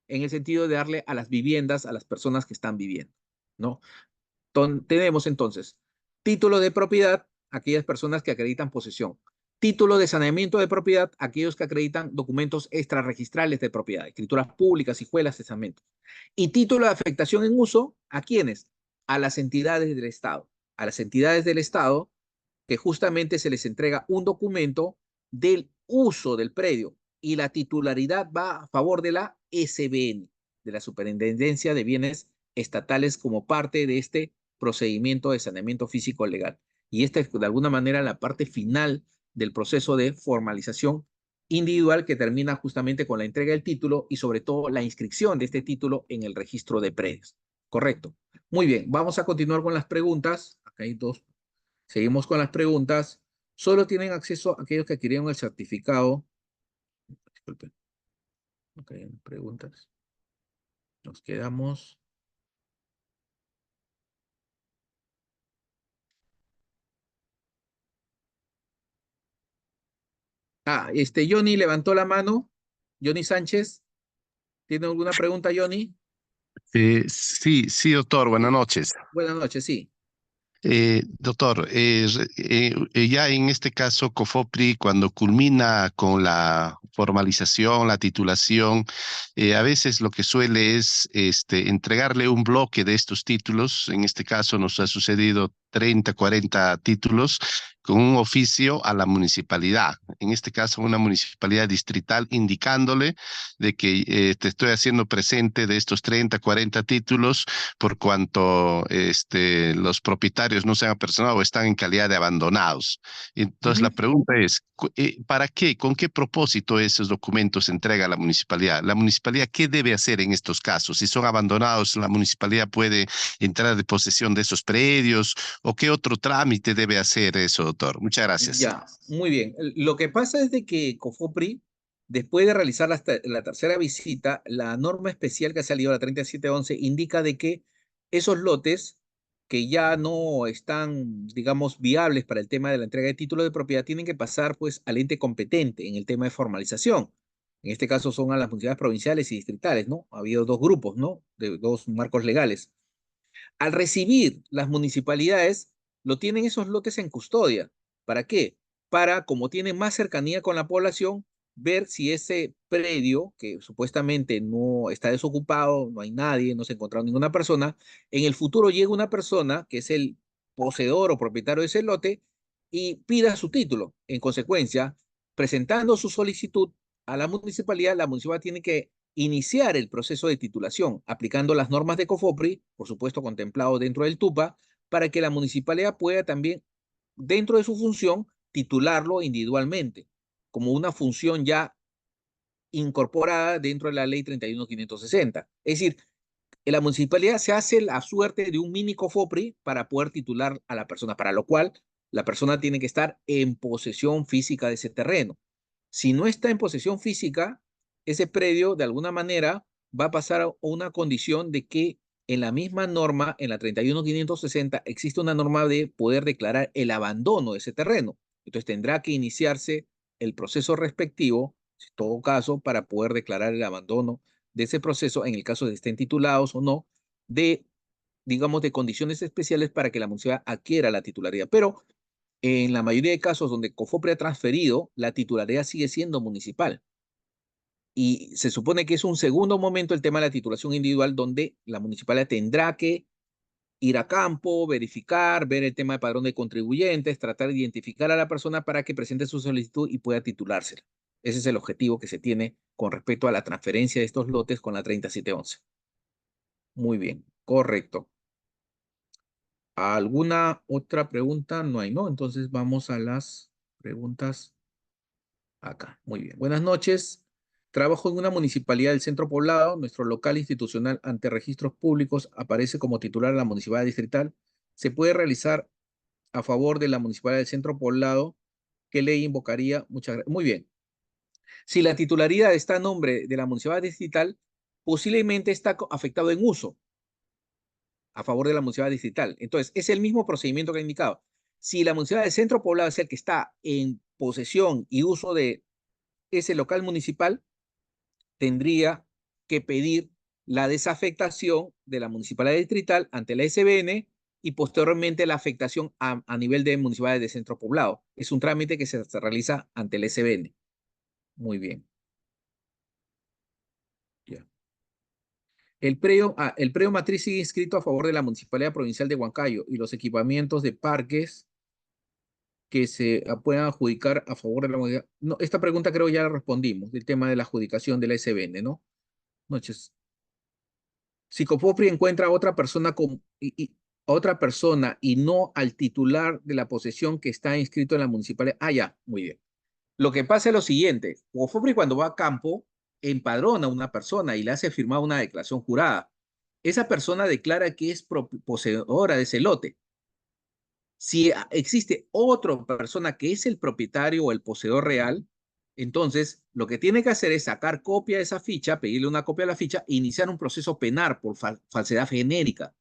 en el sentido de darle a las viviendas, a las personas que están viviendo, ¿no? Tenemos entonces título de propiedad, aquellas personas que acreditan posesión. Título de saneamiento de propiedad, aquellos que acreditan documentos extrarregistrales de propiedad, escrituras públicas, hijuelas, testamentos. Y título de afectación en uso, ¿a quiénes? A las entidades del Estado. A las entidades del Estado que justamente se les entrega un documento del uso del predio y la titularidad va a favor de la SBN, de la Superintendencia de Bienes Estatales, como parte de este procedimiento de saneamiento físico legal. Y esta es de alguna manera la parte final del proceso de formalización individual que termina justamente con la entrega del título y sobre todo la inscripción de este título en el registro de predios. Correcto. Muy bien, vamos a continuar con las preguntas. Acá hay dos. Seguimos con las preguntas. Solo tienen acceso aquellos que adquirieron el certificado. Disculpen. Acá hay preguntas. Nos quedamos. Johnny levantó la mano. Johnny Sánchez. ¿Tiene alguna pregunta, Johnny? Sí, doctor, buenas noches. Buenas noches, sí. Doctor, ya en este caso, COFOPRI, cuando culmina con la formalización, la titulación, a veces lo que suele es entregarle un bloque de estos títulos. En este caso nos ha sucedido 30, 40 títulos con un oficio a la municipalidad. En este caso, una municipalidad distrital, indicándole de que te estoy haciendo presente de estos 30, 40 títulos por cuanto los propietarios no se han apersonado o están en calidad de abandonados. Entonces, la pregunta es, ¿para qué? ¿Con qué propósito esos documentos se entrega a la municipalidad? ¿La municipalidad qué debe hacer en estos casos? Si son abandonados, ¿la municipalidad puede entrar de posesión de esos predios? ¿O qué otro trámite debe hacer eso, doctor? Muchas gracias. Ya, muy bien. Lo que pasa es de que COFOPRI, después de realizar la tercera visita, la norma especial que ha salido, la 3711, indica de que esos lotes que ya no están, digamos, viables para el tema de la entrega de título de propiedad, tienen que pasar pues al ente competente en el tema de formalización. En este caso son a las municipalidades provinciales y distritales, ¿no? Ha habido dos grupos, ¿no? De dos marcos legales. Al recibir las municipalidades, lo tienen esos lotes en custodia. ¿Para qué? Para, como tienen más cercanía con la población, ver si ese predio, que supuestamente no está desocupado, no hay nadie, no se ha encontrado ninguna persona, en el futuro llega una persona que es el poseedor o propietario de ese lote y pida su título. En consecuencia, presentando su solicitud a la municipalidad tiene que iniciar el proceso de titulación, aplicando las normas de COFOPRI, por supuesto contemplado dentro del TUPA, para que la municipalidad pueda también, dentro de su función, titularlo individualmente, como una función ya incorporada dentro de la ley 31.560. Es decir, la municipalidad se hace la suerte de un mini COFOPRI para poder titular a la persona, para lo cual la persona tiene que estar en posesión física de ese terreno. Si no está en posesión física, ese predio de alguna manera va a pasar a una condición de que en la misma norma, en la 31.560, existe una norma de poder declarar el abandono de ese terreno. Entonces tendrá que iniciarse el proceso respectivo, en todo caso, para poder declarar el abandono de ese proceso, en el caso de estén titulados o no, de, digamos, de condiciones especiales para que la municipalidad adquiera la titularidad. Pero en la mayoría de casos donde COFOPRI ha transferido, la titularidad sigue siendo municipal. Y se supone que es un segundo momento el tema de la titulación individual, donde la municipalidad tendrá que ir a campo, verificar, ver el tema de padrón de contribuyentes, tratar de identificar a la persona para que presente su solicitud y pueda titulársela. Ese es el objetivo que se tiene con respecto a la transferencia de estos lotes con la 3711. Muy bien, correcto. ¿Alguna otra pregunta? No hay, ¿no? Entonces vamos a las preguntas acá. Muy bien. Buenas noches. Trabajo en una municipalidad del Centro Poblado. Nuestro local institucional ante registros públicos aparece como titular de la municipalidad distrital. ¿Se puede realizar a favor de la municipalidad del Centro Poblado? ¿Qué ley invocaría? Muchas gracias. Muy bien. Si la titularidad está a nombre de la municipalidad distrital, posiblemente está afectado en uso a favor de la municipalidad distrital. Entonces, es el mismo procedimiento que he indicado. Si la municipalidad del Centro Poblado es el que está en posesión y uso de ese local municipal, tendría que pedir la desafectación de la municipalidad distrital ante la SBN y posteriormente la afectación a nivel de municipalidades de centro poblado. Es un trámite que se realiza ante el SBN. Muy bien. Ya. El predio matriz sigue inscrito a favor de la Municipalidad Provincial de Huancayo y los equipamientos de parques que se puedan adjudicar a favor de la comunidad. No, esta pregunta creo ya la respondimos, del tema de la adjudicación de la SBN, ¿no? Noches. Si COFOPRI encuentra a otra persona y no al titular de la posesión que está inscrito en la municipalidad. Ah, ya, muy bien. Lo que pasa es lo siguiente. COFOPRI cuando va a campo empadrona a una persona y le hace firmar una declaración jurada. Esa persona declara que es poseedora de ese lote. Si existe otra persona que es el propietario o el poseedor real, entonces lo que tiene que hacer es sacar copia de esa ficha, pedirle una copia de la ficha e iniciar un proceso penal por falsedad genérica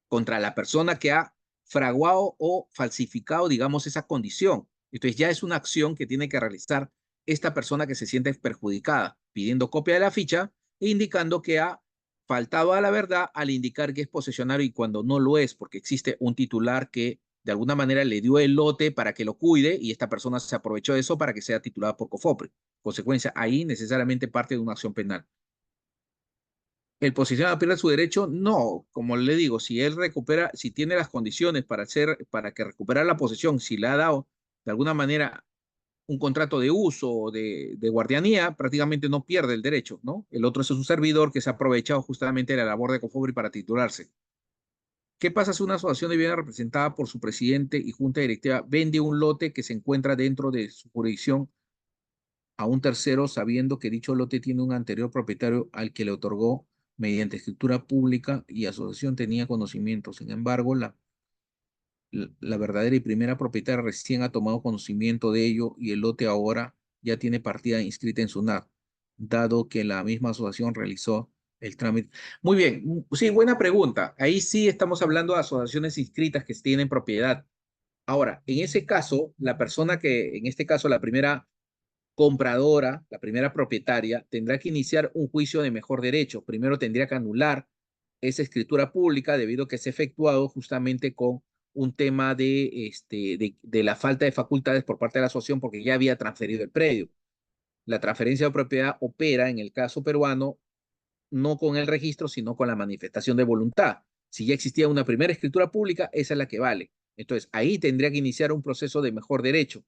contra la persona que ha fraguado o falsificado, digamos, esa condición. Entonces ya es una acción que tiene que realizar esta persona que se siente perjudicada, pidiendo copia de la ficha e indicando que ha faltado a la verdad al indicar que es posesionario y cuando no lo es, porque existe un titular que de alguna manera le dio el lote para que lo cuide y esta persona se aprovechó de eso para que sea titulada por COFOPRI. Consecuencia, ahí necesariamente parte de una acción penal. ¿El posesionado pierde su derecho? No, como le digo, si él recupera, si tiene las condiciones para que recuperar la posesión, si le ha dado de alguna manera un contrato de uso o de guardianía, prácticamente no pierde el derecho, ¿no? El otro es un servidor que se ha aprovechado justamente de la labor de COFOPRI para titularse. ¿Qué pasa si una asociación de bienes representada por su presidente y junta directiva vende un lote que se encuentra dentro de su jurisdicción a un tercero sabiendo que dicho lote tiene un anterior propietario al que le otorgó mediante escritura pública y asociación tenía conocimiento? Sin embargo, la verdadera y primera propietaria recién ha tomado conocimiento de ello y el lote ahora ya tiene partida inscrita en SUNAT, dado que la misma asociación realizó el trámite. Muy bien, sí, buena pregunta. Ahí sí estamos hablando de asociaciones inscritas que tienen propiedad. Ahora, en ese caso, la persona que, en este caso, la primera compradora, la primera propietaria, tendrá que iniciar un juicio de mejor derecho. Primero tendría que anular esa escritura pública debido a que se ha efectuado justamente con un tema de la falta de facultades por parte de la asociación porque ya había transferido el predio. La transferencia de propiedad opera en el caso peruano no con el registro, sino con la manifestación de voluntad. Si ya existía una primera escritura pública, esa es la que vale. Entonces, ahí tendría que iniciar un proceso de mejor derecho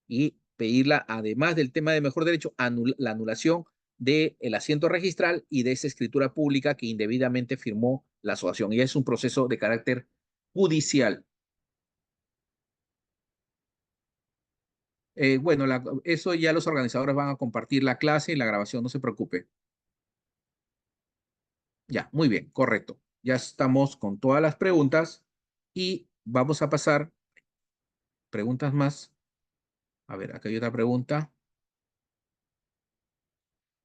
y pedirla, además del tema de mejor derecho, la anulación del asiento registral y de esa escritura pública que indebidamente firmó la asociación. Y es un proceso de carácter judicial. Bueno, eso ya los organizadores van a compartir la clase y la grabación, no se preocupe. Ya, muy bien, correcto. Ya estamos con todas las preguntas y vamos a pasar preguntas más. A ver, acá hay otra pregunta.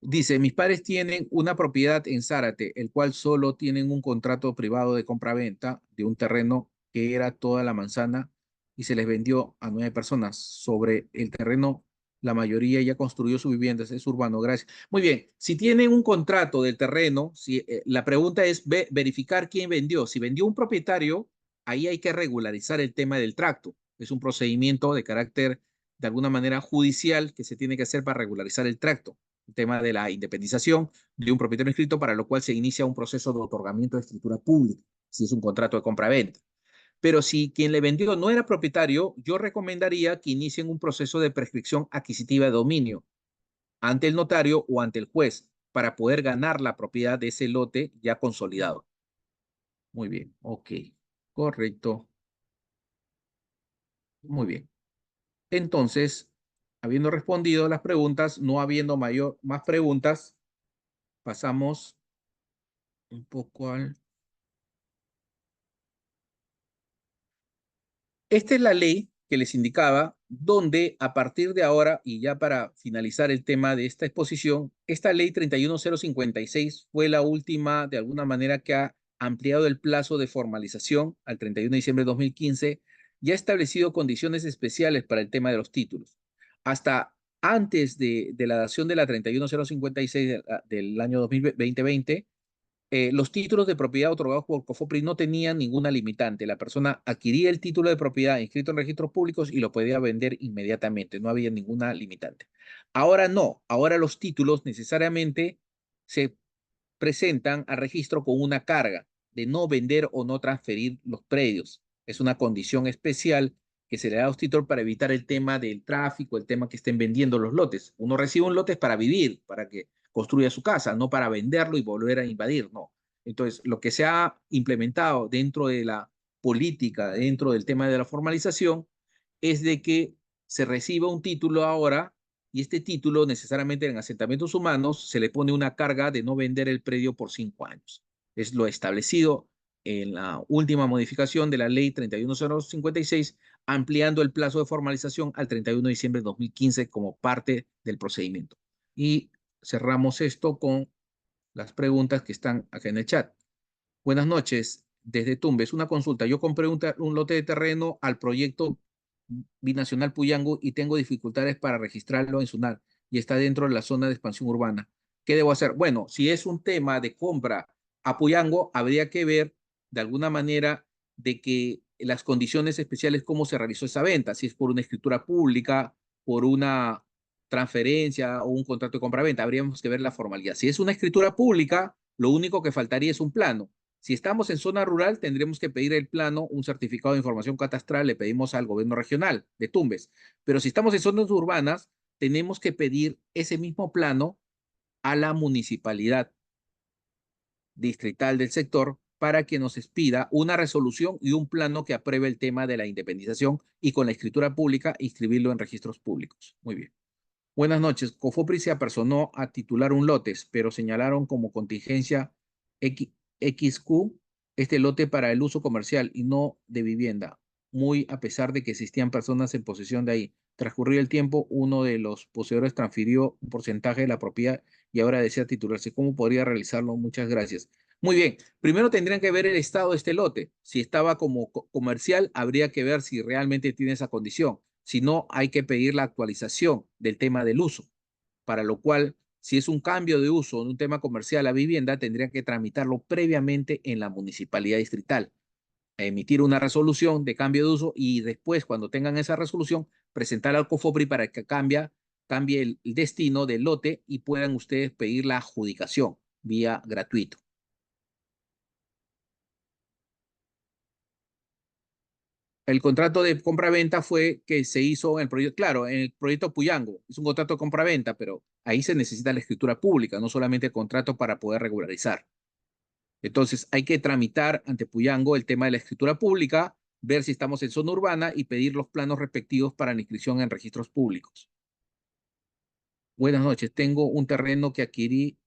Dice, mis padres tienen una propiedad en Zárate, el cual solo tienen un contrato privado de compra-venta de un terreno que era toda la manzana y se les vendió a 9 personas. Sobre el terreno, la mayoría ya construyó su vivienda, es urbano, gracias. Muy bien, si tienen un contrato del terreno, la pregunta es verificar quién vendió. Si vendió un propietario, ahí hay que regularizar el tema del tracto. Es un procedimiento de carácter, de alguna manera, judicial que se tiene que hacer para regularizar el tracto. El tema de la independización de un propietario inscrito, para lo cual se inicia un proceso de otorgamiento de escritura pública, si es un contrato de compra-venta. Pero si quien le vendió no era propietario, yo recomendaría que inicien un proceso de prescripción adquisitiva de dominio ante el notario o ante el juez para poder ganar la propiedad de ese lote ya consolidado. Muy bien, ok, correcto. Muy bien. Entonces, habiendo respondido las preguntas, no habiendo más preguntas, pasamos un poco al... Esta es la ley que les indicaba, donde a partir de ahora, y ya para finalizar el tema de esta exposición, esta ley 31056 fue la última, de alguna manera, que ha ampliado el plazo de formalización al 31 de diciembre de 2015 y ha establecido condiciones especiales para el tema de los títulos. Hasta antes de la dación de la 31056 del año 2020, los títulos de propiedad otorgados por COFOPRI no tenían ninguna limitante. La persona adquiría el título de propiedad inscrito en registros públicos y lo podía vender inmediatamente. No había ninguna limitante. Ahora no. Ahora los títulos necesariamente se presentan al registro con una carga de no vender o no transferir los predios. Es una condición especial que se le da a los títulos para evitar el tema del tráfico, el tema que estén vendiendo los lotes. Uno recibe un lote para vivir, para que construya su casa, no para venderlo y volver a invadir, no. Entonces, lo que se ha implementado dentro de la política, dentro del tema de la formalización, es de que se reciba un título ahora y este título necesariamente en asentamientos humanos se le pone una carga de no vender el predio por 5 años. Es lo establecido en la última modificación de la ley 31056, ampliando el plazo de formalización al 31 de diciembre de 2015 como parte del procedimiento. Y cerramos esto con las preguntas que están acá en el chat. Buenas noches, desde Tumbes. Una consulta. Yo compré un lote de terreno al proyecto Binacional Puyango y tengo dificultades para registrarlo en SUNAT y está dentro de la zona de expansión urbana. ¿Qué debo hacer? Bueno, si es un tema de compra Apoyango, habría que ver de alguna manera de que las condiciones especiales, cómo se realizó esa venta, si es por una escritura pública, por una transferencia o un contrato de compra-venta, habríamos que ver la formalidad. Si es una escritura pública, lo único que faltaría es un plano. Si estamos en zona rural, tendremos que pedir el plano, un certificado de información catastral, le pedimos al gobierno regional de Tumbes. Pero si estamos en zonas urbanas, tenemos que pedir ese mismo plano a la municipalidad distrital del sector para que nos expida una resolución y un plano que apruebe el tema de la independización y con la escritura pública inscribirlo en registros públicos. Muy bien. Buenas noches. Cofopri se apersonó a titular un lotes, pero señalaron como contingencia XQ este lote para el uso comercial y no de vivienda, muy a pesar de que existían personas en posesión de ahí. Transcurrido el tiempo, uno de los poseedores transfirió un porcentaje de la propiedad y ahora desea titularse. ¿Cómo podría realizarlo? Muchas gracias. Muy bien. Primero tendrían que ver el estado de este lote. Si estaba como comercial, habría que ver si realmente tiene esa condición. Si no, hay que pedir la actualización del tema del uso, para lo cual, si es un cambio de uso de un tema comercial a vivienda, tendría que tramitarlo previamente en la municipalidad distrital, emitir una resolución de cambio de uso y después, cuando tengan esa resolución, presentar al COFOPRI para que cambie el destino del lote y puedan ustedes pedir la adjudicación vía gratuito. El contrato de compra-venta fue que se hizo en el proyecto, claro, en el proyecto Puyango. Es un contrato de compra-venta, pero ahí se necesita la escritura pública, no solamente el contrato para poder regularizar. Entonces, hay que tramitar ante Puyango el tema de la escritura pública, ver si estamos en zona urbana y pedir los planos respectivos para la inscripción en registros públicos. Buenas noches. Tengo un terreno que adquirí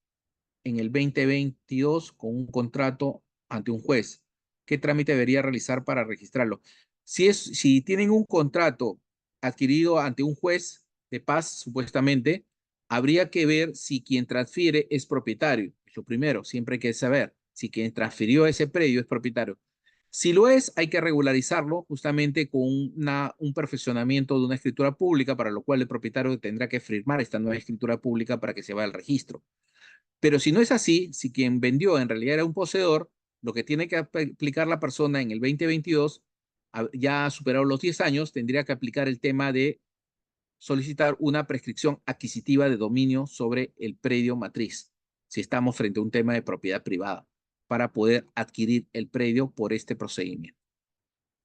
en el 2022 con un contrato ante un juez. ¿Qué trámite debería realizar para registrarlo? Si tienen un contrato adquirido ante un juez de paz, supuestamente, habría que ver si quien transfiere es propietario. Es lo primero, siempre hay que saber si quien transfirió ese predio es propietario. Si lo es, hay que regularizarlo justamente con un perfeccionamiento de una escritura pública, para lo cual el propietario tendrá que firmar esta nueva escritura pública para que se vaya al registro. Pero si no es así, si quien vendió en realidad era un poseedor, lo que tiene que aplicar la persona en el 2022, ya superado los 10 años, tendría que aplicar el tema de solicitar una prescripción adquisitiva de dominio sobre el predio matriz, si estamos frente a un tema de propiedad privada, para poder adquirir el predio por este procedimiento.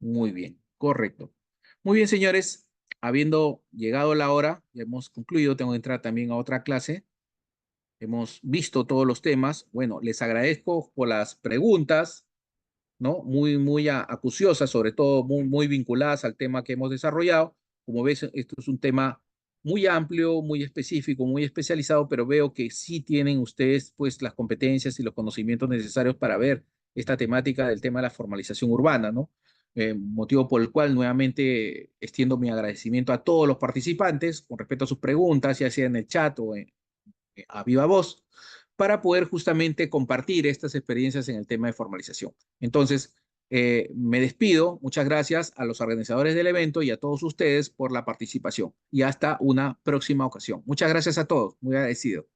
Muy bien, correcto. Muy bien, señores, habiendo llegado la hora, ya hemos concluido, tengo que entrar también a otra clase. Hemos visto todos los temas. Bueno, les agradezco por las preguntas, ¿no? Muy acuciosas, sobre todo muy vinculadas al tema que hemos desarrollado. Como ves, esto es un tema muy amplio, muy específico, muy especializado, pero veo que sí tienen ustedes pues las competencias y los conocimientos necesarios para ver esta temática del tema de la formalización urbana, ¿no? Motivo por el cual nuevamente extiendo mi agradecimiento a todos los participantes con respecto a sus preguntas, ya sea en el chat o a viva voz, para poder justamente compartir estas experiencias en el tema de formalización. Entonces, me despido. Muchas gracias a los organizadores del evento y a todos ustedes por la participación. Y hasta una próxima ocasión. Muchas gracias a todos. Muy agradecido.